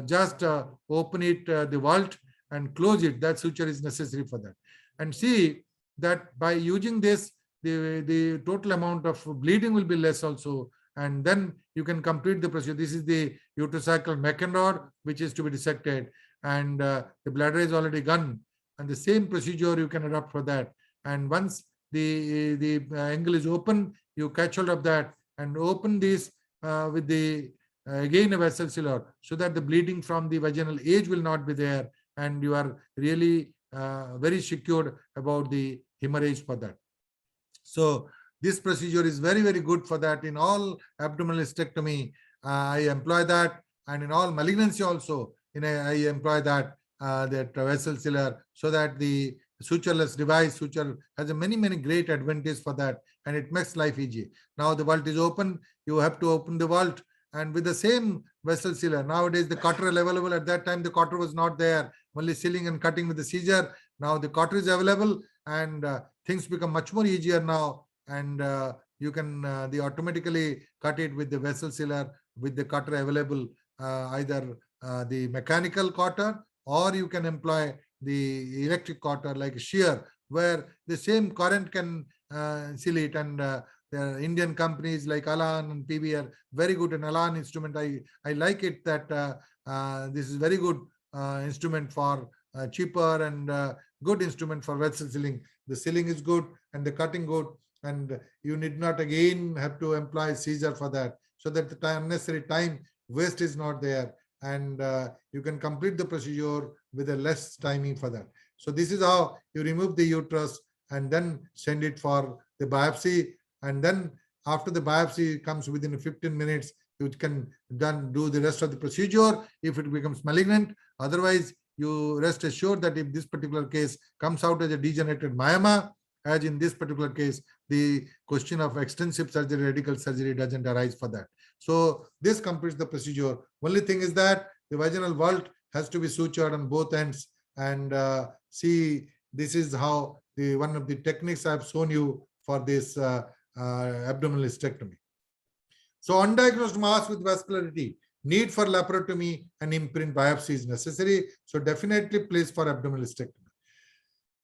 just open it, the vault, and close it. That suture is necessary for that. And see that by using this, the total amount of bleeding will be less also, and then you can complete the procedure. This is the uterosacral Mackenrod, which is to be dissected, and the bladder is already gone, and the same procedure you can adopt for that. And once the angle is open, you catch hold of that and open this with the again a vessel sealer, so that the bleeding from the vaginal edge will not be there, and you are really very secured about the hemorrhage for that. So this procedure is very, very good for that. In all abdominal hysterectomy, I employ that, and in all malignancy also, I employ that vessel sealer, so that the sutureless device, suture has a many, many great advantages for that, and it makes life easy. Now the vault is open, you have to open the vault, and with the same vessel sealer. Nowadays the cutter is available. At that time the cutter was not there, only sealing and cutting with the scissor. Now the cutter is available, and things become much more easier now, and you can automatically cut it with the vessel sealer, with the cutter available, either the mechanical cutter, or you can employ the electric cutter like shear, where the same current can seal it. And the Indian companies like Alan and PB are very good. And Alan instrument, I like it that this is very good instrument for cheaper and good instrument for vessel sealing. The sealing is good and the cutting good, and you need not again have to employ scissor for that, so that the unnecessary time waste is not there, and you can complete the procedure with a less timing for that. So this is how you remove the uterus and then send it for the biopsy. And then after the biopsy comes within 15 minutes, you can do the rest of the procedure if it becomes malignant. Otherwise, you rest assured that if this particular case comes out as a degenerated myoma, as in this particular case, the question of extensive surgery, radical surgery doesn't arise for that. So this completes the procedure. Only thing is that the vaginal vault has to be sutured on both ends, and see This is how one of the techniques I've shown you for this abdominal hysterectomy. So undiagnosed mass with vascularity, need for laparotomy and imprint biopsy is necessary. So definitely place for abdominal hysterectomy.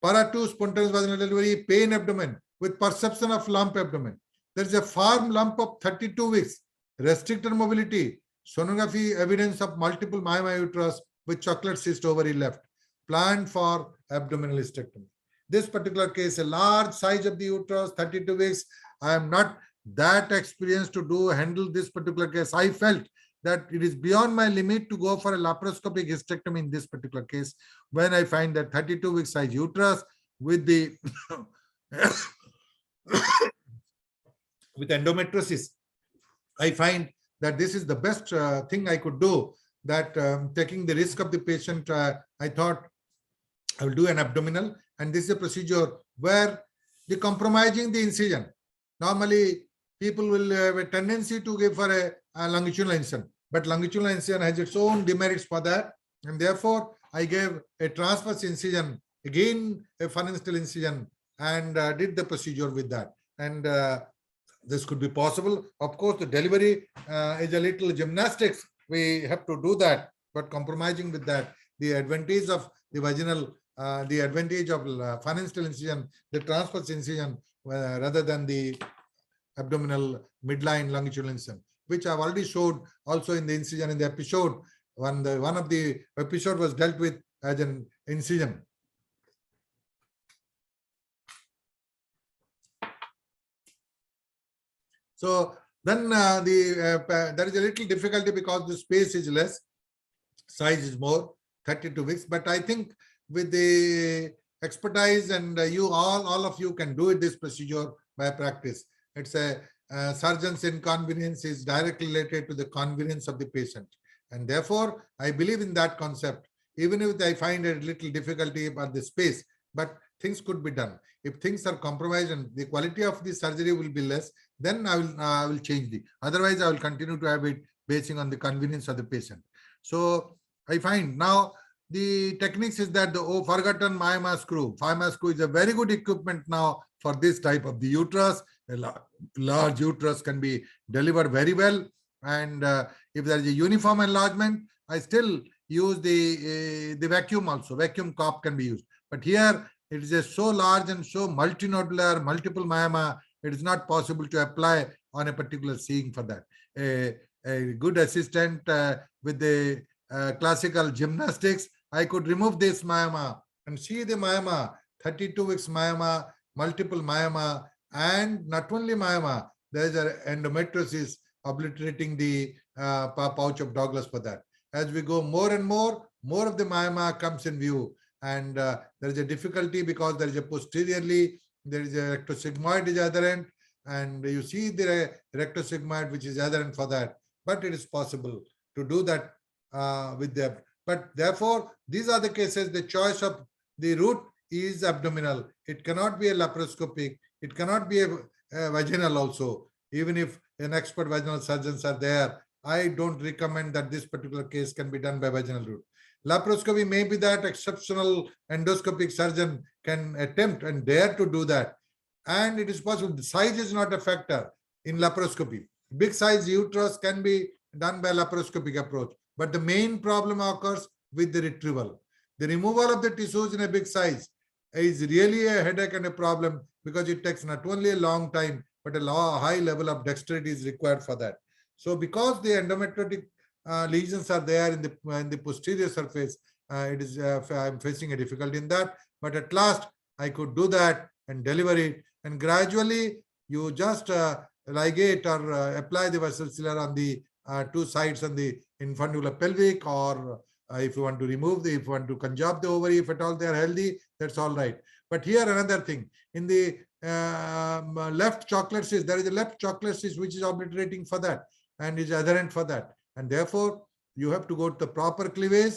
Para 2, spontaneous vaginal delivery, pain abdomen with perception of lump abdomen. There is a firm lump of 32 weeks, restricted mobility, sonography evidence of multiple myoma uterus with chocolate cyst ovary left, planned for abdominal hysterectomy. This particular case, a large size of the uterus, 32 weeks. I am not that experienced to handle this particular case. I felt that it is beyond my limit to go for a laparoscopic hysterectomy in this particular case when I find that 32 week size uterus with the with endometriosis. I find that this is the best thing I could do, that taking the risk of the patient, I thought I will do an abdominal, and this is a procedure where the compromising the incision. Normally, people will have a tendency to give for a longitudinal incision, but longitudinal incision has its own demerits for that, and therefore I gave a transverse incision, again a phalangeal incision, and did the procedure with that. And this could be possible. Of course, the delivery is a little gymnastics. We have to do that, but compromising with that, the advantage of the vaginal, the advantage of phalangeal incision, the transverse incision, rather than the abdominal midline longitudinal incision, which I've already showed also in the incision in the episode. One of the episode was dealt with as an incision. So then there is a little difficulty because the space is less, size is more, 32 weeks. But I think with the expertise, and you all of you can do it, this procedure by practice. It's a surgeon's inconvenience is directly related to the convenience of the patient. And therefore, I believe in that concept, even if I find a little difficulty about the space, but things could be done. If things are compromised and the quality of the surgery will be less, then I will change the. Otherwise, I will continue to have it basing on the convenience of the patient. So I find now the techniques is that the forgotten myoma screw. Myoma screw is a very good equipment now for this type of the uterus. A large uterus can be delivered very well. And if there is a uniform enlargement, I still use the vacuum also. Vacuum cup can be used. But here it is just so large and so multinodular, multiple myoma, it is not possible to apply on a particular seeing for that. A good assistant with the classical gymnastics, I could remove this myoma and see the myoma, 32 weeks myoma, multiple myoma, and not only myoma, there is an endometriosis obliterating the pouch of Douglas for that. As we go more and more of the myoma comes in view, and there is a difficulty because there is a posteriorly, there is a rectosigmoid is other end, and you see the rectosigmoid which is other end for that. But it is possible to do that with them. But therefore, these are the cases, the choice of the route is abdominal. It cannot be a laparoscopic. It cannot be a vaginal also. Even if an expert vaginal surgeons are there, I don't recommend that this particular case can be done by vaginal route. Laparoscopy may be that exceptional endoscopic surgeon can attempt and dare to do that. And it is possible. The size is not a factor in laparoscopy. Big size uterus can be done by laparoscopic approach. But the main problem occurs with the retrieval. The removal of the tissues in a big size is really a headache and a problem because it takes not only a long time, but a high level of dexterity is required for that. So because the endometriotic lesions are there in the posterior surface, it is I'm facing a difficulty in that. But at last, I could do that and deliver it. And gradually, you just ligate or apply the vessel sealer on the two sides on the infundular pelvic, or if you want to remove if you want to conjure the ovary, if at all they are healthy, that's all right. But here another thing, in the left chocolate cyst, there is a left chocolate cyst which is obliterating for that and is adherent for that. And therefore, you have to go to the proper cleavage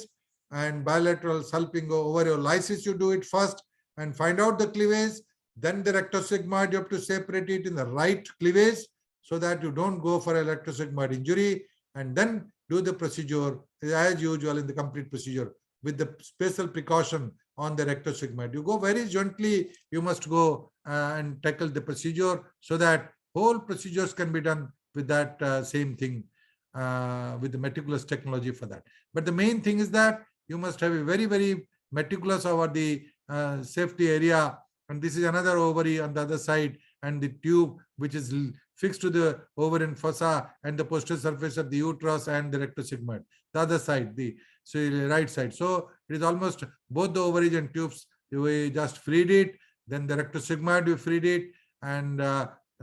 and bilateral sulping over your lysis, you do it first and find out the cleavage. Then the rectosigmoid, you have to separate it in the right cleavage so that you don't go for a rectosigmoid injury, and then do the procedure as usual in the complete procedure with the special precaution on the rectosigmoid. You go very gently, you must go and tackle the procedure so that whole procedures can be done with that same thing, with the meticulous technology for that. But the main thing is that you must have a very, very meticulous over the safety area. And this is another ovary on the other side, and the tube which is fixed to the ovarian fossa and the posterior surface of the uterus and the rectosigmoid. The other side, the right side. So it is almost both the ovaries and tubes. We just freed it. Then the rectosigmoid, we freed it, and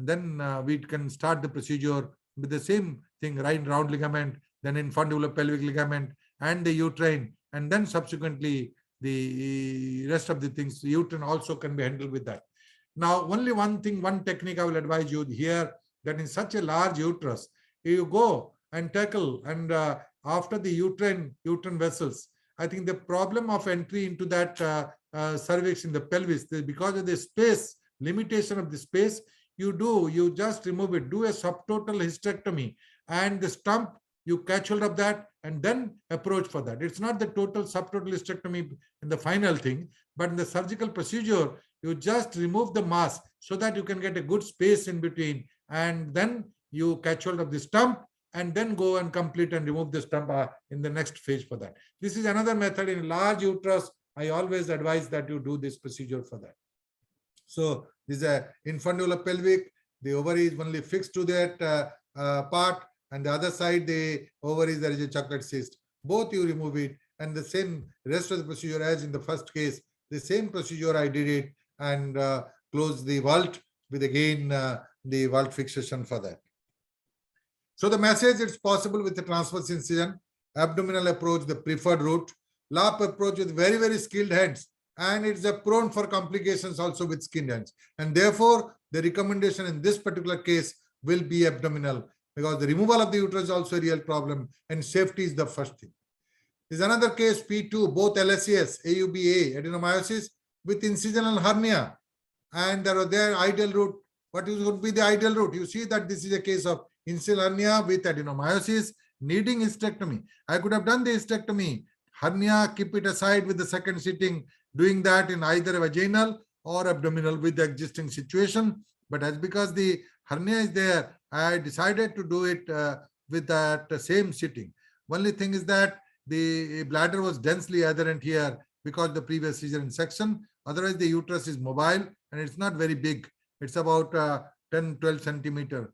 then we can start the procedure with the same thing, right round ligament, then infundibular pelvic ligament, and the uterine, and then subsequently the rest of the things. The uterine also can be handled with that. Now, only one thing, one technique I will advise you here, that in such a large uterus, you go and tackle, and after the uterine vessels, I think the problem of entry into that cervix in the pelvis, because of the space, limitation of the space, you just remove it, do a subtotal hysterectomy, and the stump, you catch hold of that and then approach for that. It's not the total subtotal hysterectomy in the final thing, but in the surgical procedure, you just remove the mass so that you can get a good space in between, and then you catch hold of the stump and then go and complete and remove the stump in the next phase for that. This is another method in large uterus. I always advise that you do this procedure for that. So this is a infundibular pelvic. The ovary is only fixed to that part, and the other side, the ovaries, there is a chocolate cyst. Both you remove it, and the same rest of the procedure as in the first case, the same procedure I did it, and close the vault with again the vault fixation for that. So the message, it's possible with the transverse incision, abdominal approach, the preferred route, lap approach with very, very skilled hands, and it's a prone for complications also with skinned hands. And therefore, the recommendation in this particular case will be abdominal, because the removal of the uterus is also a real problem, and safety is the first thing. There's another case, P2, both LSES, AUBA, adenomyosis with incisional hernia, and there are their ideal route. What would be the ideal route? You see that this is a case of incisional hernia with adenomyosis needing hysterectomy. I could have done the hysterectomy, hernia, keep it aside with the second sitting, doing that in either vaginal or abdominal with the existing situation. But as because the hernia is there, I decided to do it with that same sitting. Only thing is that the bladder was densely adherent here because the previous cesarean section. Otherwise, the uterus is mobile and it's not very big. It's about 10-12 centimeter.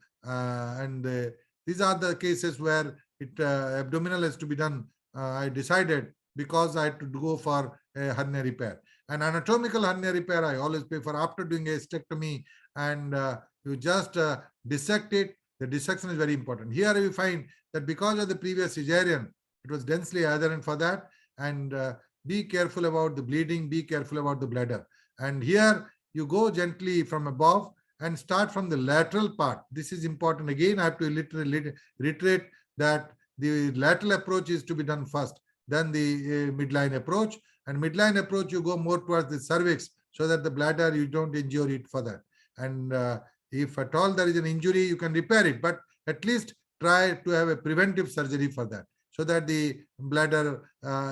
These are the cases where abdominal has to be done. I decided because I had to go for a hernia repair. An anatomical hernia repair, I always pay for after doing a hysterectomy, and you just dissect it. The dissection is very important. Here we find that because of the previous cesarean, it was densely adherent for that. And be careful about the bleeding, be careful about the bladder. And here you go gently from above and start from the lateral part. This is important. Again, I have to reiterate that the lateral approach is to be done first, then the midline approach. And midline approach, you go more towards the cervix so that the bladder, you don't injure it further. And if at all there is an injury, you can repair it, but at least try to have a preventive surgery for that, so that the bladder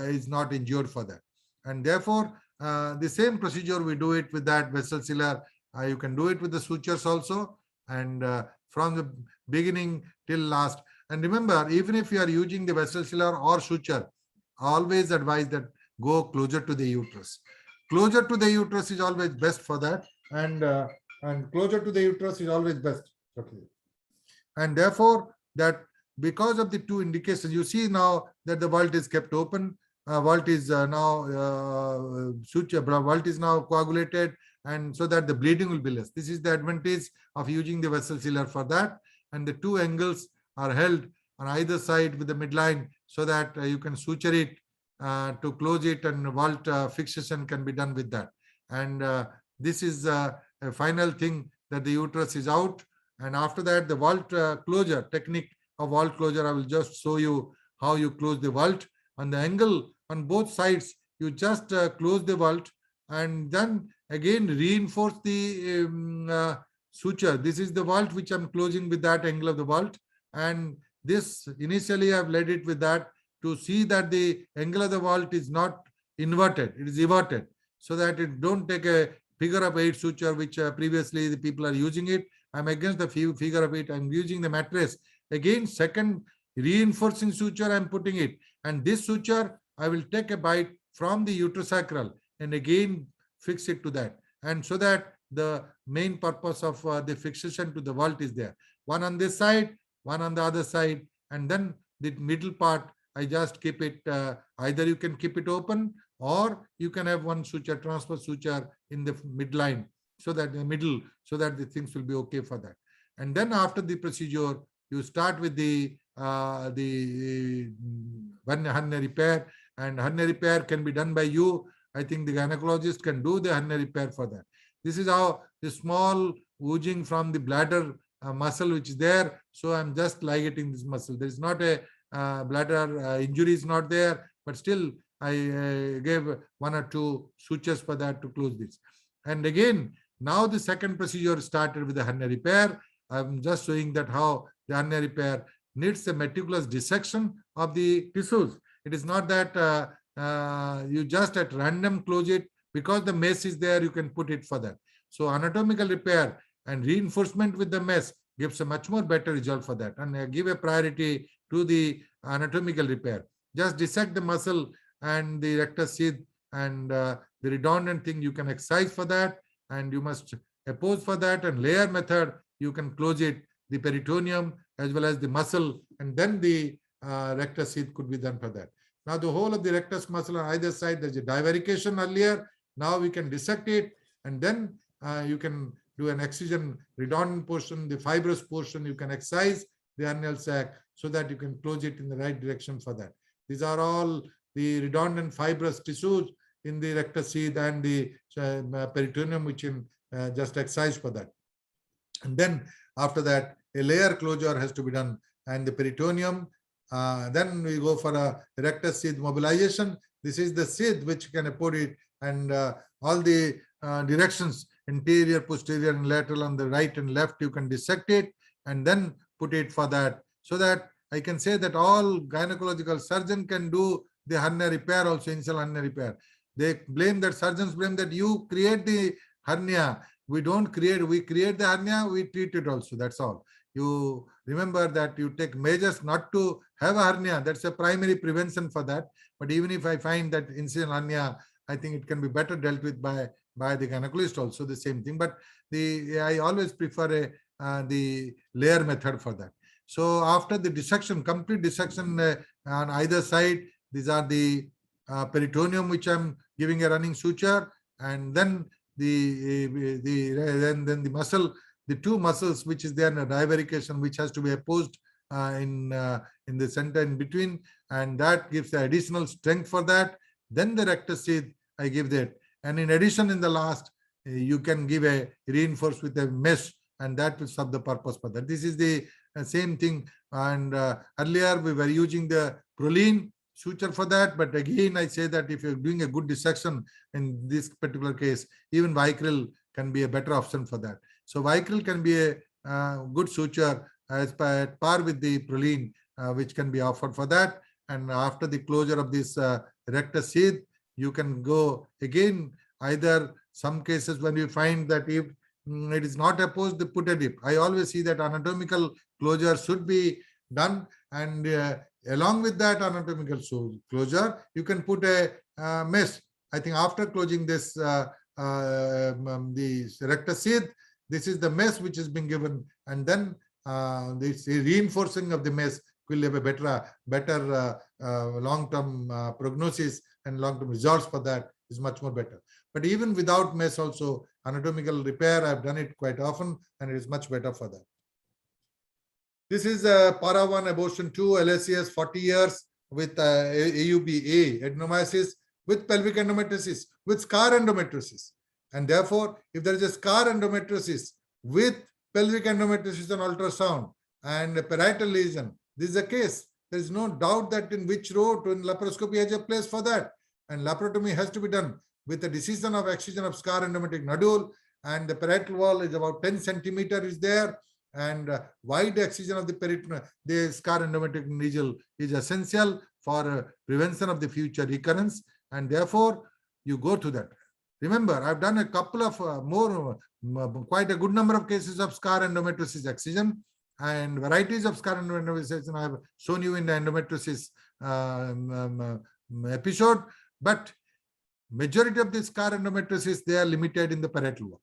is not injured for that. And therefore, the same procedure, we do it with that vessel sealer. You can do it with the sutures also, and from the beginning till last. And remember, even if you are using the vessel sealer or suture, always advise that go closer to the uterus. Closer to the uterus is always best for that, and closer to the uterus is always best. And therefore, that because of the two indications, you see now that the vault is kept open. Vault is now suture. Vault is now coagulated, and so that the bleeding will be less. This is the advantage of using the vessel sealer for that. And the two angles are held on either side with the midline, so that you can suture it to close it, and vault fixation can be done with that. And this is a final thing, that the uterus is out. And after that, the vault closure technique of vault closure, I will just show you how you close the vault. On the angle on both sides, you just close the vault, and then again reinforce the suture. This is the vault which I'm closing with that angle of the vault. And this initially I've led it with that to see that the angle of the vault is not inverted, it is everted. so that it don't take a figure of 8 suture, which previously the people are using it. I'm against the figure of 8. I'm using the mattress. Again, second reinforcing suture, I'm putting it. And this suture, I will take a bite from the uterosacral and again fix it to that. And so that the main purpose of the fixation to the vault is there. One on this side, one on the other side, and then the middle part, I just keep it, either you can keep it open or you can have one suture, transfer suture in the midline, so that the middle, so that the things will be okay for that. And then after the procedure, you start with the one hernia repair, and hernia repair can be done by you. I think the gynecologist can do the hernia repair for that. This is how the small oozing from the bladder muscle which is there. So I'm just ligating this muscle. There is not a bladder injury is not there, but still I gave 1 or 2 sutures for that to close this. And again, now the second procedure started with the hernia repair. I'm just showing that how the hernia repair needs a meticulous dissection of the tissues. It is not that you just at random close it. Because the mesh is there, you can put it for that. So anatomical repair and reinforcement with the mesh gives a much more better result for that. And give a priority to the anatomical repair. Just dissect the muscle and the rectus sheath, and the redundant thing you can excise for that, and you must oppose for that. And layer method, you can close it, the peritoneum as well as the muscle, and then the rectus sheath could be done for that. Now the whole of the rectus muscle on either side, there's a divarication earlier. Now we can dissect it, and then you can do an excision, redundant portion, the fibrous portion, you can excise the hernial sac so that you can close it in the right direction for that. These are all the redundant fibrous tissues in the rectus sheath and the peritoneum, which can just excise for that. And then after that, a layer closure has to be done, and the peritoneum. Then we go for a rectus sheath mobilization. This is the sheath which can put it, and all the directions, interior, posterior, and lateral on the right and left, you can dissect it and then put it for that. So that I can say that all gynecological surgeon can do the hernia repair also, initial hernia repair. They blame that, surgeons blame that you create the hernia. We don't create, we create the hernia, we treat it also, that's all. You remember that you take measures not to have a hernia. That's a primary prevention for that. But even if I find that incisional hernia, I think it can be better dealt with by the gynecologist also, the same thing. But I always prefer the layer method for that. So after the dissection, complete dissection on either side, these are the peritoneum, which I'm giving a running suture, and then then the muscle, the 2 muscles which is there in a divarication, which has to be opposed in the center in between, and that gives the additional strength for that. Then the rectus sheath, I give that. And in addition, in the last, you can give a reinforce with a mesh, and that will serve the purpose for that. This is the same thing. And earlier we were using the proline suture for that. But again, I say that if you're doing a good dissection in this particular case, even vicryl can be a better option for that. So vicryl can be a good suture as par with the proline, which can be offered for that. And after the closure of this rectus sheath, you can go again, either some cases when you find that if it is not opposed, they put a dip. I always see that anatomical closure should be done, and along with that anatomical closure, you can put a mesh. I think after closing this the rectus sheath, this is the mesh which has been given, and then this reinforcing of the mesh will have a better long-term prognosis, and long-term results for that is much more better. But even without mesh also, anatomical repair, I've done it quite often, and it is much better for that. This is para 1 abortion 2 LSCS 40 years with AUB-A adenomyosis with pelvic endometriosis, with scar endometriosis. And therefore, if there is a scar endometriosis with pelvic endometriosis on ultrasound and a parietal lesion, this is the case. There is no doubt that in which row to laparoscopy has a place for that. And laparotomy has to be done with a decision of excision of scar endometric nodule, and the parietal wall is about 10 centimeter is there, and wide excision of the peritoneum, the scar endometric nodule is essential for prevention of the future recurrence, and therefore you go to that. Remember, I've done a couple of quite a good number of cases of scar endometriosis excision and varieties of scar endometriosis, and I've shown you in the endometriosis episode. But majority of the scar endometriosis, they are limited in the parietal wall,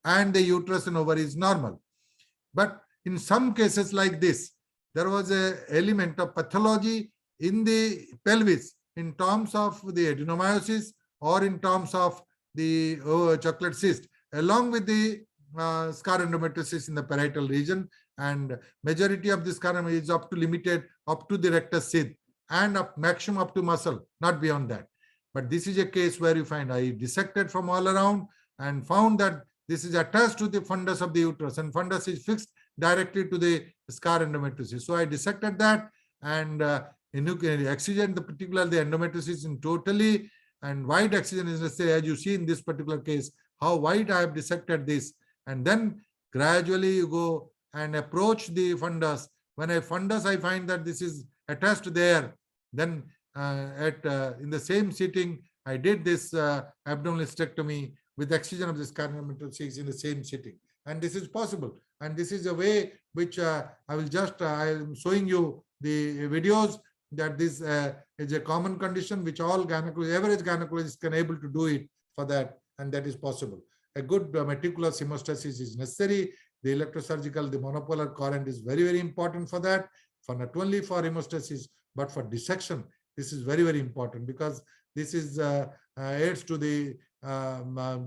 and the uterus and ovary is normal. But in some cases like this, there was an element of pathology in the pelvis in terms of the adenomyosis or in terms of the chocolate cyst, along with the scar endometriosis in the parietal region. And majority of this scar is up to limited up to the rectus sheath and up maximum up to muscle, not beyond that. But this is a case where you find I dissected from all around and found that this is attached to the fundus of the uterus, and fundus is fixed directly to the scar endometriosis. So I dissected that and excision, the particular the endometriosis in totally, and wide excision is necessary, as you see in this particular case, how wide I have dissected this. And then gradually you go and approach the fundus. When I fundus, I find that this is attached there. Then in the same sitting, I did this abdominal hysterectomy with excision of the scar endometriosis in the same sitting. And this is possible. And this is a way which I am showing you the videos that this is a common condition which all gynecologists, average gynecologists can able to do it for that, and that is possible. A good meticulous hemostasis is necessary. The electrosurgical, the monopolar current is very, very important for that, for not only for hemostasis, but for dissection. This is very, very important because this is aids to the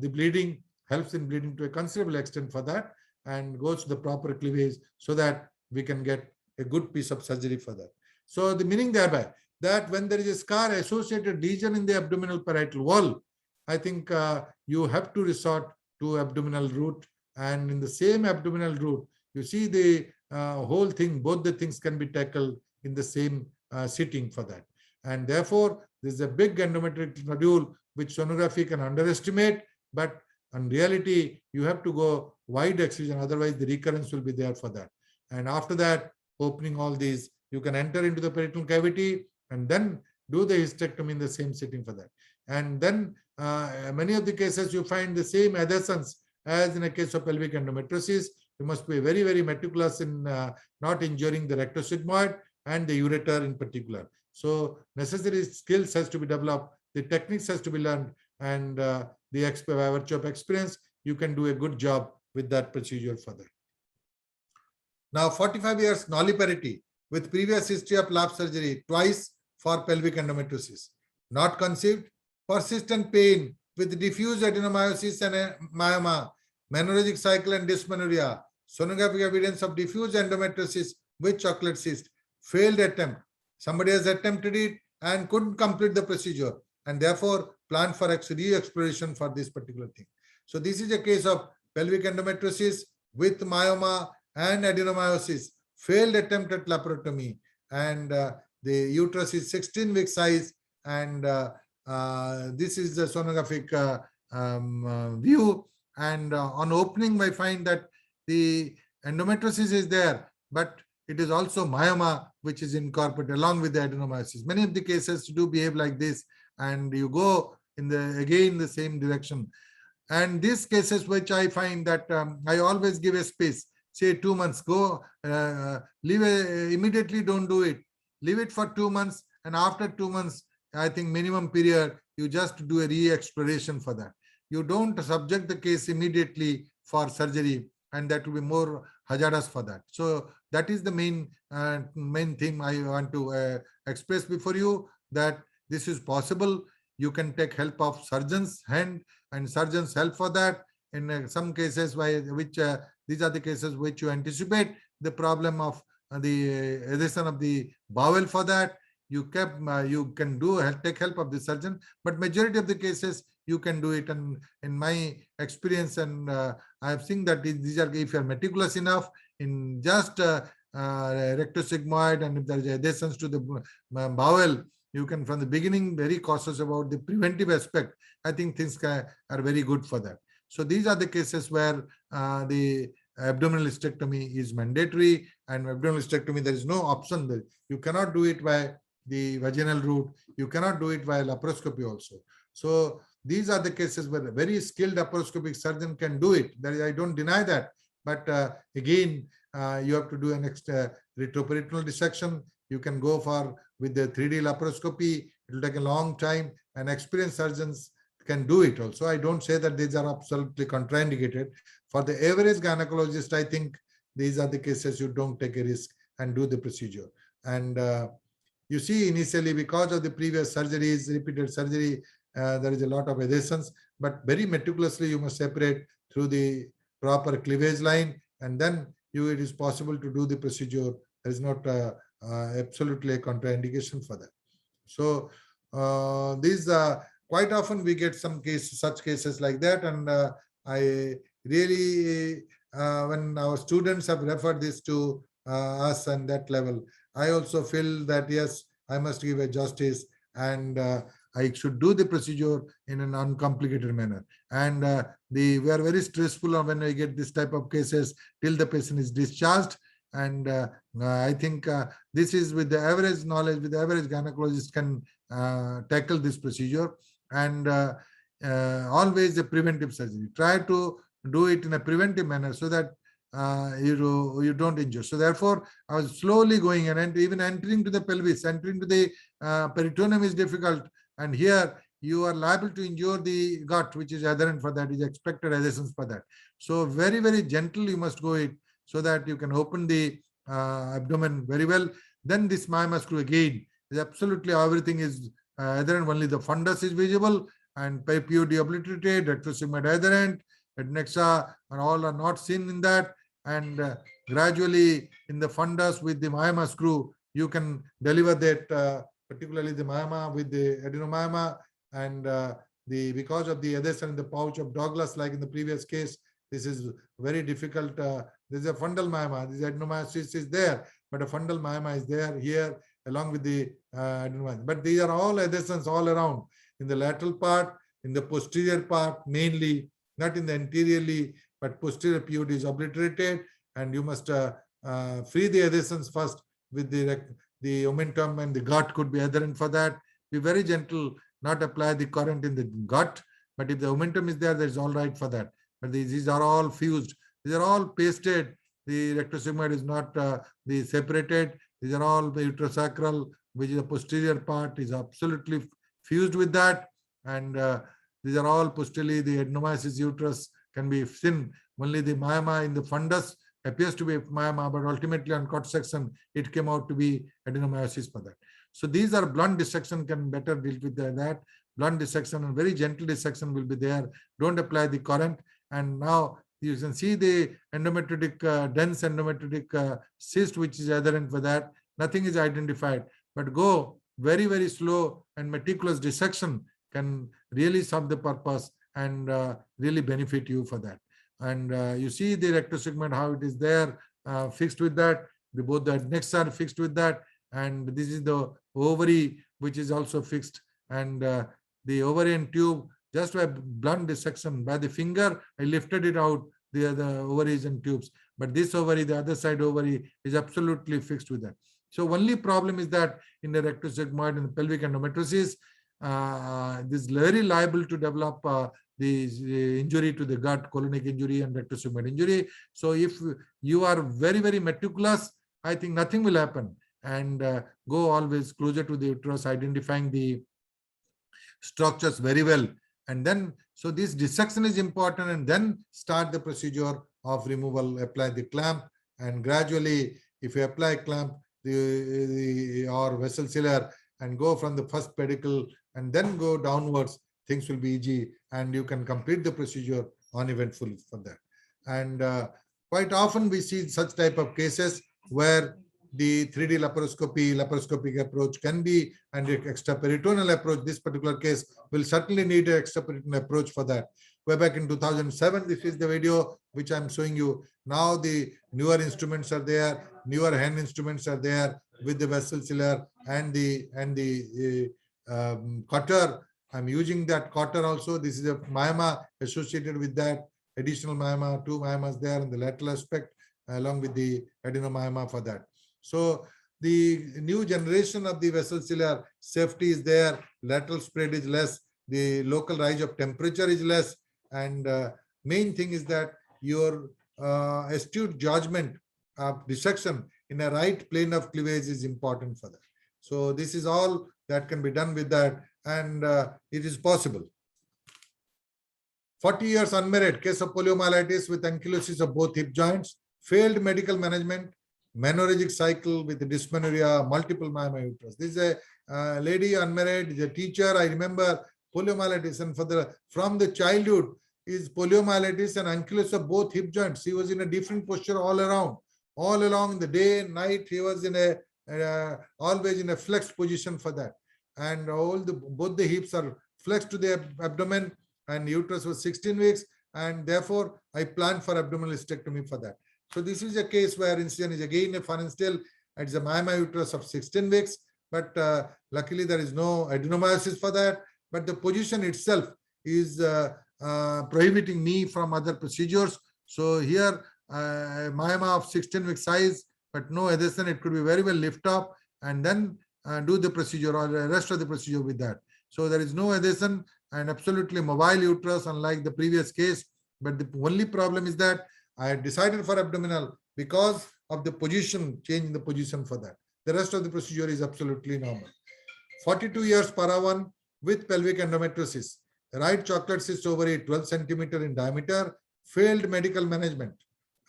bleeding, helps in bleeding to a considerable extent for that, and goes to the proper cleavage so that we can get a good piece of surgery for that. So the meaning thereby that when there is a scar associated lesion in the abdominal parietal wall, I think you have to resort to abdominal root, and in the same abdominal root, you see the whole thing, both the things can be tackled in the same sitting for that. And therefore, this is a big endometric nodule which sonography can underestimate, but in reality, you have to go wide excision, otherwise the recurrence will be there for that. And after that, opening all these, you can enter into the peritoneal cavity and then do the hysterectomy in the same sitting for that. And then many of the cases you find the same adhesions as in a case of pelvic endometriosis. You must be very, very meticulous in not injuring the rectosigmoid and the ureter in particular. So necessary skills has to be developed, the techniques has to be learned, and by virtue of experience, you can do a good job with that procedure for that. Now, 45 years nulliparity with previous history of lap surgery twice for pelvic endometriosis. Not conceived, persistent pain with diffuse adenomyosis and myoma, menorrhagic cycle and dysmenorrhea, sonographic evidence of diffuse endometriosis with chocolate cyst, failed attempt. Somebody has attempted it and couldn't complete the procedure, and therefore planned for re-exploration for this particular thing. So this is a case of pelvic endometriosis with myoma and adenomyosis, failed attempt at laparotomy, and the uterus is 16-week size, and this is the sonographic view. And on opening, I find that the endometriosis is there, but it is also myoma which is incorporated along with the adenomyosis. Many of the cases do behave like this, and you go in the same direction. And these cases which I find that I always give a space, say 2 months, go leave immediately, don't do it, leave it for 2 months, and after 2 months, I think minimum period, you just do a re-exploration for that. You don't subject the case immediately for surgery, and that will be more hazardous for that. So that is the main thing I want to express before you, that this is possible. You can take help of surgeon's hand and surgeon's help for that. In some cases, these are the cases which you anticipate the problem of the adhesion of the bowel for that. You can take help of the surgeon, but majority of the cases you can do it. And in my experience, and I have seen that these are, if you are meticulous enough in just rectosigmoid, and if there is adhesions to the bowel, you can from the beginning very cautious about the preventive aspect. I think things are very good for that. So these are the cases where the abdominal hysterectomy is mandatory, and abdominal hysterectomy, there is no option there. You cannot do it by the vaginal route. You cannot do it by laparoscopy also. So these are the cases where a very skilled laparoscopic surgeon can do it. I don't deny that. But again, you have to do an extra retroperitoneal dissection. You can go for with the 3D laparoscopy. It will take a long time, and experienced surgeons can do it also. I don't say that these are absolutely contraindicated. For the average gynecologist, I think these are the cases you don't take a risk and do the procedure. And you see, initially, because of the previous surgeries, repeated surgery, there is a lot of adhesions, but very meticulously you must separate through the proper cleavage line, and then it is possible to do the procedure. There is not absolutely a contraindication for that. So these quite often we get some such cases like that, and I really when our students have referred this to us on that level, I also feel that yes, I must give a justice, and I should do the procedure in an uncomplicated manner. And we are very stressful when we get this type of cases till the patient is discharged. And I think this is with the average knowledge, with the average gynecologist can tackle this procedure. And always the preventive surgery. Try to do it in a preventive manner so that you don't injure. So therefore, I was slowly going, and even entering to the pelvis, entering to the peritoneum is difficult. And here you are liable to injure the gut, which is adherent for that, is expected adhesions for that. So very, very gentle you must go it so that you can open the abdomen very well. Then this myoma screw again is absolutely everything is adherent, only the fundus is visible, and POD obliterated, rectosigmoid adherent, adnexa, and all are not seen in that. And gradually in the fundus with the myoma screw, you can deliver that, particularly the myoma with the adenomyoma, and because of the adhesion in the pouch of Douglas, like in the previous case, this is very difficult. This is a fundal myoma. This adenomyosis is there, but a fundal myoma is there here along with the adenomyoma. But these are all adhesions all around in the lateral part, in the posterior part mainly, not in the anteriorly, but posterior POD is obliterated, and you must free the adhesions first with the omentum, and the gut could be adherent for that. Be very gentle, not apply the current in the gut, but if the omentum is there, that is all right for that. But these are all fused. These are all pasted. The rectosigmoid is not the separated. These are all the uterosacral, which is the posterior part, is absolutely fused with that. And these are all posteriorly. The adenomyosis uterus can be seen. Only the myoma in the fundus appears to be a myoma, but ultimately on cut section, it came out to be adenomyosis for that. So these are blunt dissection can better deal with that. Blunt dissection and very gentle dissection will be there. Don't apply the current. And now you can see the endometriotic, dense endometriotic cyst, which is adherent for that. Nothing is identified, but go very, very slow and meticulous dissection can really serve the purpose and really benefit you for that. And you see the rectosigmoid, how it is there, fixed with that. Both the necks are fixed with that. And this is the ovary, which is also fixed. And the ovarian tube, just by blunt dissection by the finger, I lifted it out, the ovaries and tubes. But this ovary, the other side ovary, is absolutely fixed with that. So only problem is that in the rectosigmoid and the pelvic endometriosis, this is very liable to develop the injury to the gut, colonic injury and rectosigmoid injury. So if you are very, very meticulous, I think nothing will happen. And go always closer to the uterus, identifying the structures very well. And then, so this dissection is important, and then start the procedure of removal, apply the clamp, and gradually, if you apply clamp, or vessel sealer, and go from the first pedicle and then go downwards, things will be easy, and you can complete the procedure uneventfully for that. And quite often we see such type of cases where the 3D laparoscopic approach can be, and the extraperitoneal approach, this particular case will certainly need an extraperitoneal approach for that. Way back in 2007, this is the video which I'm showing you. Now the newer instruments are there, newer hand instruments are there with the vessel sealer and the cutter. I'm using that cutter also. This is a myoma associated with that, additional myoma, 2 myomas there in the lateral aspect, along with the adenomyoma for that. So the new generation of the vessel sealer, safety is there, lateral spread is less, the local rise of temperature is less, and main thing is that your astute judgment of dissection in a right plane of cleavage is important for that. So this is all that can be done with that, and it is possible. 40 years unmarried, case of poliomyelitis with ankylosis of both hip joints, failed medical management, menorrhagic cycle with dysmenorrhea, multiple myomyuterus. This is a lady unmarried, is a teacher. I remember poliomyelitis, and from the childhood is poliomyelitis and ankylosis of both hip joints. He was in a different posture all around, all along the day and night. He was in a always in a flexed position for that, and both the hips are flexed to the abdomen, and uterus was 16 weeks, and therefore I planned for abdominal hysterectomy for that. So this is a case where incision is again a pharyngeal. It's a myomyuterus of 16 weeks, but luckily there is no adenomyosis for that. But the position itself is prohibiting me from other procedures. So here, myoma of 16 week size, but no adhesion. It could be very well lift up and then do the procedure or the rest of the procedure with that. So there is no adhesion and absolutely mobile uterus, unlike the previous case. But the only problem is that I had decided for abdominal because of the position, change in the position for that. The rest of the procedure is absolutely normal. 42 years para one with pelvic endometriosis. Right chocolate cyst ovary 12 centimeter in diameter, failed medical management.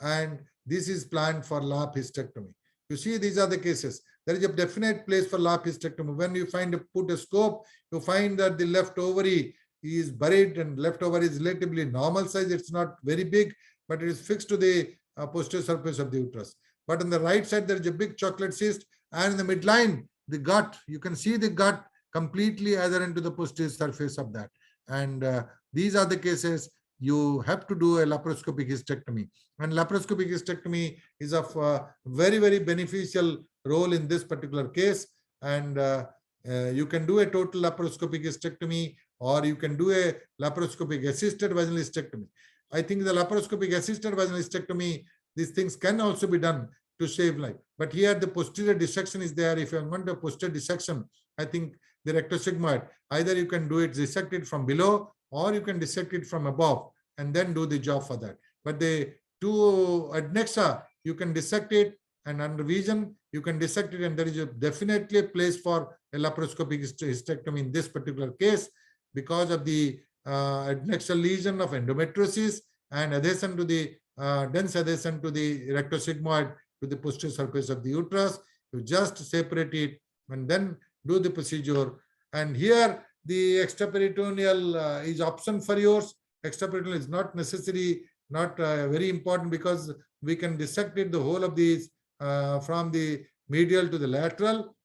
And this is planned for lap hysterectomy. You see, these are the cases. There is a definite place for lap hysterectomy. When you put a scope, you find that the left ovary is buried, and left ovary is relatively normal size. It's not very big, but it is fixed to the posterior surface of the uterus. But on the right side, there is a big chocolate cyst, and in the midline, the gut, you can see the gut completely adherent to the posterior surface of that. And these are the cases you have to do a laparoscopic hysterectomy. And laparoscopic hysterectomy is of very, very beneficial role in this particular case. And you can do a total laparoscopic hysterectomy, or you can do a laparoscopic assisted vaginal hysterectomy. I think the laparoscopic assisted vaginal hysterectomy, these things can also be done to save life. But here the posterior dissection is there. If you want a posterior dissection, I think the rectosigmoid, either you can do it, dissect it from below, or you can dissect it from above and then do the job for that. But the two adnexa, you can dissect it, and under vision, you can dissect it, and there is definitely a place for a laparoscopic hysterectomy in this particular case because of the adnexal lesion of endometriosis and adhesion to the dense adhesion to the rectosigmoid to the posterior surface of the uterus. You just separate it and then do the procedure. And here the extraperitoneal is option for yours. Extraperitoneal is not necessary, not very important, because we can dissect it, the whole of these from the medial to the lateral,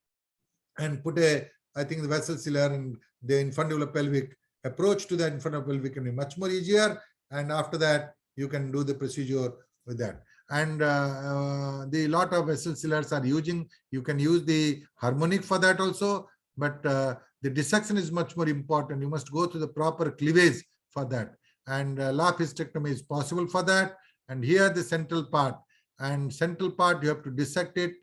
and put I think the vessel sealer and the infundibular pelvic approach to the infundibular pelvic can be much more easier. And after that, you can do the procedure with that. And the lot of vessel sealers are using, you can use the harmonic for that also, but the dissection is much more important. You must go to the proper cleavage for that. And lap hysterectomy is possible for that. And here the central part, you have to dissect it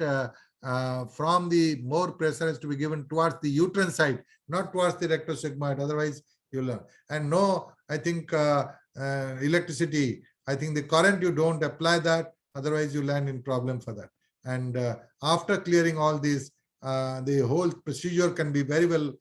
from the more pressure has to be given towards the uterine side, not towards the rectosigmoid. Otherwise, you'll learn. And no, I think electricity, I think the current, you don't apply that. Otherwise, you land in problem for that. And after clearing all these, the whole procedure can be very well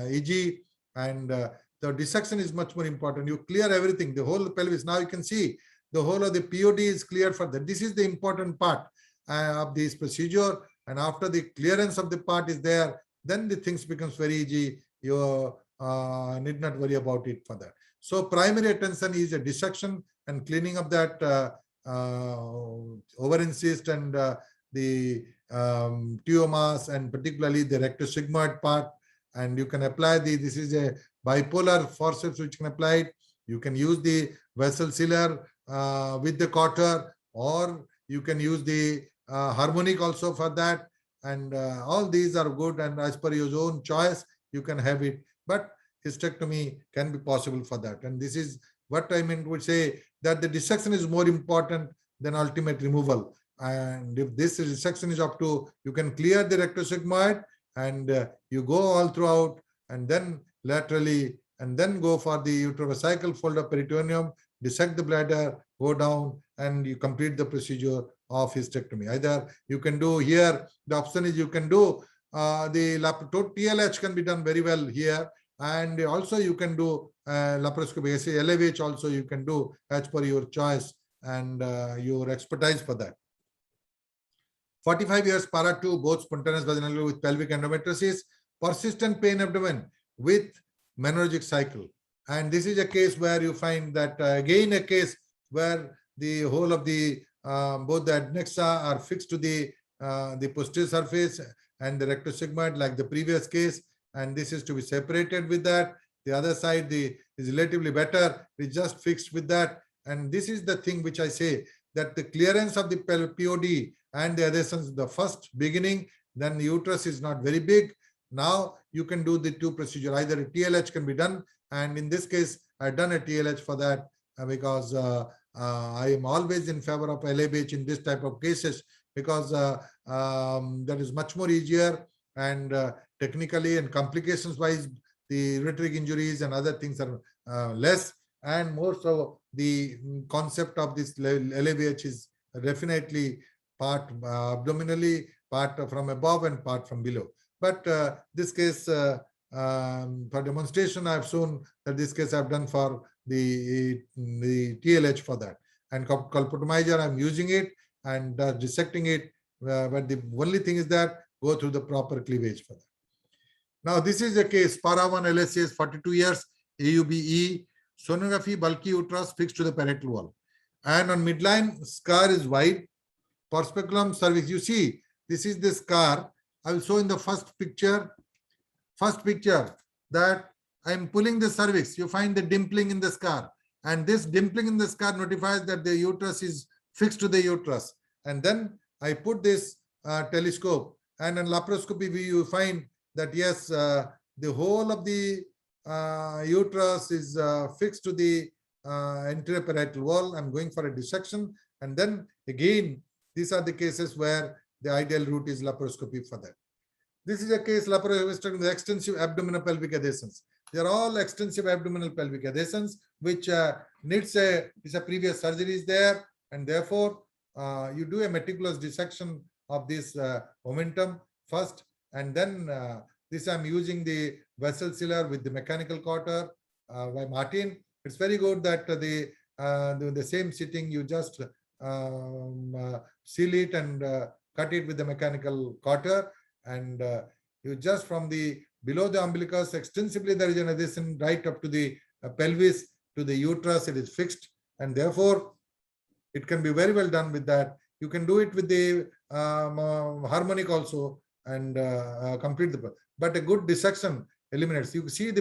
easy. And the dissection is much more important. You clear everything, the whole pelvis. Now you can see the whole of the POD is cleared for that. This is the important part of this procedure. And after the clearance of the part is there, then the things becomes very easy. You need not worry about it for that. So primary attention is a dissection and cleaning of that ovarian cyst and the tumors, and particularly the rectosigmoid part. And you can apply this is a bipolar forceps which can apply it. You can use the vessel sealer with the cauter, or you can use the harmonic also for that. And all these are good, and as per your own choice, you can have it. But hysterectomy can be possible for that. And this is what I meant to say, that the dissection is more important than ultimate removal. And if this dissection is up to, you can clear the rectosigmoid and you go all throughout, and then laterally and then go for the uterovesical fold of peritoneum, dissect the bladder, go down, and you complete the procedure of hysterectomy. Either you can do here, the option is you can do the TLH can be done very well here, and also you can do laparoscopy, LAVH also you can do as per your choice and your expertise for that. 45 years para 2, both spontaneous vaginal with pelvic endometriosis, persistent pain abdomen with menorrhagic cycle. And this is a case where you find that again a case where the whole of the both the adnexa are fixed to the posterior surface and the rectosigmoid like the previous case, and this is to be separated with that. The other side is relatively better, it's just fixed with that. And this is the thing which I say, that the clearance of the POD and the adhesions, the first beginning, then the uterus is not very big. Now you can do the two procedure, either a TLH can be done, and in this case I've done a TLH for that because I am always in favor of LABH in this type of cases, because that is much more easier, and technically and complications wise the ureteric injuries and other things are less, and more so the concept of this LABH is definitely part abdominally, part from above and part from below. But this case, for demonstration, I've shown that this case I've done for the TLH for that. And colpotomizer, I'm using it and dissecting it. But the only thing is that go through the proper cleavage for that. Now, this is a case, para 1 LSCS, 42 years, AUBE, sonography, bulky uterus fixed to the parietal wall. And on midline, scar is wide, perspiculum cervix. You see, this is the scar. I will show in the first picture that I am pulling the cervix. You find the dimpling in the scar, and this dimpling in the scar notifies that the uterus is fixed to the uterus. And then I put this telescope, and in laparoscopy you find that yes, the whole of the uterus is fixed to the anterior parietal wall. I'm going for a dissection, and then again these are the cases where the ideal route is laparoscopy for that. This is a case laparoscopy with extensive abdominal pelvic adhesions. They are all extensive abdominal pelvic adhesions, which needs a previous surgery is there, and therefore you do a meticulous dissection of this momentum first, and then this I'm using the vessel sealer with the mechanical cutter by Martin. It's very good that the same sitting you just seal it and cut it with the mechanical cutter, and you just from the below the umbilicus extensively there is an adhesion right up to the pelvis to the uterus. It is fixed, and therefore it can be very well done with that. You can do it with the harmonic also and complete the. But a good dissection eliminates. You see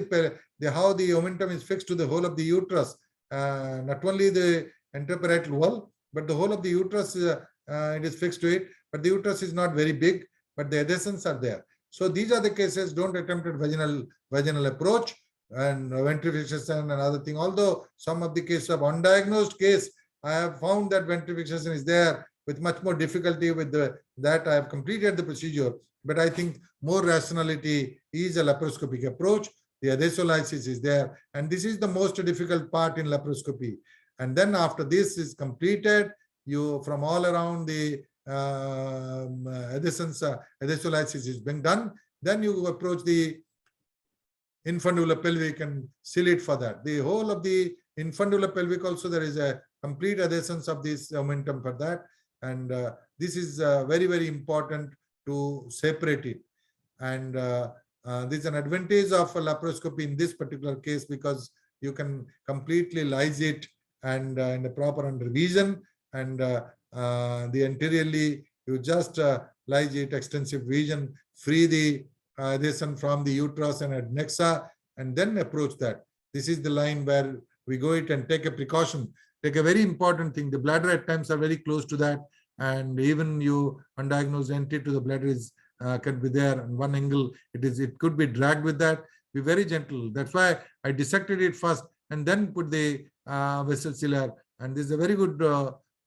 how the momentum is fixed to the whole of the uterus, not only the anteroparietal wall, but the whole of the uterus. It is fixed to it, but the uterus is not very big, but the adhesions are there. So these are the cases. Don't attempt a vaginal approach and ventrification and other thing. Although some of the cases of undiagnosed case, I have found that ventrification is there with much more difficulty with that I have completed the procedure. But I think more rationality is a laparoscopic approach. The adhesolysis is there, and this is the most difficult part in laparoscopy. And then after this is completed, you from all around the adhesolysis is being done. Then you approach the infundular pelvic and seal it for that. The whole of the infundular pelvic also there is a complete adhesions of this momentum for that, and this is very, very important to separate it. And this is an advantage of a laparoscopy in this particular case, because you can completely lyse it and in the proper under vision, and the anteriorly you just lyse it, extensive vision, free the adhesion from the uterus and adnexa, and then approach that. This is the line where we go it and take a precaution, take a very important thing. The bladder at times are very close to that, and even you undiagnosed entry to the bladder is can be there on one angle. It could be dragged with that. Be very gentle. That's why I dissected it first and then put the vessel sealer. And this is a very good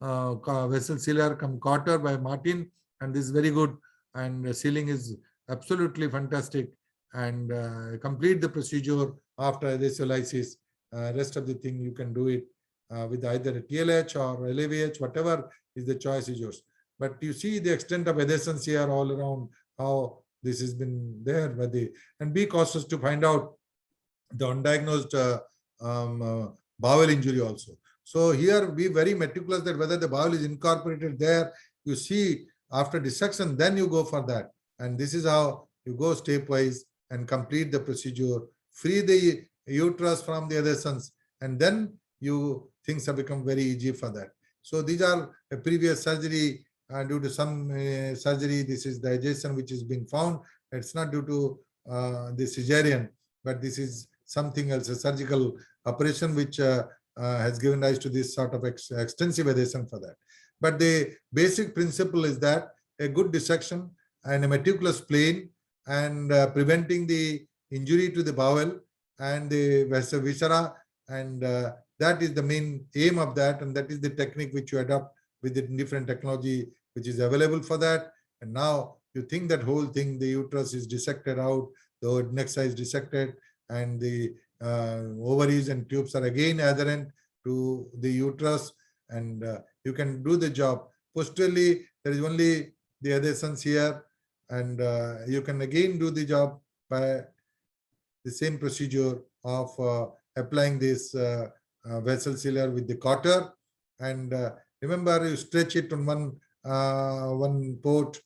vessel sealer come cutter by Martin, and this is very good. And the sealing is absolutely fantastic. and complete the procedure after adesolysis. Rest of the thing you can do it with either a TLH or LAVH, whatever is the choice is yours. But you see the extent of adhesions here all around, how this has been there, and be cautious to find out the undiagnosed bowel injury also. So here be very meticulous that whether the bowel is incorporated there, you see after dissection, then you go for that. And this is how you go stepwise and complete the procedure, free the uterus from the adhesions, and then things have become very easy for that. So these are a previous surgery due to some surgery. This is the adhesion which is being found. It's not due to the cesarean, but this is something else, a surgical operation which has given rise to this sort of extensive adhesion for that. But the basic principle is that a good dissection and a meticulous plane and preventing the injury to the bowel and the viscera, and that is the main aim of that, and that is the technique which you adopt with the different technology which is available for that. And now you think that whole thing, the uterus is dissected out, the adnexa is dissected, and the ovaries and tubes are again adherent to the uterus, and you can do the job. Posteriorly, there is only the adhesions here, and you can again do the job by the same procedure of applying this vessel sealer with the cauter. And remember, you stretch it on one port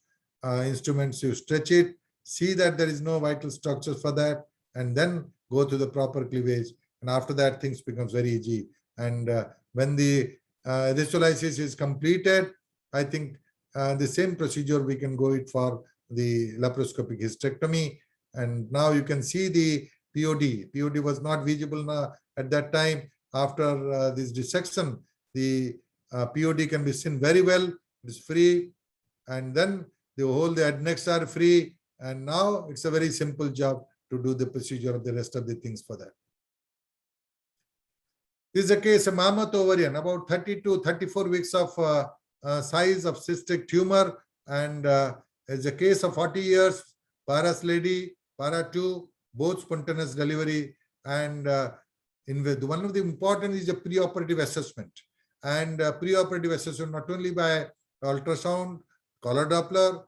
instruments, you stretch it, see that there is no vital structures for that, and then go to the proper cleavage. And after that, things becomes very easy. And when the adesolysis is completed, I think the same procedure we can go it for the laparoscopic hysterectomy. And now you can see the POD. POD was not visible now at that time. After this dissection, the POD can be seen very well. It is free, and then the adnexa are free. And now it's a very simple job to do the procedure of the rest of the things for that. This is a case of mammoth ovarian, about 30 to 34 weeks of size of cystic tumor, and it's a case of 40 years, Paras lady, Para 2, both spontaneous delivery. And one of the important is the preoperative assessment. And preoperative assessment not only by ultrasound, color Doppler,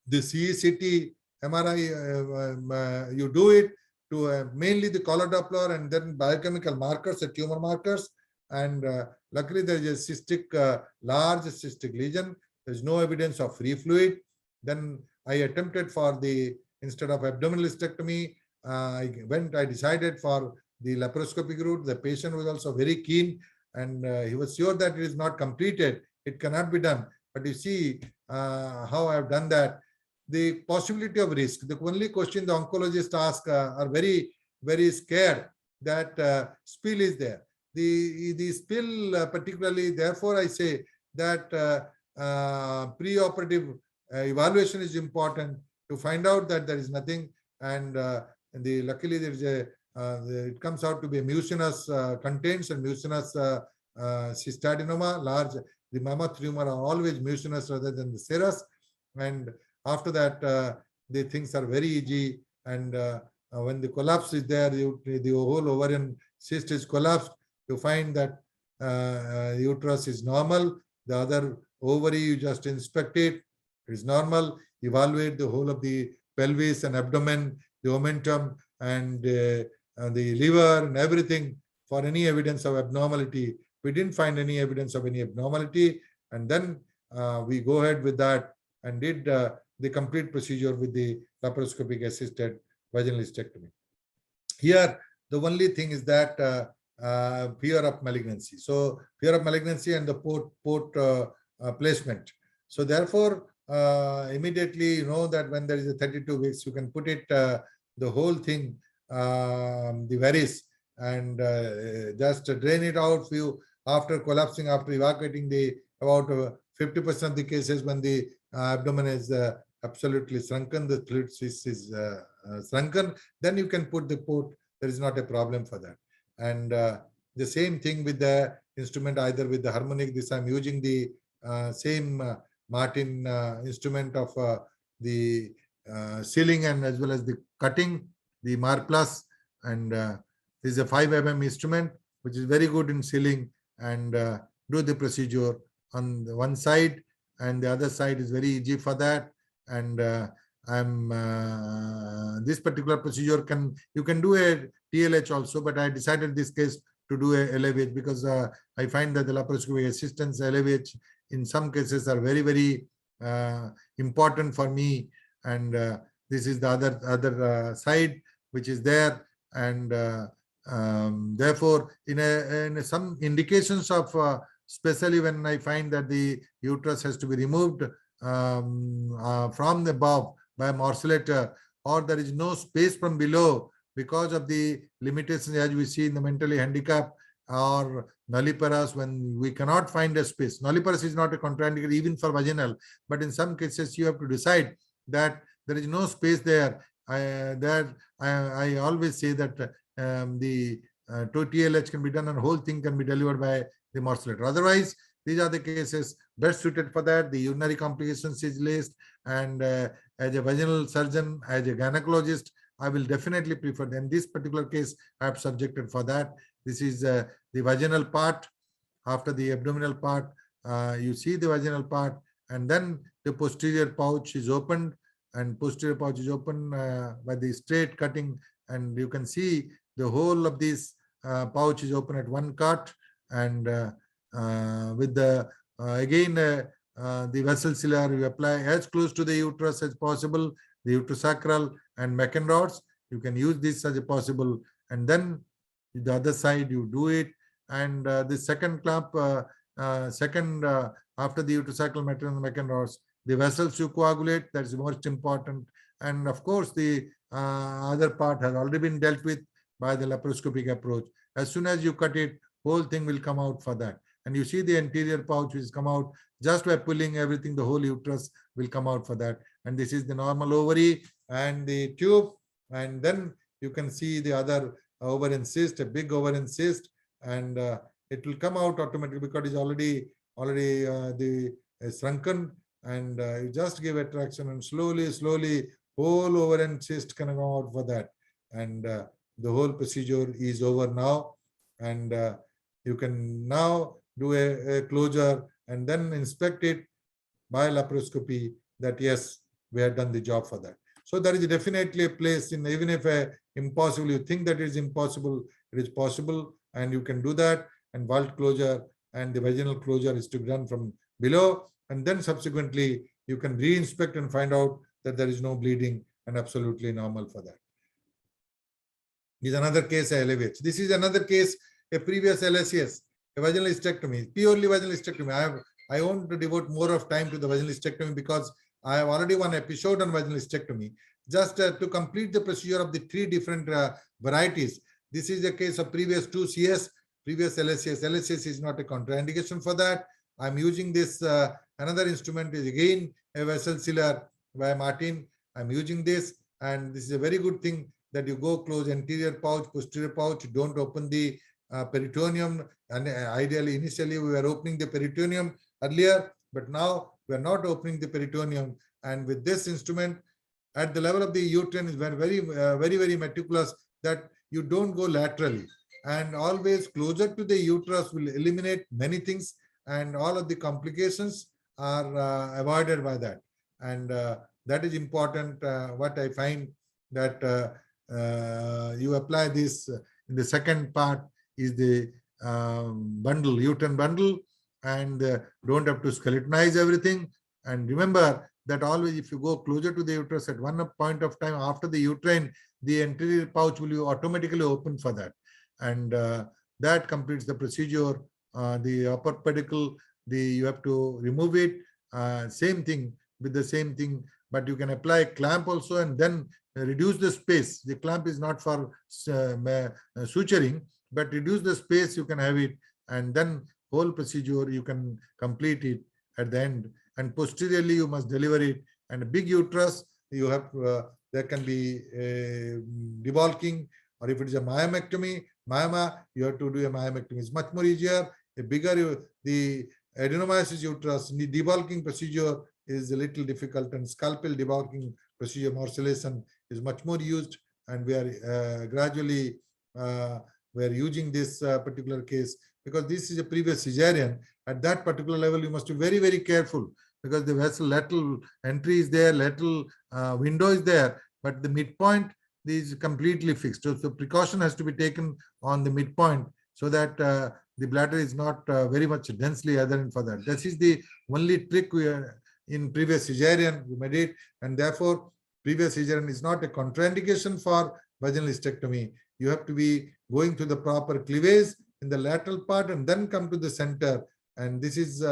the CECT, MRI, you do it to mainly the color Doppler and then biochemical markers, the tumor markers. And luckily there is a cystic, large cystic lesion. There's no evidence of free fluid. Then I attempted for the, instead of abdominal hysterectomy, I decided for the laparoscopic route. The patient was also very keen, and he was sure that it is not completed. It cannot be done. But you see how I have done that. The possibility of risk. The only question the oncologists ask are very, very scared that spill is there. The spill particularly, therefore I say that preoperative evaluation is important to find out that there is nothing. And luckily there is a, it comes out to be a mucinous contents and mucinous cystadenoma, large. The mammoth tumor are always mucinous rather than the serous. And after that, the things are very easy. And when the collapse is there, the whole ovarian cyst is collapsed. You find that uterus is normal. The other ovary, you just inspect it. It is normal. Evaluate the whole of the pelvis and abdomen, the omentum, and the liver and everything for any evidence of abnormality. We didn't find any evidence of any abnormality. And then we go ahead with that and did the complete procedure with the laparoscopic assisted vaginal hysterectomy. Here, the only thing is that fear of malignancy. So fear of malignancy and the port placement. So therefore, immediately you know that when there is a 32 weeks, you can put it the whole thing, the varus, and just drain it out after collapsing, after evacuating the about 50% of the cases when the abdomen is absolutely shrunken, the fluid is shrunken, then you can put the port. There is not a problem for that. And the same thing with the instrument, either with the harmonic. This I'm using the same Martin instrument of the sealing and as well as the cutting, the Mar Plus, and this is a 5 mm instrument which is very good in sealing, and do the procedure on the one side, and the other side is very easy for that. And this particular procedure you can do a TLH also, but I decided this case to do a LAVH because I find that the laparoscopic assistance LAVH in some cases are very important for me. And this is the other side which is there, and therefore in some indications of especially when I find that the uterus has to be removed from the above by a morcellator, or there is no space from below because of the limitations as we see in the mentally handicapped or nulliparous, when we cannot find a space. Nulliparous is not a contraindication even for vaginal, but in some cases you have to decide that there is no space there. I always say that the TLH can be done and whole thing can be delivered by the morcellator. Otherwise, these are the cases best suited for that. The urinary complications is list, and as a vaginal surgeon, as a gynecologist, I will definitely prefer. In this particular case, I have subjected for that. This is the vaginal part. After the abdominal part, you see the vaginal part, and then the posterior pouch is opened, and posterior pouch is open by the straight cutting, and you can see the whole of this pouch is open at one cut, and with the again the vessel sealer, you apply as close to the uterus as possible, the uterosacral and Macken rods. You can use this as a possible, and then the other side you do it, and the second clamp, after the uterosacral maternal Macken rods, the vessels you coagulate, that's the most important. And of course, the other part has already been dealt with by the laparoscopic approach. As soon as you cut it, whole thing will come out for that. And you see the anterior pouch which come out just by pulling everything, the whole uterus will come out for that. And this is the normal ovary and the tube. And then you can see the other ovarian cyst, a big ovarian cyst, and it will come out automatically because it's already shrunken, and you just give a traction, and slowly whole ovarian cyst can come out for that. And the whole procedure is over now, and you can now do a closure and then inspect it by laparoscopy that yes, we have done the job for that. So there is definitely a place in, even if impossible, you think that it is impossible, it is possible, and you can do that. And vault closure and the vaginal closure is to be done from below, and then subsequently you can re-inspect and find out that there is no bleeding and absolutely normal for that. This is another case, LVH. This is another case, a previous LSCS, a vaginal hysterectomy, purely vaginal hysterectomy. I want to devote more of time to the vaginal hysterectomy because I have already one episode on vaginal hysterectomy. Just to complete the procedure of the three different varieties. This is a case of previous 2 CS, previous LSCS. LSCS is not a contraindication for that. I'm using this, another instrument is again a vessel sealer by Martin. I'm using this, and this is a very good thing that you go close anterior pouch, posterior pouch, don't open the peritoneum. And ideally, initially we were opening the peritoneum earlier, but now we are not opening the peritoneum. And with this instrument, at the level of the uterine is very meticulous that you don't go laterally. And always closer to the uterus will eliminate many things, and all of the complications are avoided by that. And that is important. What I find that you apply this in the second part is the bundle, uterine bundle, and don't have to skeletonize everything. And remember that always if you go closer to the uterus at one point of time after the uterine, the anterior pouch will be automatically open for that. And that completes the procedure. The upper pedicle, you have to remove it. Same thing with the same thing, but you can apply a clamp also and then reduce the space. The clamp is not for suturing, but reduce the space, you can have it, and then whole procedure you can complete it at the end. And posteriorly you must deliver it. And a big uterus, you have there can be debulking, or if it is a myomectomy, myoma, you have to do a myomectomy. It's much more easier. A bigger the adenomyosis uterus, the debulking procedure is a little difficult, and scalpel debulking procedure morcellation is much more used, and we are gradually we are using this particular case because this is a previous cesarean. At that particular level, you must be very, very careful because the vessel lateral entry is there, lateral window is there, but the midpoint is completely fixed. So precaution has to be taken on the midpoint so that the bladder is not very much densely adherent for that. This is the only trick we are in previous cesarean we made it, and therefore previous cesarean is not a contraindication for vaginal hysterectomy. You have to be going to the proper cleavage in the lateral part and then come to the center, and this is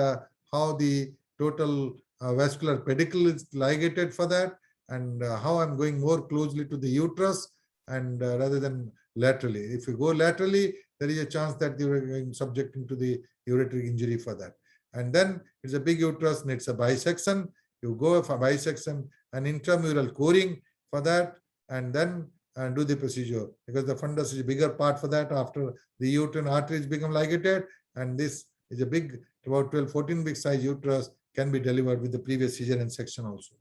how the total vascular pedicle is ligated for that, and how I'm going more closely to the uterus and rather than laterally. If you go laterally, there is a chance that you are subjecting to the ureteric injury for that. And then it's a big uterus and it's a bisection. You go for bisection and intramural coring for that, and then do the procedure because the fundus is a bigger part for that after the uterine arteries become ligated, and this is a big, about 12-14 big size uterus can be delivered with the previous cesarean section also.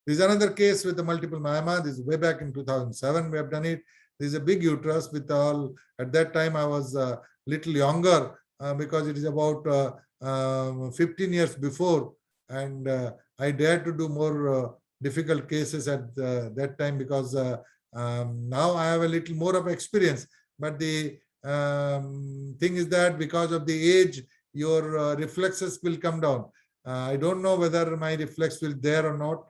This is another case with the multiple myoma. This is way back in 2007 we have done it. This is a big uterus with all, at that time I was little younger because it is about 15 years before, and I dared to do more difficult cases at that time because now I have a little more of experience. But the thing is that because of the age, your reflexes will come down. I don't know whether my reflex will there or not,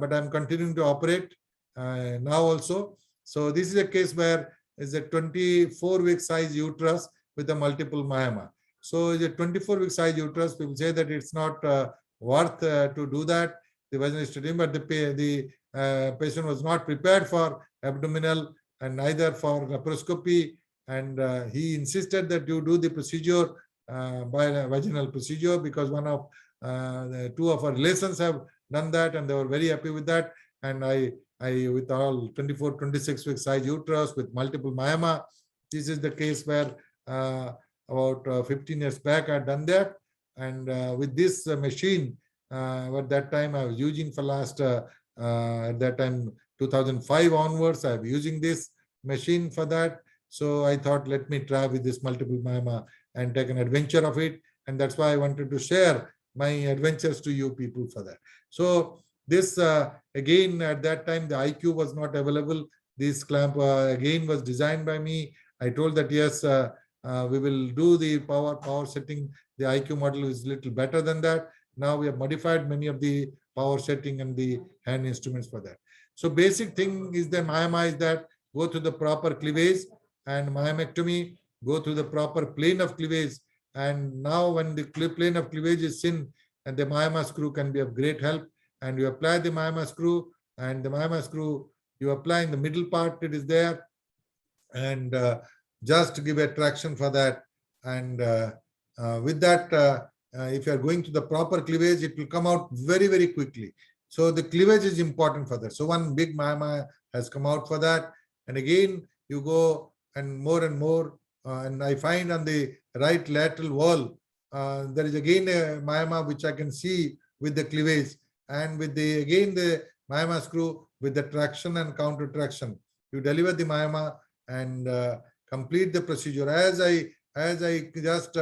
but I'm continuing to operate now also. So this is a case where it's a 24-week size uterus with a multiple myoma. So it's a 24-week size uterus. People say that it's not worth to do that, the vaginal hysterectomy, but the patient was not prepared for abdominal and neither for laparoscopy, and he insisted that you do the procedure by a vaginal procedure because one of two of our relations have done that and they were very happy with that. And I with all 24, 26 week size uterus with multiple myoma, this is the case where about 15 years back I had done that. And with this machine, at that time I was using for last, at that time 2005 onwards, I was using this machine for that. So I thought, let me try with this multiple myoma and take an adventure of it. And that's why I wanted to share my adventures to you people for that. So this again, at that time, the IQ was not available. This clamp again was designed by me. I told that, yes, we will do the power setting. The IQ model is a little better than that. Now we have modified many of the power setting and the hand instruments for that. So basic thing is the myoma is that go to the proper cleavage, and myomectomy, go to the proper plane of cleavage. And now when the plane of cleavage is thin, and the myoma screw can be of great help. And you apply the myoma screw, and the myoma screw you apply in the middle part, it is there. And just give a traction for that. And with that, if you are going to the proper cleavage, it will come out very, very quickly. So the cleavage is important for that. So one big myoma has come out for that. And again, you go and more, and I find on the right lateral wall, there is again a myoma which I can see with the cleavage, and with the again the myoma screw with the traction and counter traction. You deliver the myoma and complete the procedure as I just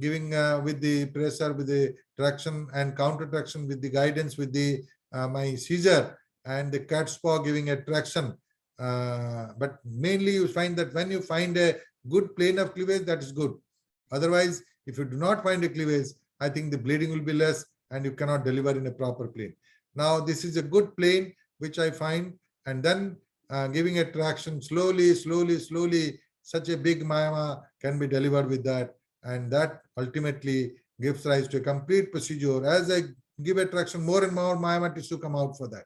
giving with the pressure, with the traction and counter traction, with the guidance, with the my scissor and the cat's paw giving a traction. But mainly you find that when you find a good plane of cleavage, that is good. Otherwise, if you do not find a cleavage, I think the bleeding will be less and you cannot deliver in a proper plane. Now, this is a good plane which I find, and then giving a traction slowly, such a big myoma can be delivered with that, and that ultimately gives rise to a complete procedure. As I give a traction, more and more myoma tissue come out for that.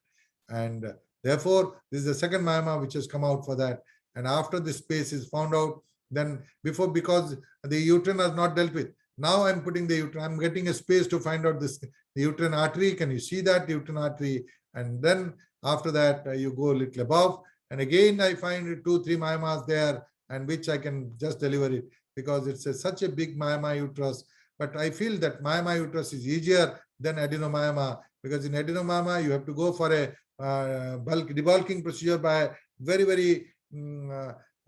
And therefore, this is the second myoma which has come out for that. And after the space is found out, then before, because the uterine is not dealt with, now I'm putting the uterine, I'm getting a space to find out this, the uterine artery. Can you see that uterine artery? And then after that, you go a little above. And again, I find 2-3 myomas there, and which I can just deliver it because it's such a big myoma uterus. But I feel that myoma uterus is easier than adenomyoma, because in adenomyoma, you have to go for a debulking procedure by very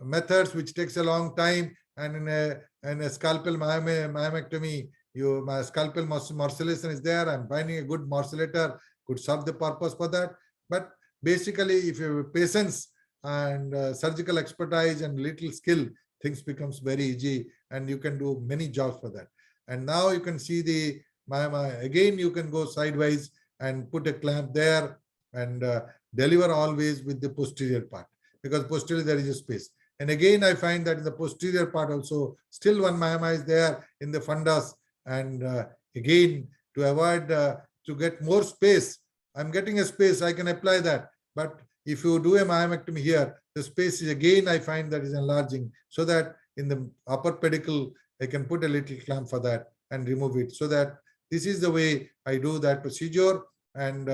methods which takes a long time, and in a scalpel myomectomy, my scalpel morcellation is there. I'm finding a good morcellator could serve the purpose for that. But basically, if you have patience and surgical expertise and little skill, things becomes very easy, and you can do many jobs for that. And now you can see the again you can go sideways and put a clamp there and deliver always with the posterior part, because posterior there is a space. And again, I find that in the posterior part also, still one myoma is there in the fundus. And again, to avoid, to get more space, I'm getting a space, I can apply that. But if you do a myomectomy here, the space is again, I find that is enlarging, so that in the upper pedicle, I can put a little clamp for that and remove it. So that this is the way I do that procedure. And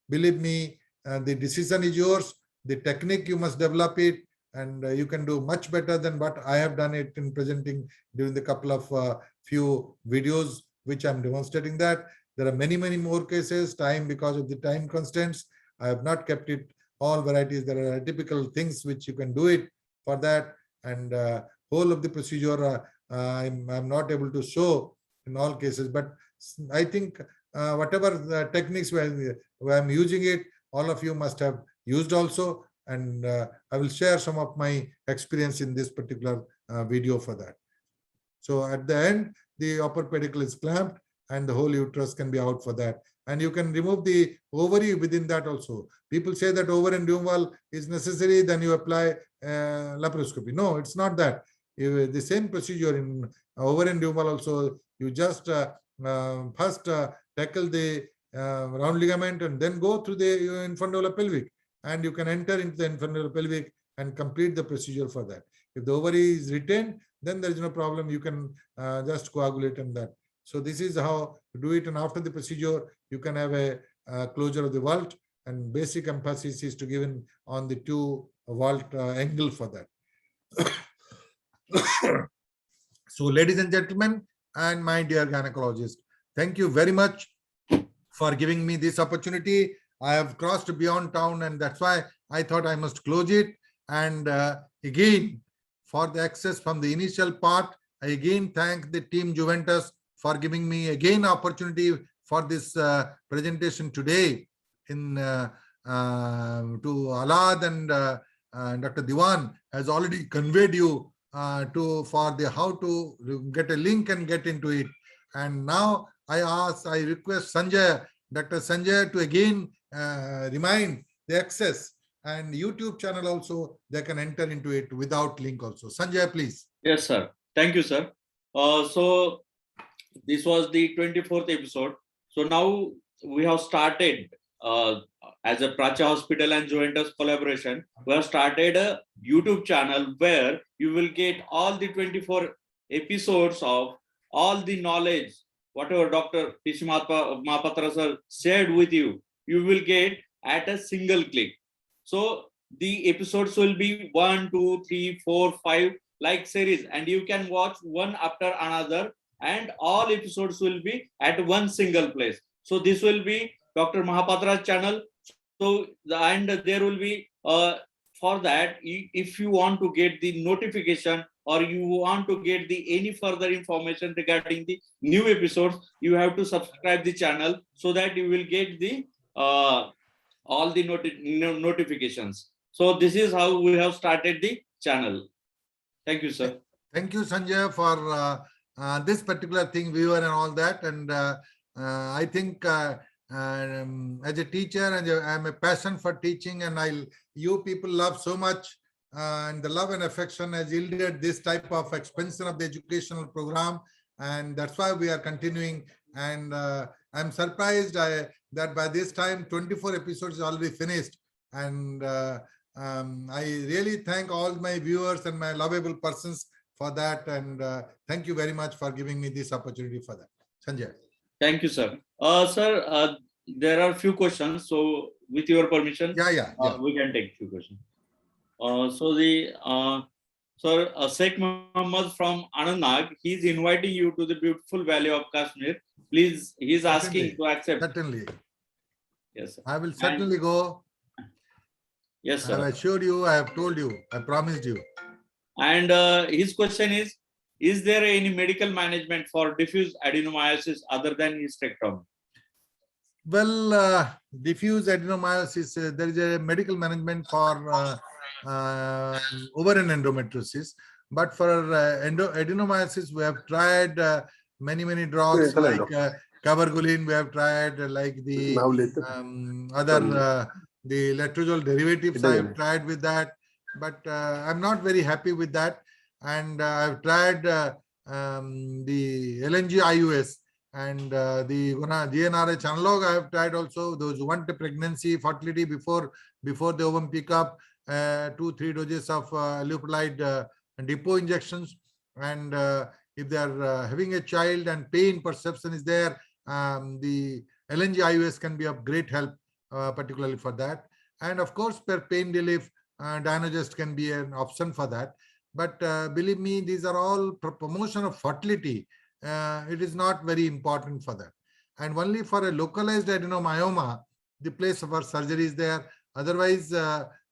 believe me, the decision is yours. The technique, you must develop it, and you can do much better than what I have done it in presenting during the couple of few videos, which I'm demonstrating that. There are many more cases, because of the time constraints. I have not kept it all varieties. There are typical things which you can do it for that. And whole of the procedure, I'm not able to show in all cases, but I think whatever the techniques where I'm using it, all of you must have used also. And I will share some of my experience in this particular video for that. So at the end, the upper pedicle is clamped and the whole uterus can be out for that. And you can remove the ovary within that also. People say that ovarian removal is necessary, then you apply laparoscopy. No, it's not that. The same procedure in ovarian removal also, you just first tackle the round ligament and then go through the infundibulum pelvic, and you can enter into the infundibulum pelvic and complete the procedure for that. If the ovary is retained, then there is no problem. You can just coagulate on that. So this is how to do it. And after the procedure, you can have a closure of the vault, and basic emphasis is to given on the two vault angle for that. So ladies and gentlemen, and my dear gynecologist, thank you very much for giving me this opportunity. I have crossed beyond town, and that's why I thought I must close it. And again, for the access from the initial part, I again thank the team Zuventus for giving me again opportunity for this presentation today in to Alad, and Dr. Diwan has already conveyed you for the how to get a link and get into it. And now I request Sanjay, Dr. Sanjay, to again remind the access, and YouTube channel also, they can enter into it without link also. Sanjay, please. Yes, sir. Thank you, sir. So this was the 24th episode. So now we have started as a Pracha Hospital and Zuventus collaboration. We have started a YouTube channel where you will get all the 24 episodes of all the knowledge, whatever Dr. P.C. Mahapatra sir shared with you, you will get at a single click. So the episodes will be 1, 2, 3, 4, 5 like series, and you can watch one after another, and all episodes will be at one single place. So this will be Dr. Mahapatra's channel. So and there will be for that, if you want to get the notification or you want to get the any further information regarding the new episodes, you have to subscribe the channel so that you will get the all the notifications. So this is how we have started the channel. Thank you, sir. Thank you, Sanjay, for this particular thing, viewer and all that. And I think as a teacher, and I'm a passion for teaching, and you people love so much, and the love and affection has yielded this type of expansion of the educational program, and that's why we are continuing. And I'm surprised that by this time 24 episodes is already finished, and I really thank all my viewers and my lovable persons for that, and thank you very much for giving me this opportunity for that. Sanjay. Thank you, sir. Sir, there are few questions, so with your permission, we can take few questions. So the sir, Sheikh Muhammad from Anandnag, he's inviting you to the beautiful valley of Kashmir. Please, he's asking to accept. Certainly. Yes, sir. I will certainly go. Yes, I have sir. assured you, I have told you, I promised you. And his question is there any medical management for diffuse adenomyosis other than hysterectomy? Well, diffuse adenomyosis, there is a medical management for ovarian endometriosis. But for adenomyosis, we have tried many drugs like cabergoline. We have tried like the the letrozole derivatives. I have tried with that, but I'm not very happy with that. And I've tried the LNG IUS. And the GnRH analog I have tried also. Those who want pregnancy, fertility before the ovum pick up, 2-3 doses of leuprolide depot injections. And if they are having a child and pain perception is there, the LNG IUS can be of great help, particularly for that. And of course, per pain relief, Dynogest can be an option for that. But believe me, these are all promotion of fertility. It is not very important for that. And only for a localized adenomyoma, the place for surgery is there. Otherwise,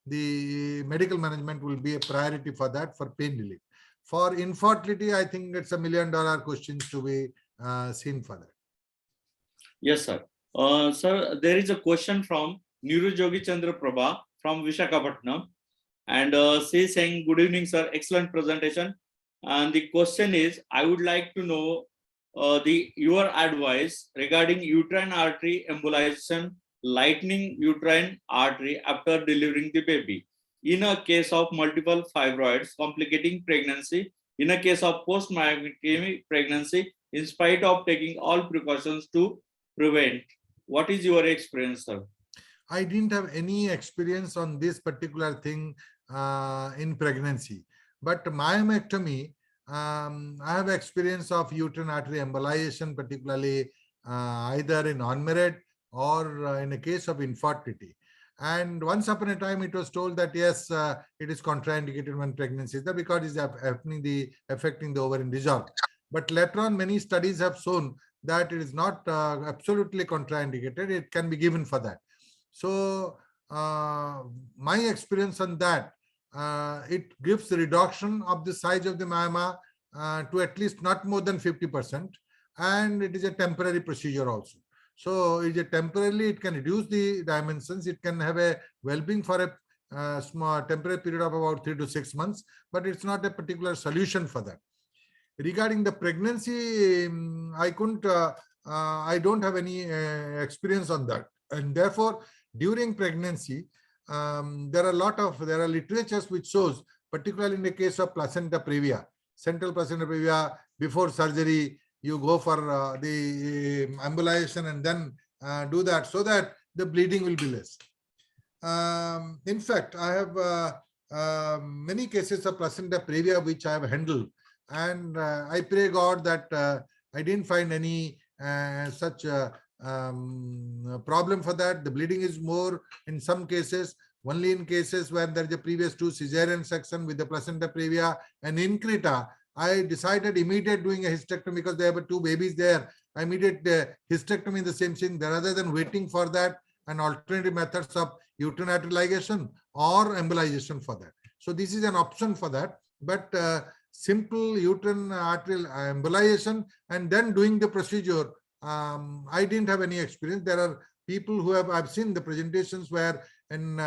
the medical management will be a priority for that, for pain relief. For infertility, I think it's $1 million question to be seen for that. Yes, sir. Sir, there is a question from Nirujogi Chandra Prabha from Vishakhapatnam. And she is saying, good evening, sir. Excellent presentation. And the question is, I would like to know your advice regarding uterine artery embolization, lightening uterine artery after delivering the baby. In a case of multiple fibroids complicating pregnancy, in a case of post-myectomy pregnancy, in spite of taking all precautions to prevent. What is your experience, sir? I didn't have any experience on this particular thing in pregnancy. But myomectomy, I have experience of uterine artery embolization, particularly either in on-merit or in a case of infertility. And once upon a time, it was told that yes, it is contraindicated when pregnancy is there because it's affecting the ovarian disorder. But later on, many studies have shown that it is not absolutely contraindicated. It can be given for that. So my experience on that, it gives a reduction of the size of the myoma to at least not more than 50%, and it is a temporary procedure also. So it is temporarily, it can reduce the dimensions, it can have a well-being for a small temporary period of about 3 to 6 months, but it's not a particular solution for that. Regarding the pregnancy, I don't have any experience on that, and therefore during pregnancy, there are literatures which shows, particularly in the case of placenta previa, central placenta previa, before surgery, you go for the embolization and then do that so that the bleeding will be less. In fact, I have many cases of placenta previa which I have handled, and I pray God that I didn't find any such problem for that. The bleeding is more in some cases, only in cases where there is a previous 2 cesarean section with the placenta previa. And in Creta, I decided immediate doing a hysterectomy because they have 2 babies there. I immediate hysterectomy in the same thing, rather than waiting for that, and alternative methods of uterine artery ligation or embolization for that. So this is an option for that. But simple uterine arterial embolization and then doing the procedure, I didn't have any experience. There are people who I've seen the presentations where in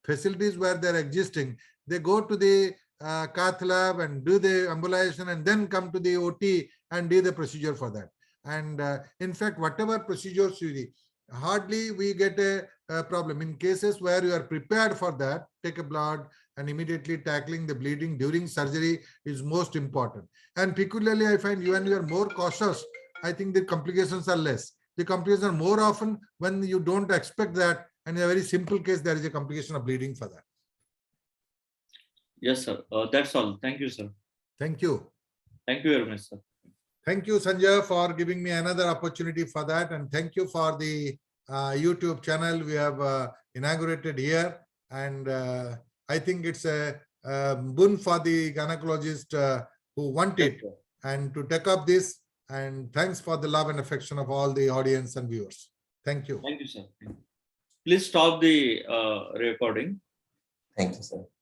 facilities where they're existing, they go to the cath lab and do the embolization and then come to the OT and do the procedure for that. And in fact, whatever procedures you do, hardly we get a problem. In cases where you are prepared for that, take a blood and immediately tackling the bleeding during surgery is most important. And peculiarly, I find when you are more cautious, I think the complications are less. The complications are more often when you don't expect that, and in a very simple case, there is a complication of bleeding for that. Yes, sir. That's all. Thank you, sir. Thank you. Thank you very much, sir. Thank you, Sanjay, for giving me another opportunity for that. And thank you for the YouTube channel we have inaugurated here. And I think it's a boon for the gynecologist who want it and to take up this. And thanks for the love and affection of all the audience and viewers. Thank you. Thank you, sir. Please stop the recording. Thank you, sir.